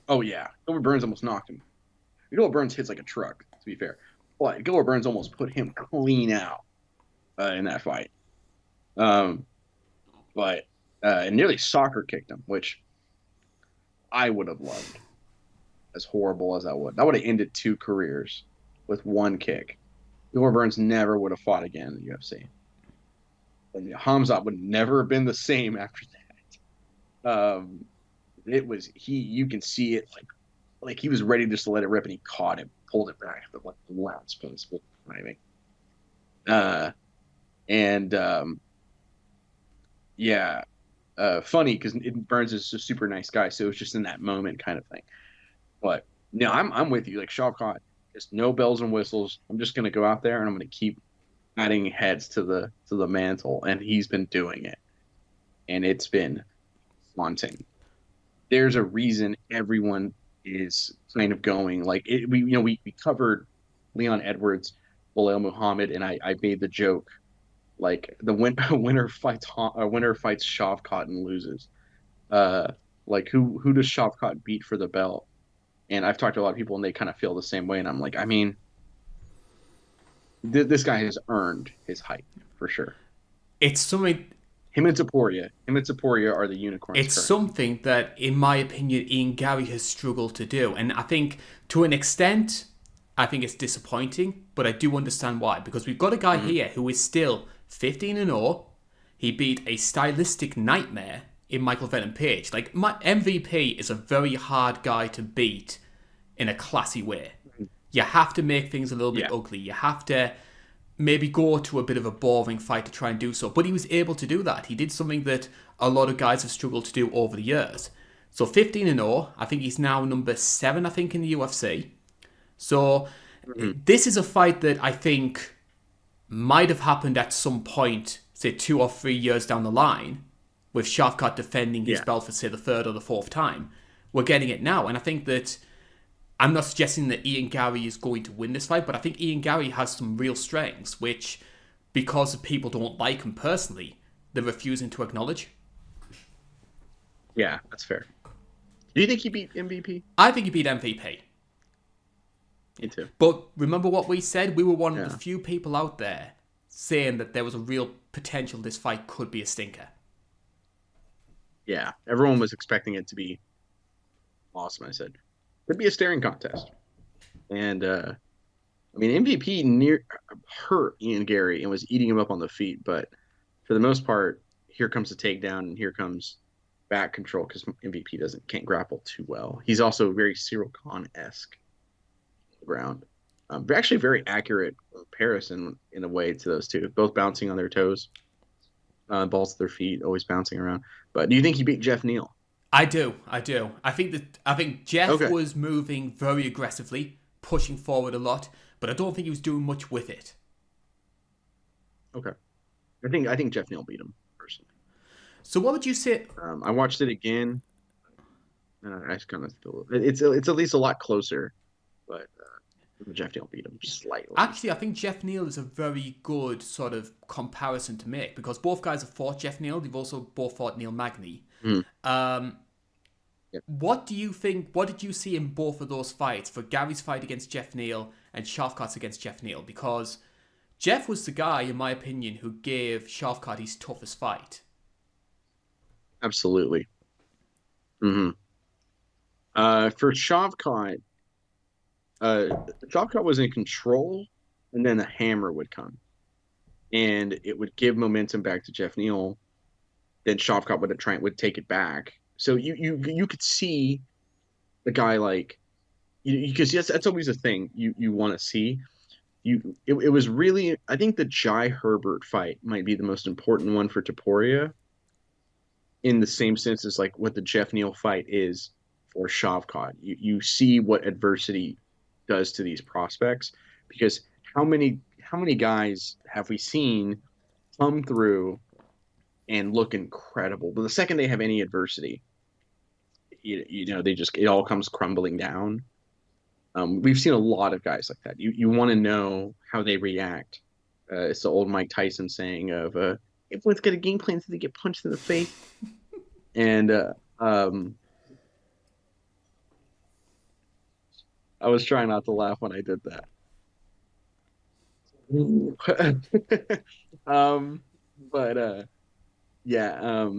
Oh yeah, Gilbert Burns almost knocked him. Gilbert Burns hits like a truck, to be fair, but Gilbert Burns almost put him clean out in that fight. Um, but and nearly soccer kicked him, which I would have loved. As horrible as that would have ended 2 careers with one kick. Gilbert Burns never would have fought again in the UFC. And Hamzat would never have been the same after that. It was you can see it like he was ready just to let it rip, and he caught him, pulled it back at like the last possible timing. And yeah, funny because Burns is a super nice guy, so it was just in that moment kind of thing. But no, I'm with you. Like Shavkat, just no bells and whistles. I'm just gonna go out there and I'm gonna keep adding heads to the mantle, and he's been doing it, and it's been haunting. There's a reason everyone is kind of going like it, we covered Leon Edwards, Bilal Muhammad, and I made the joke like the winner fights Shavkat and loses. Like who does Shavkat beat for the belt? And I've talked to a lot of people, and they kind of feel the same way. And I'm like, I mean, this guy has earned his hype for sure.
It's something.
Him and Taporia are the unicorns.
It's something that, in my opinion, Ian Garry has struggled to do, and I think to an extent, I think it's disappointing. But I do understand why, because we've got a guy here who is still 15-0. He beat a stylistic nightmare in Michael Venom Page. Like, my MVP is a very hard guy to beat in a classy way. You have to make things a little bit ugly. You have to maybe go to a bit of a boring fight to try and do so. But he was able to do that. He did something that a lot of guys have struggled to do over the years. So 15-0, I think he's now number 7, I think, in the UFC. So this is a fight that I think might have happened at some point, say 2 or 3 years down the line, with Shavkat defending his belt for, say, the 3rd or the 4th time. We're getting it now. And I think that I'm not suggesting that Ian Garry is going to win this fight, but I think Ian Garry has some real strengths, which, because people don't like him personally, they're refusing to acknowledge.
Yeah, that's fair. Do you think he beat MVP?
I think he beat MVP.
Me too.
But remember what we said? We were one of the few people out there saying that there was a real potential this fight could be a stinker.
Yeah, everyone was expecting it to be awesome. I said, could be a staring contest. And, I mean, MVP near hurt Ian Garry and was eating him up on the feet. But for the most part, here comes the takedown and here comes back control because MVP can't grapple too well. He's also very Cyril Khan-esque ground. Actually, very accurate comparison in a way to those two, both bouncing on their toes, balls to their feet, always bouncing around. But do you think he beat Jeff Neal?
I do. I think Jeff was moving very aggressively, pushing forward a lot, but I don't think he was doing much with it. Okay.
I think Jeff Neal beat him personally.
So what would you say?
I watched it again. I just kind of feel it's at least a lot closer, but Jeff Neal beat him slightly.
Actually, I think Jeff Neal is a very good sort of comparison to make because both guys have fought Jeff Neal. They've also both fought Neil Magny. What do you think? What did you see in both of those fights for Gary's fight against Jeff Neal and Shavkat's against Jeff Neal? Because Jeff was the guy, in my opinion, who gave Shavkat his toughest fight.
Absolutely. For Shavkat, Shavkat was in control, and then the hammer would come, and it would give momentum back to Jeff Neal. Then Shavkat would take it back. So you could see the guy like because yes, that's always a thing you want to see. It was really, I think the Jai Herbert fight might be the most important one for Topuria, in the same sense as like what the Jeff Neal fight is for Shavkat. You see what adversity does to these prospects, because how many guys have we seen come through and look incredible, but the second they have any adversity, it all comes crumbling down. We've seen a lot of guys like that. You want to know how they react. It's the old Mike Tyson saying of everyone's got a game plan until they get punched in the face. And I was trying not to laugh when I did that. um, but yeah,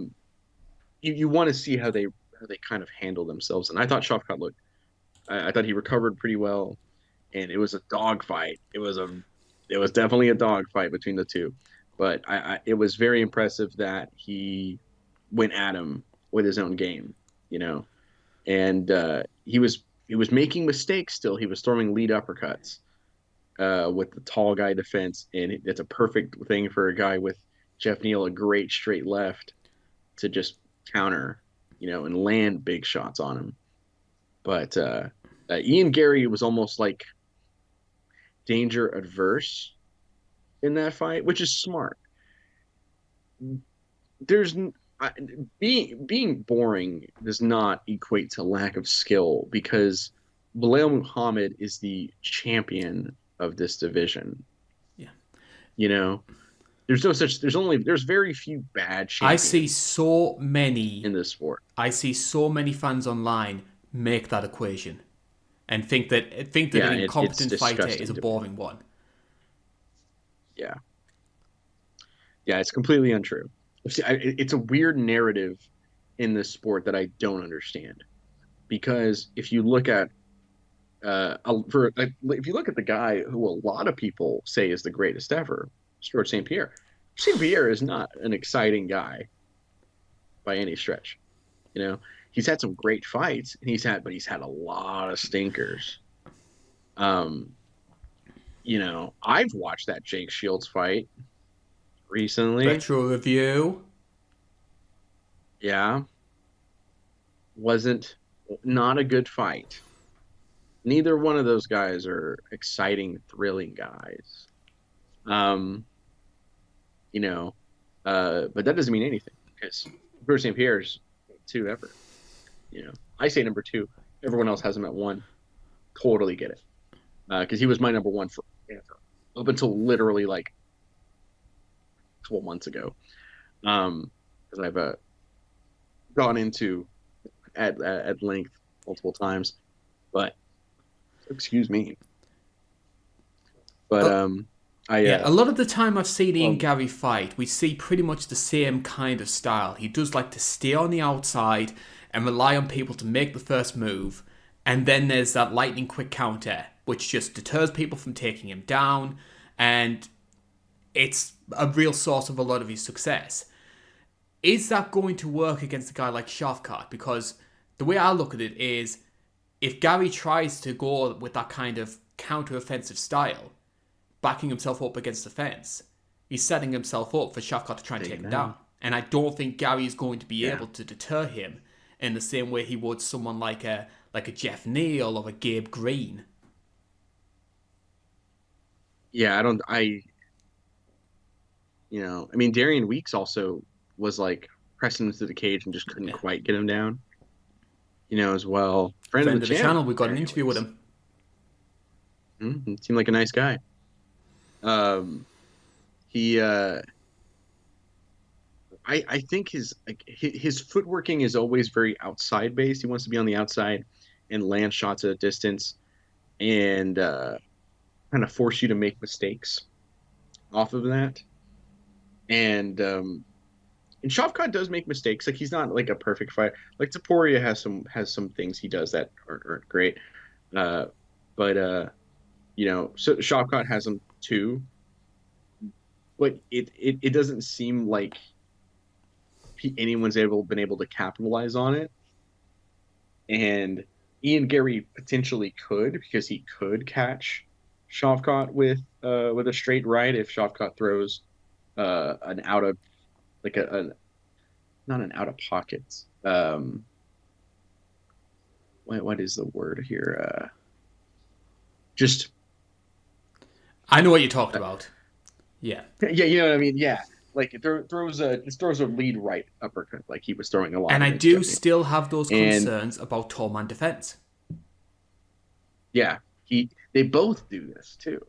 you want to see how they kind of handle themselves, and I thought Shavkat looked. I thought he recovered pretty well, and it was a dogfight. It was definitely a dogfight between the two, but it was very impressive that he went at him with his own game, you know, and he was making mistakes still. He was throwing lead uppercuts with the tall guy defense, and it's a perfect thing for a guy with Jeff Neal, a great straight left, to just counter, and land big shots on him. But Ian Garry was almost like danger adverse in that fight, which is smart. There's being boring does not equate to lack of skill because Belal Muhammad is the champion of this division.
Yeah.
You know, there's very few bad
I
champions
see so many
in this sport.
I see so many fans online make that equation and think that
Yeah,
an incompetent
it's
fighter
disgusting
is a
to me.
boring one.
Yeah. Yeah, it's completely untrue. See, it's a weird narrative in this sport that I don't understand because if you look at if you look at the guy who a lot of people say is the greatest ever, George St. Pierre. St. Pierre is not an exciting guy by any stretch. He's had some great fights, and but he's had a lot of stinkers. Um, I've watched that Jake Shields fight recently.
Retro review.
Yeah, wasn't not a good fight. Neither one of those guys are exciting, thrilling guys. Um, but that doesn't mean anything because Bruce St. Pierre's two ever. I say number two. Everyone else has him at one. Totally get it because he was my number one for up until literally like 12 months ago. Because I've gone into at length multiple times, but excuse me. But
a lot of the time I've seen Ian Garry fight, we see pretty much the same kind of style. He does like to stay on the outside and rely on people to make the first move, and then there's that lightning quick counter, which just deters people from taking him down, and it's a real source of a lot of his success. Is that going to work against a guy like Shavkat? Because the way I look at it is, if Garry tries to go with that kind of counter-offensive style, backing himself up against the fence, he's setting himself up for Shavkat to try and take him down. And I don't think Garry is going to be able to deter him in the same way he would someone like a Jeff Neal or a Gabe Green.
Yeah, I mean, Darian Weeks also was like pressing him to the cage and just couldn't quite get him down. As well.
Friend of the channel, we got an interview with him.
He seemed like a nice guy. I think his footworking is always very outside based. He wants to be on the outside and land shots at a distance and kind of force you to make mistakes off of that. And Shavkat does make mistakes. Like he's not like a perfect fighter. Like Topuria has some things he does that aren't great. So Shavkat has them too. But it doesn't seem like anyone's been able to capitalize on it. And Ian Garry potentially could, because he could catch Shavkat with a straight right if Shavkat throws an out of like not an out of pockets. What is the word here? Just
I know what you're talking about. Yeah.
Yeah, you know what I mean? Yeah. Like it throws a lead right uppercut like he was throwing a lot.
And I do still have those concerns about tall man defense.
Yeah. They both do this too.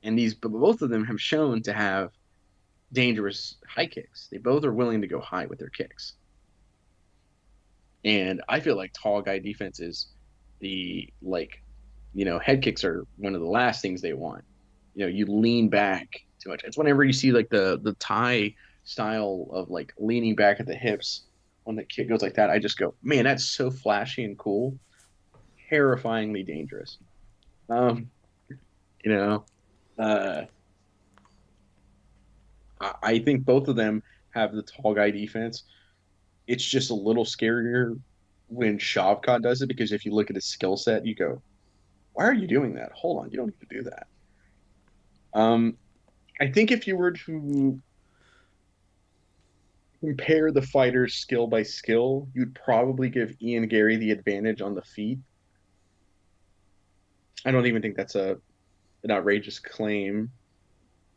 And both of them have shown to have dangerous high kicks. They both are willing to go high with their kicks. And I feel like tall guy defense is the head kicks are one of the last things they want. You lean back too much. It's whenever you see like the Thai style of like leaning back at the hips when the kick goes like that, I just go, man, that's so flashy and cool, terrifyingly dangerous. Um, you know, uh, I think both of them have the tall guy defense. It's just a little scarier when Shavkat does it because if you look at his skill set, you go, why are you doing that? Hold on, you don't need to do that. Um, I think if you were to compare the fighters skill by skill, you'd probably give Ian Garry the advantage on the feet. I don't even think that's an outrageous claim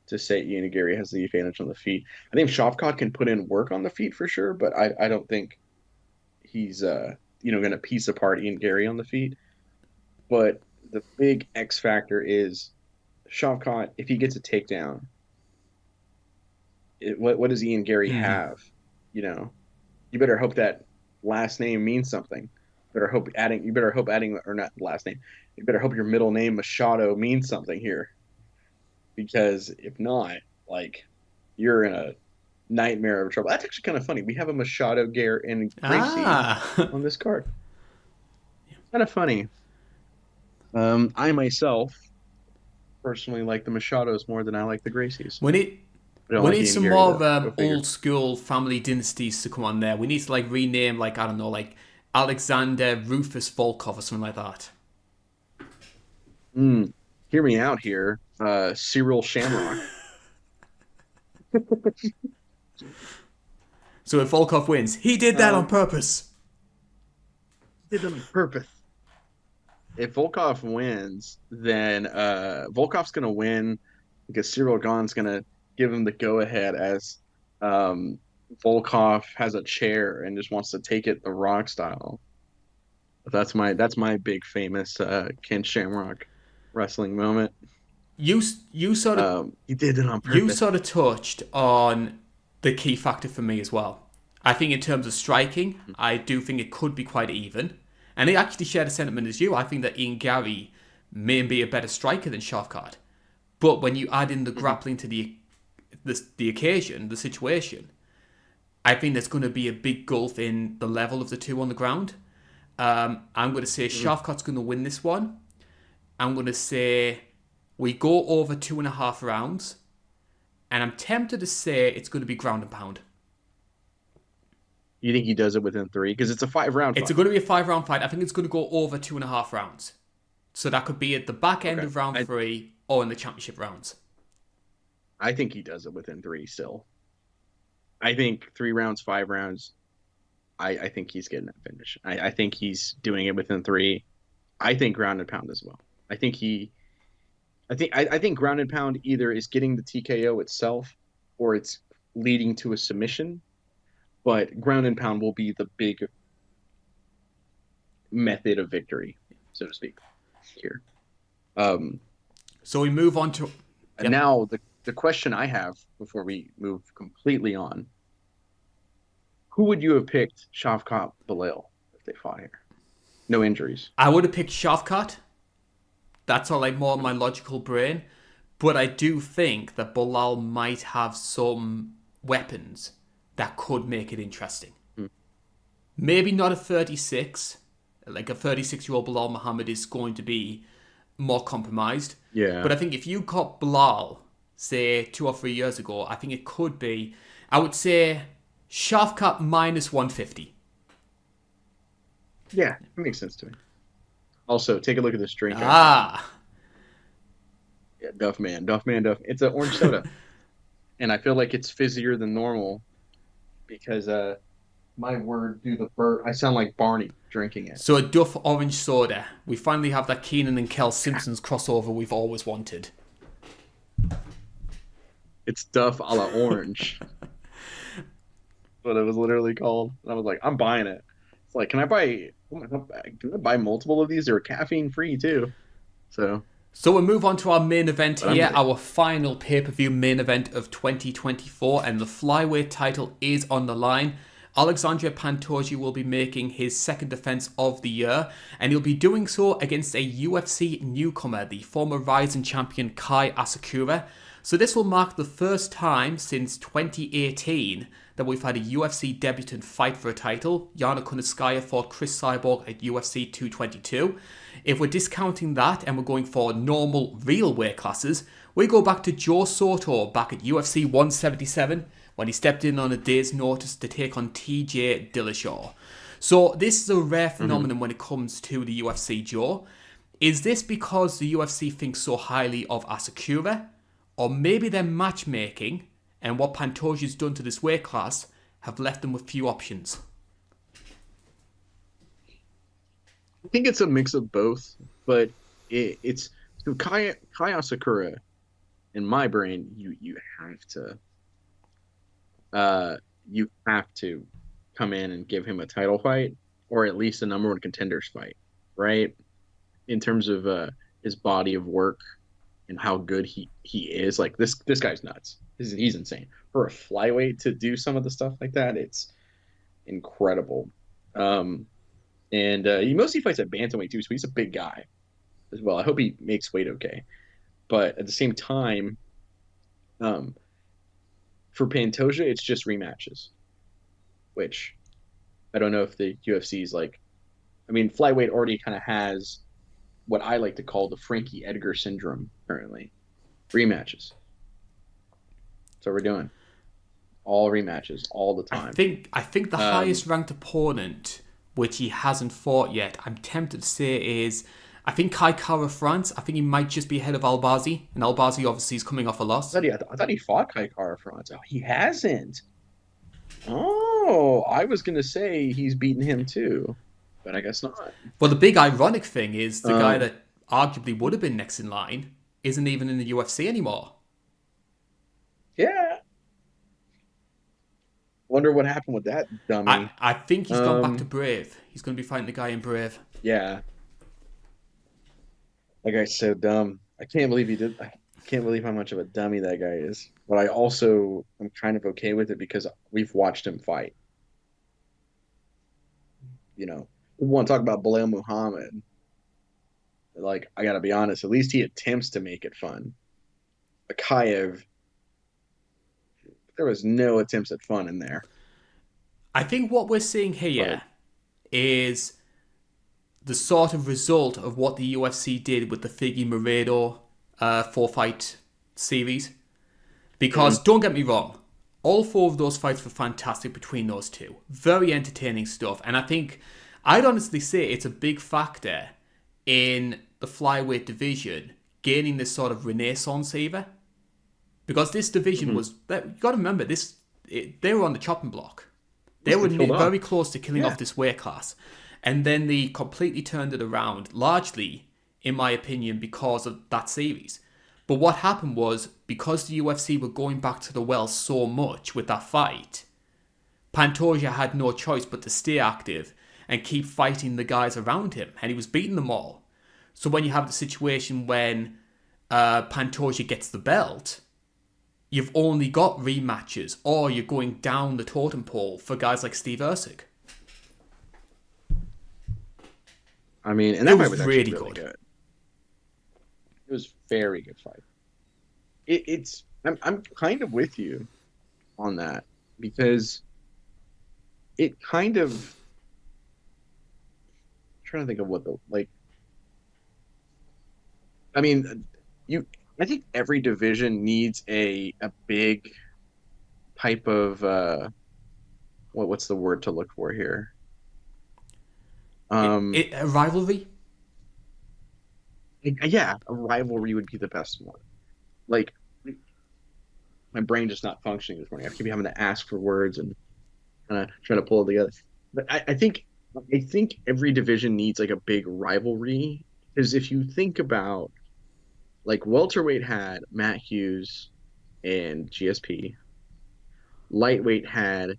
to say Ian Garry has the advantage on the feet. I think Shavkat can put in work on the feet for sure, but I don't think he's going to piece apart Ian Garry on the feet. But the big X factor is Shavkat, if he gets a takedown, what does Ian Garry have? You better hope that last name means something. You better hope adding, or not last name. You better hope your middle name Machado means something here, because if not, like, you're in a nightmare of trouble. That's actually kind of funny. We have a Machado Garry and Gracie on this card. Kind of funny. I myself personally like the Machados more than I like the Gracies.
We need some more old school family dynasties to come on there. We need to like rename, like, I don't know, like Alexander Rufus Volkov or something like that.
Hear me out here. Cyril Shamrock.
So if Volkov wins, he did that on purpose.
Did it on purpose. If Volkov wins, then Volkov's going to win because Cyril Gane's going to give him the go-ahead as Volkov has a chair and just wants to take it the Rock style. That's my big famous Ken Shamrock wrestling moment.
You sort of
he did it on purpose.
You sort of touched on the key factor for me as well. I think in terms of striking, I do think it could be quite even. And I actually share the sentiment as you. I think that Ian Garry may be a better striker than Shavkat. But when you add in the grappling to the occasion, the situation, I think there's going to be a big gulf in the level of the two on the ground. I'm going to say Shavkat's going to win this one. I'm going to say we go over 2.5 rounds. And I'm tempted to say it's going to be ground and pound.
You think he does it within 3? Because it's a 5-round fight.
It's going to be a 5-round fight. I think it's going to go over 2.5 rounds. So that could be at the back end of round 3 or in the championship rounds.
I think he does it within 3 still. I think 3 rounds, 5 rounds, I think he's getting that finish. I think he's doing it within 3. I think ground and pound as well. I think ground and pound either is getting the TKO itself or it's leading to a submission. But ground and pound will be the big method of victory, so to speak, here.
So we move on to...
And now the question I have before we move completely on, who would you have picked Shavkat Belal if they fought here? No injuries.
I would have picked Shavkat. That's all like more on my logical brain. But I do think that Belal might have some weapons that could make it interesting. Maybe not a 36. Like a 36-year-old Belal Muhammad is going to be more compromised.
Yeah.
But I think if you caught Belal, say 2 or 3 years ago, I think it could be, I would say, Shavkat minus 150.
Yeah, it makes sense to me. Also, take a look at this drink.
Yeah,
Duff Man. It's an orange soda. And I feel like it's fizzier than normal because my word do the bird. I sound like Barney drinking it.
So a Duff orange soda. We finally have that Keenan and Kel Simpsons crossover we've always wanted.
It's Duff a la orange. But it was literally called. And I was like, I'm buying it. It's like, can I buy multiple of these? They're caffeine free too. So
we move on to our main event here, our final pay-per-view main event of 2024, and the flyweight title is on the line. Alexandre Pantoja will be making his second defense of the year, and he'll be doing so against a UFC newcomer, the former Rizin champion Kai Asakura. So this will mark the first time since 2018 that we've had a UFC debutant fight for a title. Yana Kunitskaya fought Chris Cyborg at UFC 222. If we're discounting that and we're going for normal real weight classes, we go back to Joe Soto back at UFC 177 when he stepped in on a day's notice to take on TJ Dillashaw. So this is a rare phenomenon when it comes to the UFC, Joe. Is this because the UFC thinks so highly of Asakura? Or maybe their matchmaking and what Pantoja's done to this weight class have left them with few options?
I think it's a mix of both, but it's so Kai Asakura. In my brain, you have to come in and give him a title fight, or at least a number one contenders fight, right? In terms of his body of work and how good he is. Like this guy's nuts. He's insane. For a flyweight to do some of the stuff like that, it's incredible. And he mostly fights at bantamweight too, so he's a big guy as well. I hope he makes weight okay. But at the same time, for Pantoja, it's just rematches, which I don't know if the UFC is like. I mean, flyweight already kind of has what I like to call the Frankie Edgar syndrome currently. Rematches. That's what we're doing. All rematches, all the time.
I think the highest ranked opponent, which he hasn't fought yet, I'm tempted to say is, I think Kai Kara France. I think he might just be ahead of Albazi. And Albazi obviously is coming off a loss.
I thought he fought Kai Kara France. Oh, he hasn't. Oh, I was going to say he's beaten him too. But I guess not.
Well, the big ironic thing is the guy that arguably would have been next in line isn't even in the UFC anymore.
Yeah. Wonder what happened with that dummy.
I think he's gone back to Brave. He's going to be fighting the guy in Brave.
Yeah. That guy's so dumb. I can't believe he did. I can't believe how much of a dummy that guy is. But I also am kind of okay with it because we've watched him fight. You know, we want to talk about Belal Muhammad. Like, I got to be honest, at least he attempts to make it fun. Akayev, there was no attempts at fun in there.
I think what we're seeing here is the sort of result of what the UFC did with the Figgy Moreno 4-fight series. Because, don't get me wrong, all 4 of those fights were fantastic between those two. Very entertaining stuff. And I think, I'd honestly say it's a big factor in the flyweight division gaining this sort of renaissance either. Because this division was, you got to remember, they were on the chopping block. They were very close to killing off this weight class. And then they completely turned it around, largely, in my opinion, because of that series. But what happened was, because the UFC were going back to the well so much with that fight, Pantoja had no choice but to stay active and keep fighting the guys around him. And he was beating them all. So when you have the situation when Pantoja gets the belt, you've only got rematches, or you're going down the totem pole for guys like Steve Erceg.
I mean, and that fight was really good. It was a very good fight. I'm kind of with you on that because it kind of. I'm trying to think of what the like. I mean, I think every division needs a big type of what's the word to look for here?
A rivalry?
Yeah, a rivalry would be the best one. Like, my brain just not functioning this morning. I keep having to ask for words and trying to pull it together. But I think every division needs like a big rivalry. Because if you think about, like, welterweight had Matt Hughes and GSP. Lightweight had,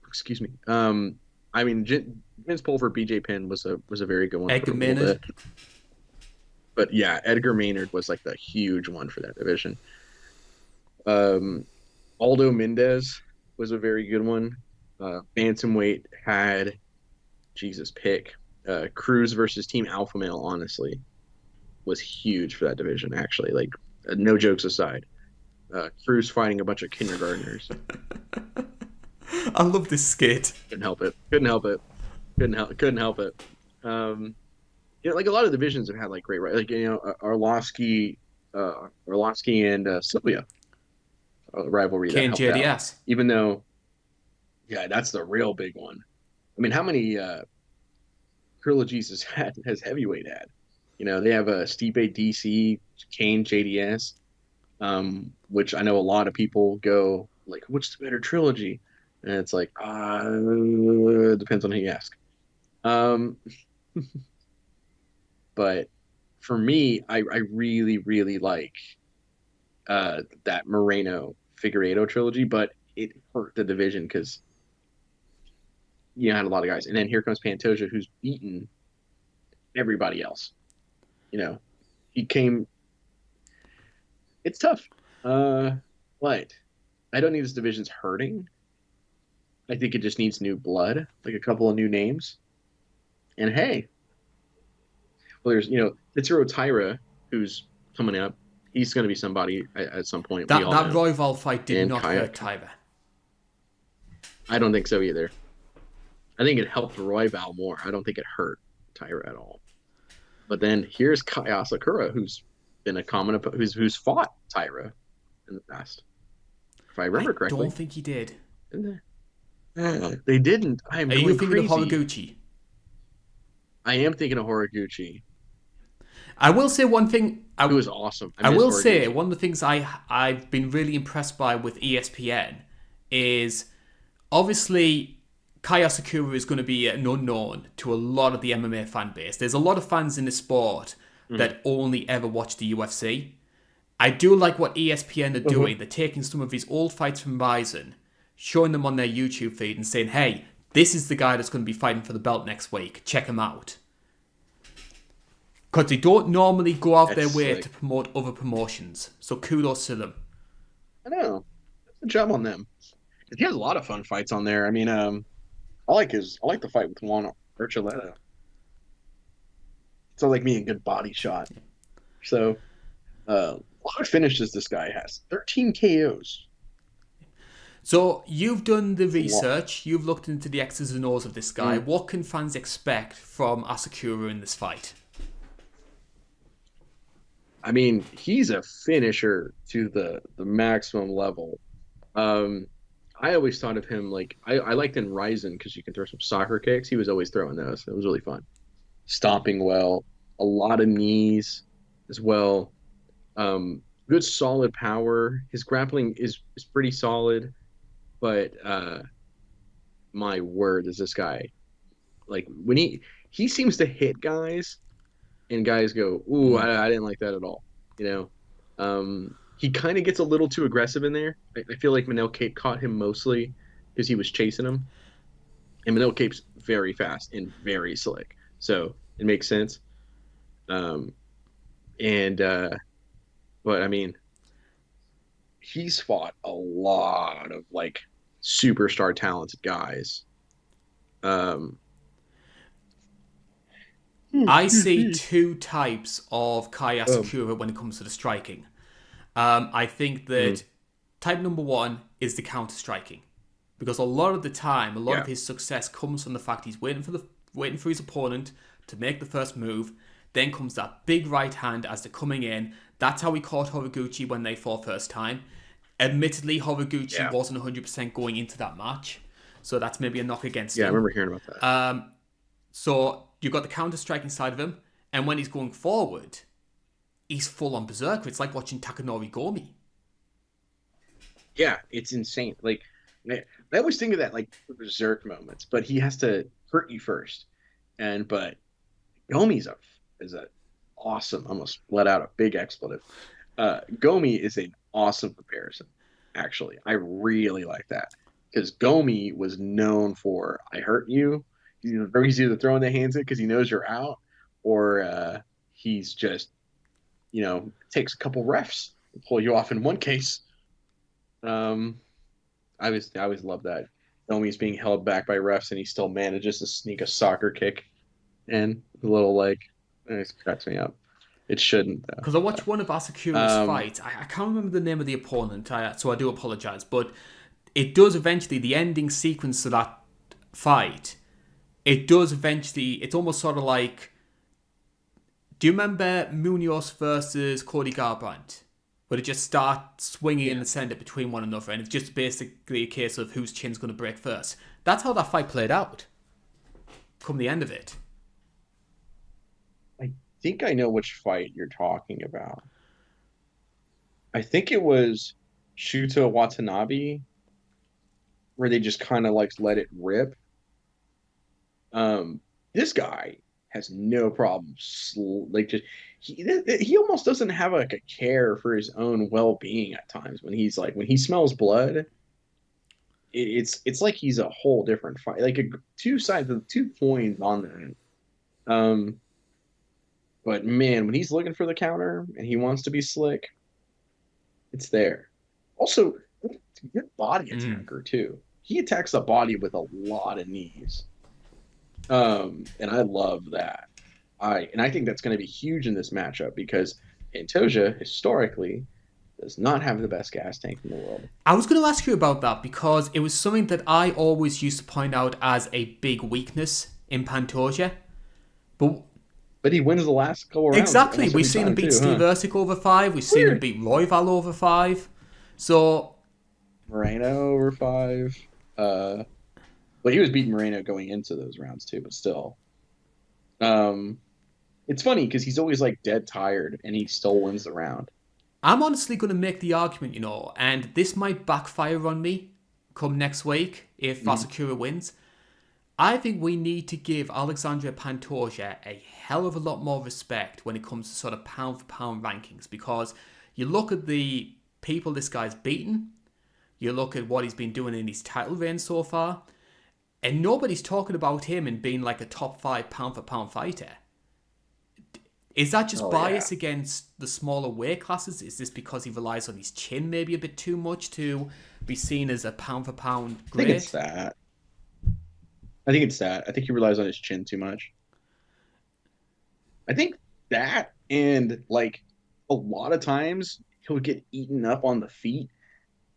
excuse me. I mean, Vince Pulver, BJ Penn was a very good one.
Edgar Maynard.
But yeah, Edgar Maynard was like the huge one for that division. Aldo Mendez was a very good one. Bantamweight had Jesus pick Cruz versus Team Alpha Male. Honestly, was huge for that division. Actually, like no jokes aside, Cruz fighting a bunch of kindergartners.
I love this skit.
Couldn't help it. Couldn't help it. Couldn't help it. Um, like a lot of divisions have had like great, right? Like Arlovsky and Sylvia rivalry that
Kane
helped out.
JDS.
Even though, yeah, that's the real big one. I mean, how many trilogies has heavyweight had? They have a Stipe DC, Kane JDS, which I know a lot of people go like, which the better trilogy? And it's like, depends on who you ask. Um, but for me, I really, really like that Moreno Figueiredo trilogy, but it hurt the division because had a lot of guys. And then here comes Pantoja, who's beaten everybody else. He came. It's tough. But I don't need this division's hurting. I think it just needs new blood, like a couple of new names. And hey, well, there's Mitsuru Taira, who's coming up. He's going to be somebody at some point.
That Royval fight did not hurt Taira.
I don't think so either. I think it helped Royval more. I don't think it hurt Taira at all. But then here's Asakura, who's been a common who's fought Taira in the past. If I remember correctly.
I don't think he did.
They didn't. Are you
thinking of Horiguchi?
I am thinking of Horiguchi.
I will say one thing.
It was awesome.
I will say one of the things I've been really impressed by with ESPN is obviously Kai Asakura is going to be an unknown to a lot of the MMA fan base. There's a lot of fans in the sport that only ever watch the UFC. I do like what ESPN are doing. They're taking some of his old fights from Rizin, showing them on their YouTube feed and saying, hey, this is the guy that's going to be fighting for the belt next week. Check him out. Because they don't normally go out their way to promote other promotions. So kudos to them.
I know. Good job on them. He has a lot of fun fights on there. I mean, I like the fight with Juan Archuleta. It's like me a good body shot. So, a lot of finishes this guy has. 13 KOs.
So, you've done the research. You've looked into the X's and O's of this guy. What can fans expect from Asakura in this fight?
I mean, he's a finisher to the maximum level. I always thought of him like I liked in Rizin because you can throw some soccer kicks. He was always throwing those. It was really fun. Stomping well, a lot of knees as well. Good solid power. His grappling is pretty solid, but my word, is this guy like when he seems to hit guys and guys go, ooh, I didn't like that at all. He kind of gets a little too aggressive in there. I feel like Manel Cape caught him mostly because he was chasing him. And Manel Cape's very fast and very slick. So it makes sense. But I mean, he's fought a lot of like superstar talented guys.
I see two types of Kai Asakura when it comes to the striking. I think that type number one is the counter-striking. Because a lot of the time, a lot of his success comes from the fact he's waiting for his opponent to make the first move. Then comes that big right hand as they're coming in. That's how he caught Horiguchi when they fought first time. Admittedly, Horiguchi wasn't 100% going into that match. So that's maybe a knock against him.
Yeah, I remember hearing about that.
So you've got the counter-striking side of him. And when he's going forward, he's full on berserker. It's like watching Takanori Gomi.
Yeah, it's insane. Like, I always think of that like berserk moments, but he has to hurt you first. But Gomi's is a awesome. Almost let out a big expletive. Gomi is an awesome comparison. Actually, I really like that because Gomi was known for I hurt you. He's either throwing the hands in because he knows you're out, or he's just takes a couple refs to pull you off in one case. I always love that. Domi's being held back by refs, and he still manages to sneak a soccer kick in. A little like, it cracks me up. It shouldn't though.
Because I watched one of Asakura's
Um,
fights. I can't remember the name of the opponent, so I do apologize. But it does eventually, the ending sequence of that fight, it does eventually, it's almost sort of like, do you remember Munoz versus Cody Garbrandt? Where they just start swinging in
yeah,
the centre between one another, and it's just basically a case of whose chin's going to break first. That's how that fight played out, come the end of it.
I think I know which fight you're talking about. I think it was Shuto Watanabe, where they just kind of like let it rip. This guy has no problem, like just he almost doesn't have like a care for his own well-being at times when he's like when he smells blood. It's like he's a whole different fight, like two sides of two coins on that. But man, when he's looking for the counter and he wants to be slick, it's there. Also, good body
Mm.
attacker too. He attacks the body with a lot of knees. And I love that. I think that's going to be huge in this matchup because Pantoja historically does not have the best gas tank in the world.
I was going to ask you about that because it was something that I always used to point out as a big weakness in Pantoja. But
But he wins the last couple rounds
exactly,
almost
we've
every
seen him
time
beat
too,
Steve
huh?
Ercik over 5, we've seen him
Weird.
beat Royval over 5. So,
Moreno over 5. Well, he was beating Moreno going into those rounds too, but still. Um, it's funny because he's always like dead tired and he still wins the round.
I'm honestly going to make the argument, and this might backfire on me come next week if
Mhm.
Asakura wins. I think we need to give Alexandre Pantoja a hell of a lot more respect when it comes to sort of pound for pound rankings because you look at the people this guy's beaten, you look at what he's been doing in his title reign so far, and nobody's talking about him and being like a top 5 pound for pound fighter. Is that just
Oh yeah,
bias against the smaller weight classes? Is this because he relies on his chin maybe a bit too much to be seen as a pound for pound
I think it's
great?
that. I think it's that. I think he relies on his chin too much. I think that and like a lot of times he'll get eaten up on the feet,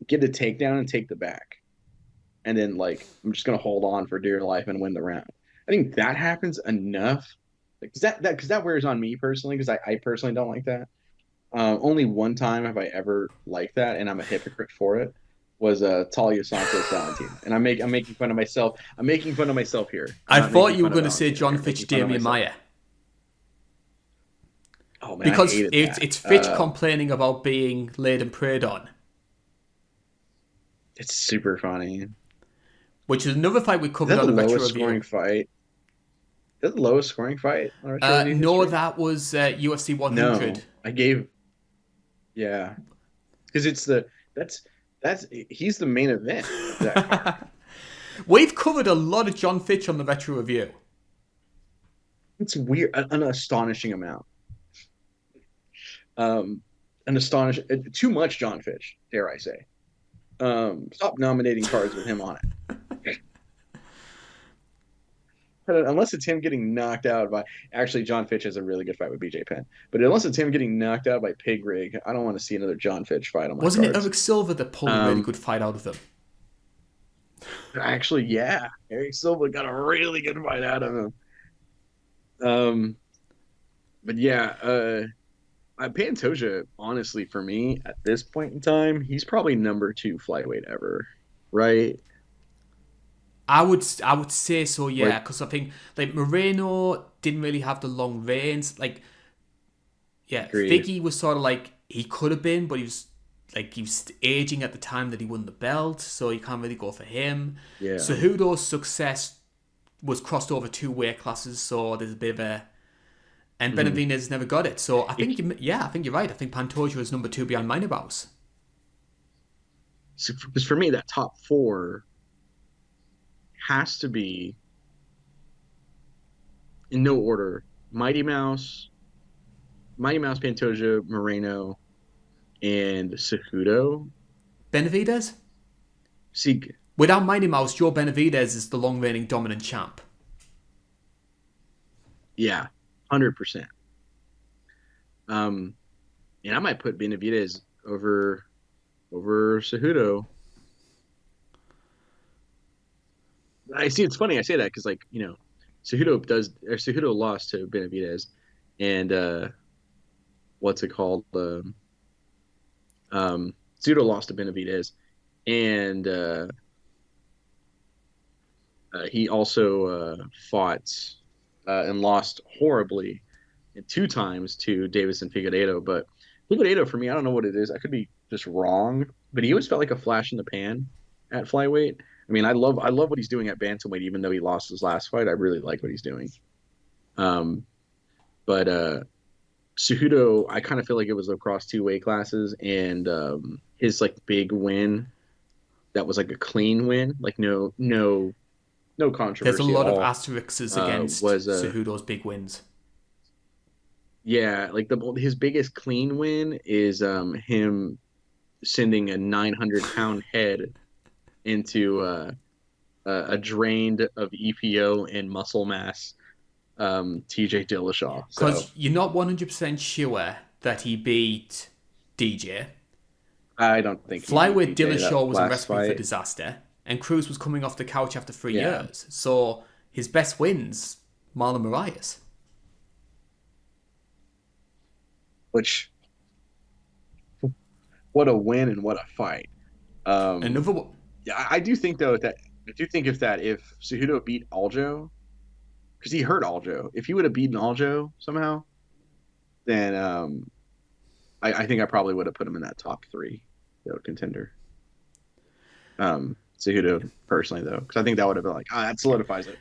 get a takedown and take the back. And then like I'm just gonna hold on for dear life and win the round. I think that happens enough. Like, because that wears on me personally, because I personally don't like that. Only one time have I ever liked that, and I'm a hypocrite for it. Was Talia Santos Valentina, and I'm making fun of myself. I'm making fun of myself here. I'm
I
not
thought
making
you were
fun of
going to say
Valentina
John
here. I'm
Fitch,
making fun of
Damian
myself.
Maia.
Oh man, I
Because
hated
it's
that.
it's Fitch complaining about being laid and preyed on,
It's super funny. Is
which is another fight we covered
that
on
the
the retro
lowest
review.
scoring fight? Is that the lowest scoring fight on retro review
No,
history?
that was UFC 100.
No, I gave yeah, because it's the that's he's the main event of that card.
We've covered a lot of John Fitch on the retro review.
It's weird, an astonishing amount. Um, an astonishing, too much John Fitch, dare I say. Stop nominating cards with him on it. Unless it's him getting knocked out by, actually, John Fitch has a really good fight with BJ Penn. But unless it's him getting knocked out by Pig Rig, I don't want to see another John Fitch fight on my
Wasn't it
cards.
Eric Silva that pulled a really
Um,
good fight out of him?
actually, yeah, Eric Silva got a really good fight out of him. Um, but yeah, Pantoja, honestly, for me at this point in time, he's probably number 2 flyweight ever, right?
I would say so, yeah,
Like,
because I think like Moreno didn't really have the long reigns. Like, yeah,
agreed.
Figgy was sort of like he could have been, but he was aging at the time that he won the belt, so you can't really go for him.
Yeah.
Cejudo's success was crossed over 2 weight classes, so there's a bit of a and
Mhm.
Benavidez never got it. So I
It,
think I think you're right. I think Pantoja is number 2 behind Minebaus.
because for me, that top 4 has to be in no order: Mighty Mouse, Pantoja, Moreno, and Cejudo.
Benavidez?
See,
Without Mighty Mouse, Joe Benavidez is the long reigning dominant champ.
Yeah, 100%. And I might put Benavidez over Cejudo. I see. It's funny I say that because, like, Cejudo lost to Benavidez, and what's it called? Cejudo lost to Benavidez, and he also fought and lost horribly 2 times to Davison Figueiredo. But Figueiredo, for me, I don't know what it is. I could be just wrong, but he always felt like a flash in the pan at flyweight. I mean, I love what he's doing at bantamweight, even though he lost his last fight. I really like what he's doing. But Cejudo, I kind of feel like it was across 2 weight classes, and his like big win, that was like a clean win, like no controversy.
There's a lot
at
of
all.
asterisks against Cejudo's big wins.
Yeah, like his biggest clean win is him sending a 900-pound head into a drained of EPO and muscle mass TJ Dillashaw.
Because you're not 100% sure that he beat DJ.
I don't think
Flyweight Dillashaw was a recipe for disaster, and Cruz was coming off the couch after 3 years. So his best wins, Marlon Moraes.
Which, what a win and what a fight.
Another one.
Yeah, I do think though that if Cejudo beat Aljo, because he hurt Aljo, if he would have beaten Aljo somehow, then I think I probably would have put him in that top 3 contender. Cejudo personally though, because I think that would have been like, that solidifies it.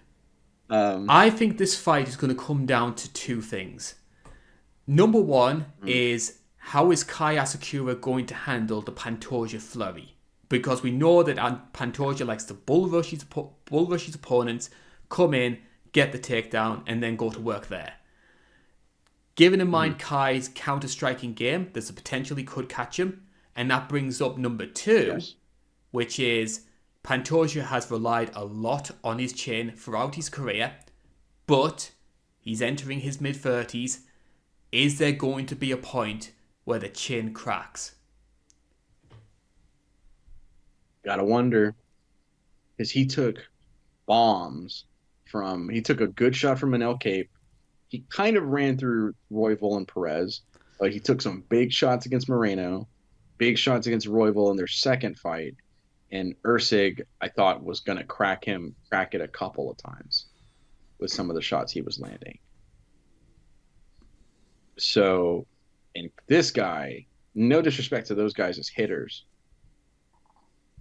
I think this fight is going to come down to 2 things. Number 1 is, how is Kai Asakura going to handle the Pantoja flurry? Because we know that Pantoja likes to bull rush his opponents, come in, get the takedown, and then go to work there. Given in mind Kai's counter-striking game, there's a potential he could catch him. And that brings up number 2, which is Pantoja has relied a lot on his chin throughout his career, but he's entering his mid-30s. Is there going to be a point where the chin cracks?
Gotta wonder, because he took bombs he took a good shot from Manel Cape. He kind of ran through Royval and Perez. He took some big shots against Moreno, big shots against Royval in their second fight. And Ursig, I thought, was going to crack it a couple of times with some of the shots he was landing. So, and this guy, no disrespect to those guys as hitters,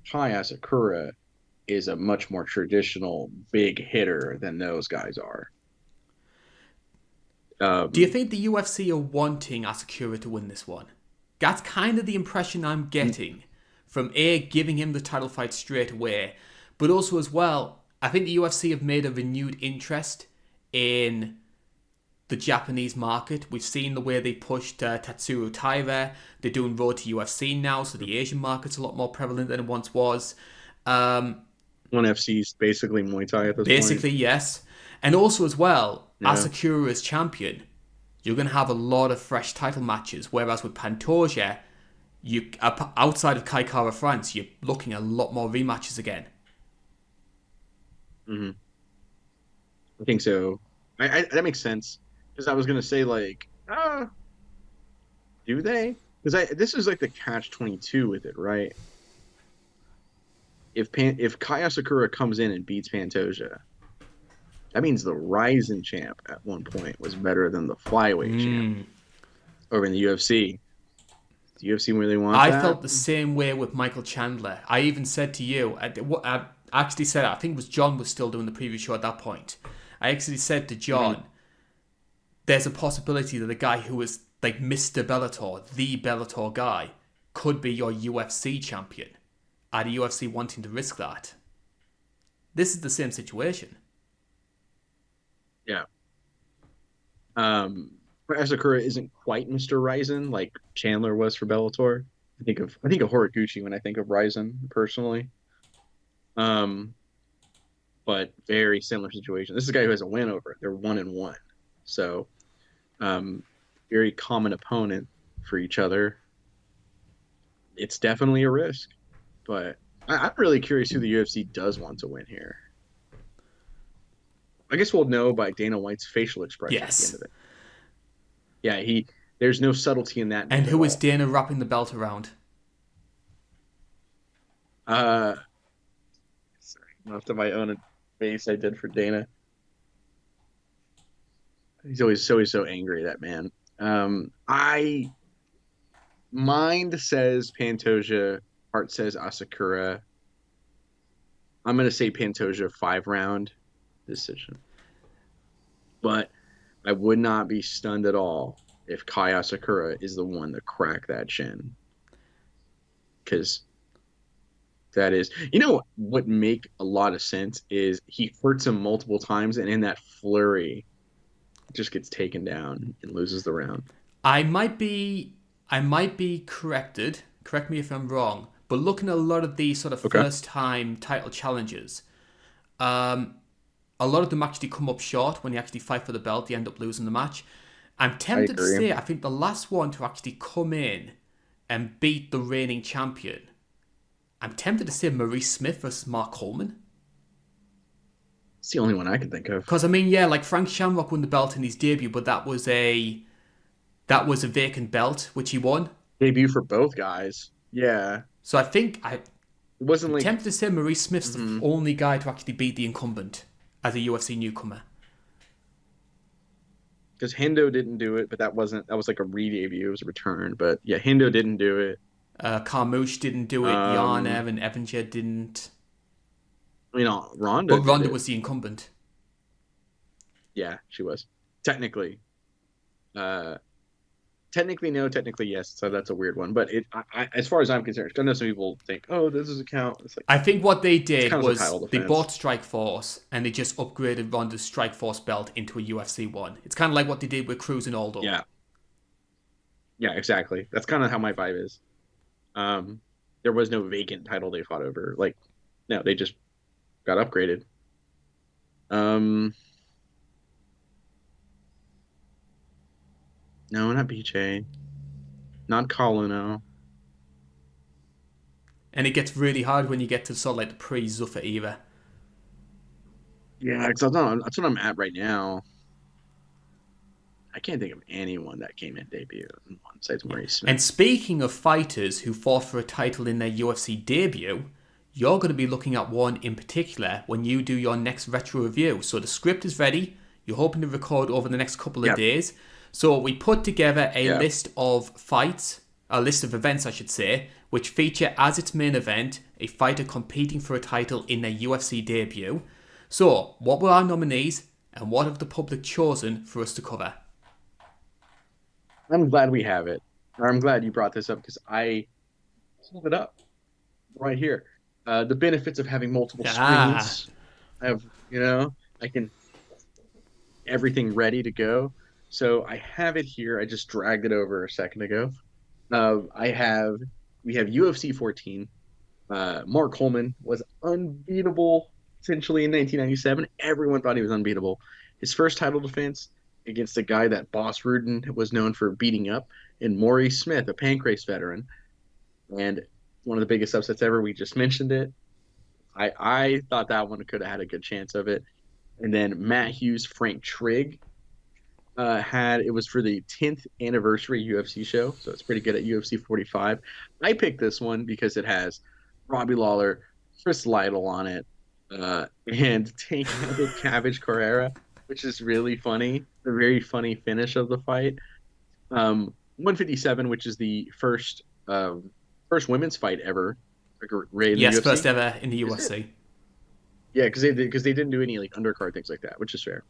Kai Asakura is a much more traditional big hitter than those guys are.
Do you think the UFC are wanting Asakura to win this one? That's kind of the impression I'm getting from giving him the title fight straight away, but also as well, I think the UFC have made a renewed interest in the Japanese market. We've seen the way they pushed Tatsuro Taira. They're doing Road to UFC now, so the Asian market's a lot more prevalent than it once was.
ONE FC's basically Muay Thai at this point.
Basically, yes. And also as well, Asakura as champion, you're going to have a lot of fresh title matches, whereas with Pantoja, outside of Kai Kara France, you're looking at a lot more rematches again.
Mm-hmm. I think so. That makes sense. Because I was going to say, like, do they? Because this is like the catch-22 with it, right? If Kai Asakura comes in and beats Pantoja, that means the Rizin champ at one point was better than the flyweight champ over in the UFC. Does the UFC really want that?
I felt the same way with Michael Chandler. I even said to you, I actually said, I think it was John was still doing the preview show at that point. I actually said to John, there's a possibility that a guy who is like Mr. Bellator, the Bellator guy, could be your UFC champion. Are the UFC wanting to risk that? This is the same situation.
Yeah. Asakura isn't quite Mr. Rizin like Chandler was for Bellator. I think of Horiguchi when I think of Rizin personally. Um, but very similar situation. This is a guy who has a win over it. They're 1-1. So, um, very common opponent for each other. It's definitely a risk, but I'm really curious who the UFC does want to win here. I guess we'll know by Dana White's facial expression at the end
Yes.
of it. Yeah, there's no subtlety in that
And
man at
who is
all.
Dana wrapping the belt around?
Uh, sorry, after my own face I did for Dana. He's always so angry, that man. I mind says Pantoja, heart says Asakura. I'm gonna say Pantoja 5 round decision, but I would not be stunned at all if Kai Asakura is the one to crack that chin, because that is, what would make a lot of sense is he hurts him multiple times, and in that flurry, just gets taken down and loses the round.
I might be I might be corrected. Correct me if I'm wrong. But looking at a lot of these sort of
Okay,
first time title challenges, um, a lot of them actually come up short when they actually fight for the belt. They end up losing the match. I'm
I
tempted to
agree.
say I think the last one to actually come in and beat the reigning champion. I'm tempted to say Maurice Smith versus Mark Coleman.
It's the only one I can think of.
Because I mean, yeah, like Frank Shamrock won the belt in his debut, but that was a vacant belt which he won.
Debut for both guys. Yeah,
So I think
it wasn't
I'm
like
tempted to say Maurice Smith's the
mhm.
only guy to actually beat the incumbent as a UFC newcomer.
Because Hendo didn't do it, but that was like a re-debut, it was a return. But yeah, Hendo didn't do it.
Carmouche didn't do it.
Um,
Yana and Evanger didn't.
Ronda
But
did
Ronda
it.
was the incumbent.
Yeah, she was technically. Uh, Technically no, technically yes. So that's a weird one. But as far as I'm concerned, I know some people think, oh, this is a count. It's like
I think what they
it's
did
kind of a
was
title
they
defense.
bought Strikeforce and they just upgraded Ronda's Strikeforce belt into a UFC one. It's kind of like what they did with Cruz and Aldo.
Yeah, yeah, exactly. That's kind of how my vibe is. Um, there was no vacant title they fought over. Like, no, they just got upgraded. Um, no, not BJ, not Colino.
And it gets really hard when you get to sort of like the pre-Zuffa era.
Yeah, because that's what I'm at right now. I can't think of anyone that came in debut besides
Yeah.
Maurice
And
Smith.
speaking of fighters who fought for a title in their UFC debut, you're going to be looking at one in particular when you do your next retro review. So the script is ready. You're hoping to record over the next couple of
Yep,
days. So we put together a
yep.
list of fights, a list of events, I should say, which feature as its main event a fighter competing for a title in their UFC debut. So, what were our nominees and what have the public chosen for us to cover?
I'm glad we have it. Or I'm glad you brought this up because I pulled it up right here. The benefits of having multiple
Ah,
screens. I have, I can everything ready to go. So I have it here. I just dragged it over a second ago. I have we have UFC 14. Mark Coleman was unbeatable essentially in 1997. Everyone thought he was unbeatable. His first title defense against a guy that Boss Rudin was known for beating up, and Maurice Smith, a Pancrase veteran, and one of the biggest upsets ever. We just mentioned it. I thought that one could have had a good chance of it. And then Matt Hughes, Frank Trigg had it was for the 10th anniversary UFC show, so it's pretty good at UFC 45. I picked this one because it has Robbie Lawler, Chris Lytle on it, and Tank Cabbage Carrera, which is really funny. The very funny finish of the fight. 157, which is the first women's fight ever rated in the
yes,
UFC.
first ever in the
Is it?
UFC.
Yeah, because they didn't do any like undercard things like that, which is fair.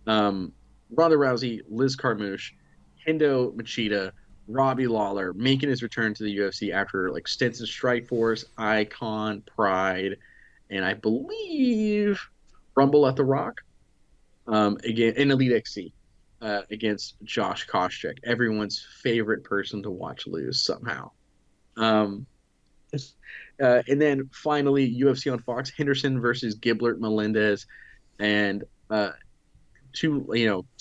Um, Ronda Rousey, Liz Carmouche, Hendo Machida, Robbie Lawler making his return to the UFC after like stints in Strikeforce, Icon, Pride, and I believe Rumble at the Rock. Again in Elite XC against Josh Koscheck, everyone's favorite person to watch lose somehow. Um, And then finally, UFC on Fox, Henderson versus Gilbert Melendez, and two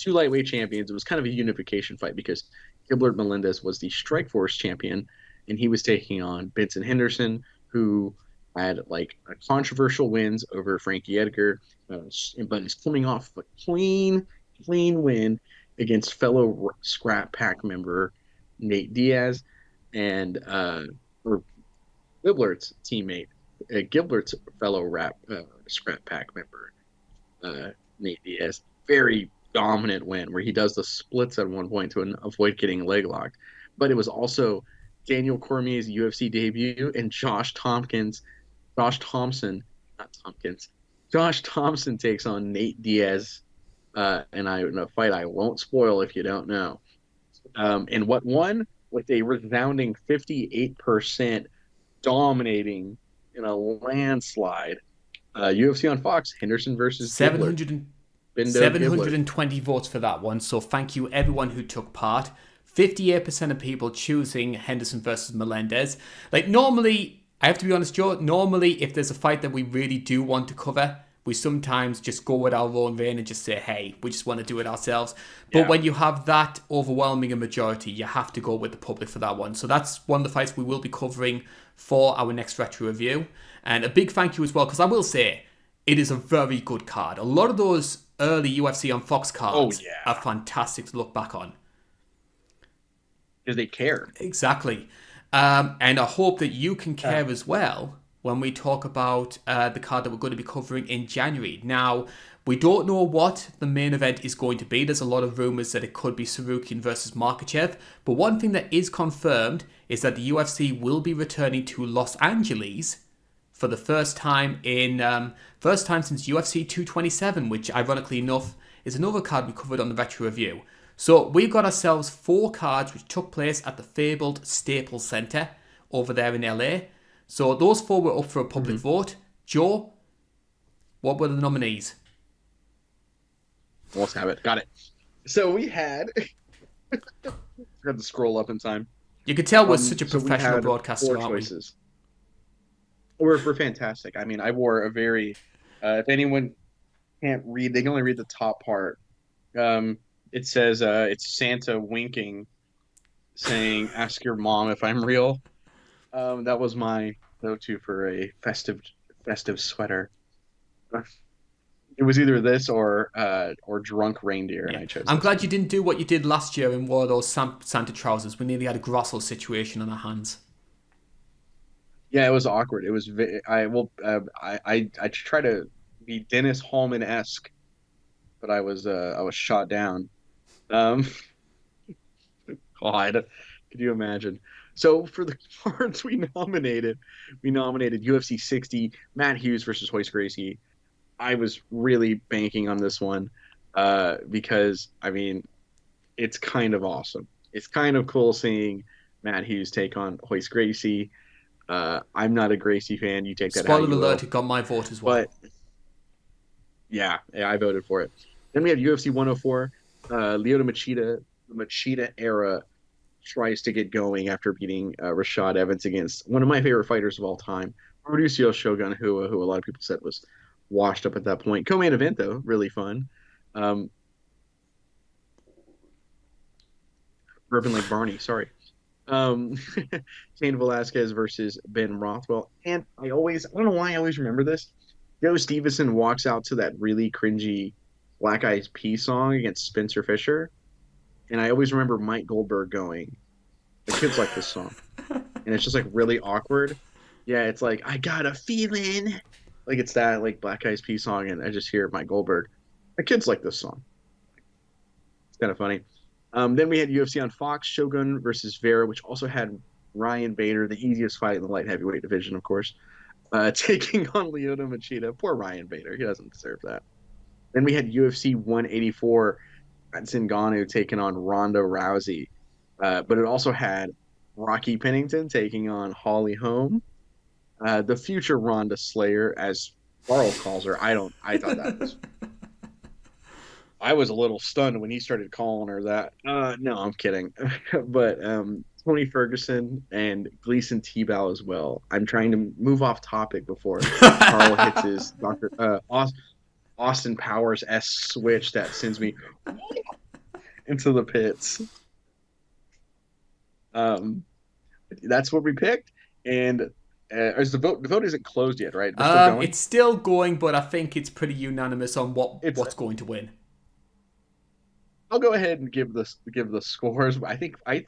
lightweight champions. It was kind of a unification fight because Gilbert Melendez was the Strikeforce champion, and he was taking on Benson Henderson, who had like a controversial wins over Frankie Edgar, but is coming off a clean win against fellow Scrap Pack member Nate Diaz and or Gilbert's teammate, Gilbert's fellow Scrap Pack member Nate Diaz. Very dominant win where he does the splits at one point to avoid getting leg locked. But it was also Daniel Cormier's UFC debut and Josh Thompson, not Tompkins. Josh Thompson takes on Nate Diaz in a fight I won't spoil if you don't know. And what won with a resounding 58% dominating in a landslide. UFC on Fox, Henderson versus
720 votes for that one. So thank you everyone who took part. 58% of people choosing Henderson versus Melendez. Like normally, I have to be honest, Joe, normally if there's a fight that we really do want to cover, we sometimes just go with our own vein and just say, hey, we just want to do it ourselves. But when you have that overwhelming a majority, you have to go with the public for that one. So that's one of the fights we will be covering for our next retro review. And a big thank you as well, because I will say, it is a very good card. A lot of those early UFC on Fox cards are fantastic to look back on.
Because they care.
Exactly. And I hope that you can care as well when we talk about the card that we're going to be covering in January. Now, we don't know what the main event is going to be. There's a lot of rumours that it could be Sarukian versus Makhachev. But one thing that is confirmed is that the UFC will be returning to Los Angeles for the first time since UFC 227, which ironically enough is another card we covered on the Retro Review. So we've got ourselves 4 cards which took place at the fabled Staples Center over there in LA. So those 4 were up for a public vote. Joe, what were the nominees?
Let's have it. Got it. So we had... I had to scroll up in time.
You could tell we're such a professional broadcaster, aren't we?
We're fantastic. I mean, I wore a very... if anyone can't read, they can only read the top part. It says it's Santa winking, saying, ask your mom if I'm real. That was my go-to for a festive sweater. It was either this or drunk reindeer, and I chose.
I'm glad you didn't do what you did last year and wore those Santa trousers. We nearly had a Grossel situation on our hands.
Yeah, it was awkward. It was. I try to be Dennis Hallman-esque, but I was shot down. God, could you imagine? So for the cards we nominated UFC 60, Matt Hughes versus Royce Gracie. I was really banking on this one because, I mean, it's kind of awesome. It's kind of cool seeing Matt Hughes take on Royce Gracie. I'm not a Gracie fan. You take that out.
Spoiler alert, it got my vote as well.
But yeah, I voted for it. Then we have UFC 104. Lyoto Machida, the Machida era tries to get going after beating Rashad Evans against one of my favorite fighters of all time, Mauricio Shogun, who a lot of people said was washed up at that point. Co-main event, though, really fun. Bourbon Lake Barney, sorry. Cain Velasquez versus Ben Rothwell. And I don't know why I always remember this. Joe Stevenson walks out to that really cringy Black Eyed Peas song against Spencer Fisher. And I always remember Mike Goldberg going, the kids like this song. And it's just like really awkward. Yeah, it's like, I got a feeling. Like it's that like Black Eyed Peas song, and I just hear Mike Goldberg. The kids like this song. It's kind of funny. Then we had UFC on Fox, Shogun versus Vera, which also had Ryan Bader, the easiest fight in the light heavyweight division, of course, taking on Lyoto Machida. Poor Ryan Bader. He doesn't deserve that. Then we had UFC 184, Ngannou taking on Ronda Rousey. But it also had Rocky Pennington taking on Holly Holm. The future Ronda Slayer, as Karl calls her. I thought that was... I was a little stunned when he started calling her that. No, I'm kidding. But Tony Ferguson and Gleason Tebow as well. I'm trying to move off topic before Karl hits his Austin Powers switch that sends me into the pits. That's what we picked, and is the vote isn't closed yet, right? We're still going.
It's still going, but I think it's pretty unanimous on what's going to win.
I'll go ahead and give the scores. I think I'm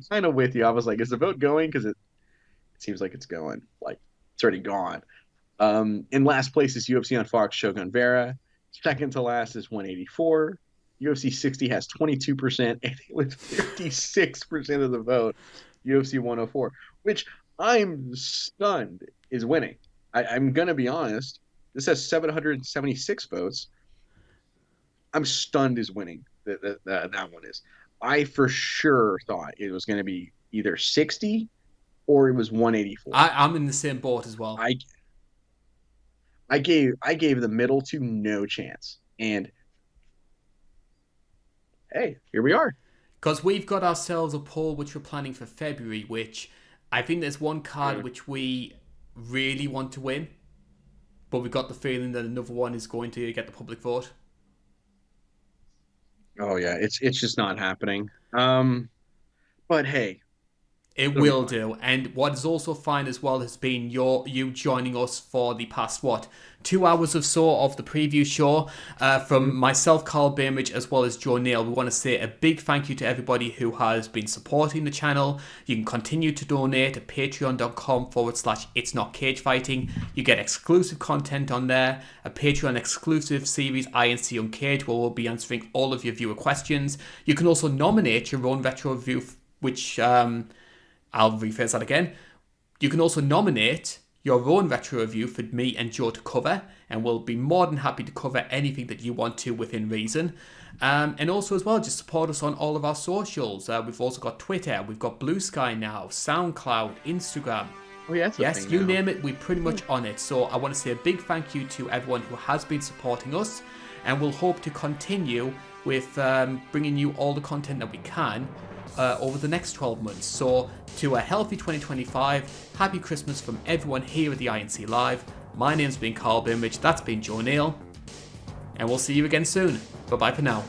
kind of with you. I was like, is the vote going? Because it seems like it's going. Like it's already gone. In last place is UFC on Fox, Shogun Vera. Second to last is 184. UFC 60 has 22%, and with 56% of the vote, UFC 104, which I'm stunned is winning. I'm gonna be honest. This has 776 votes. I'm stunned is winning. That one is. I for sure thought it was going to be either 60 or it was 184.
I'm in the same boat as well.
I gave the middle two no chance, and hey, here we are.
Because we've got ourselves a poll which we're planning for February, which I think there's one card which we really want to win, but we've got the feeling that another one is going to get the public vote.
Oh yeah, it's just not happening. But hey,
it will do. And what is also fine as well has been you joining us for the past 2 hours or so of the preview show. From myself, Karl Bainbridge, as well as Neal, we want to say a big thank you to everybody who has been supporting the channel. You can continue to donate at patreon.com/It's Not Cagefighting. You get exclusive content on there, a Patreon exclusive series, INC Uncaged, where we'll be answering all of your viewer questions. You can also nominate your own retro review, which I'll rephrase that again. You can also nominate your own retro review for me and Joe to cover, and we'll be more than happy to cover anything that you want to within reason. And also as well, just support us on all of our socials. We've also got Twitter, we've got Blue Sky now, SoundCloud, Instagram.
Oh yeah,
yes, you name it, we're pretty much on it. So I want to say a big thank you to everyone who has been supporting us, and we'll hope to continue with bringing you all the content that we can over the next 12 months. So to a healthy 2025, happy Christmas from everyone here at the INC Live. My name's been Karl Bainbridge, that's been Neal, and we'll see you again soon. Bye bye for now.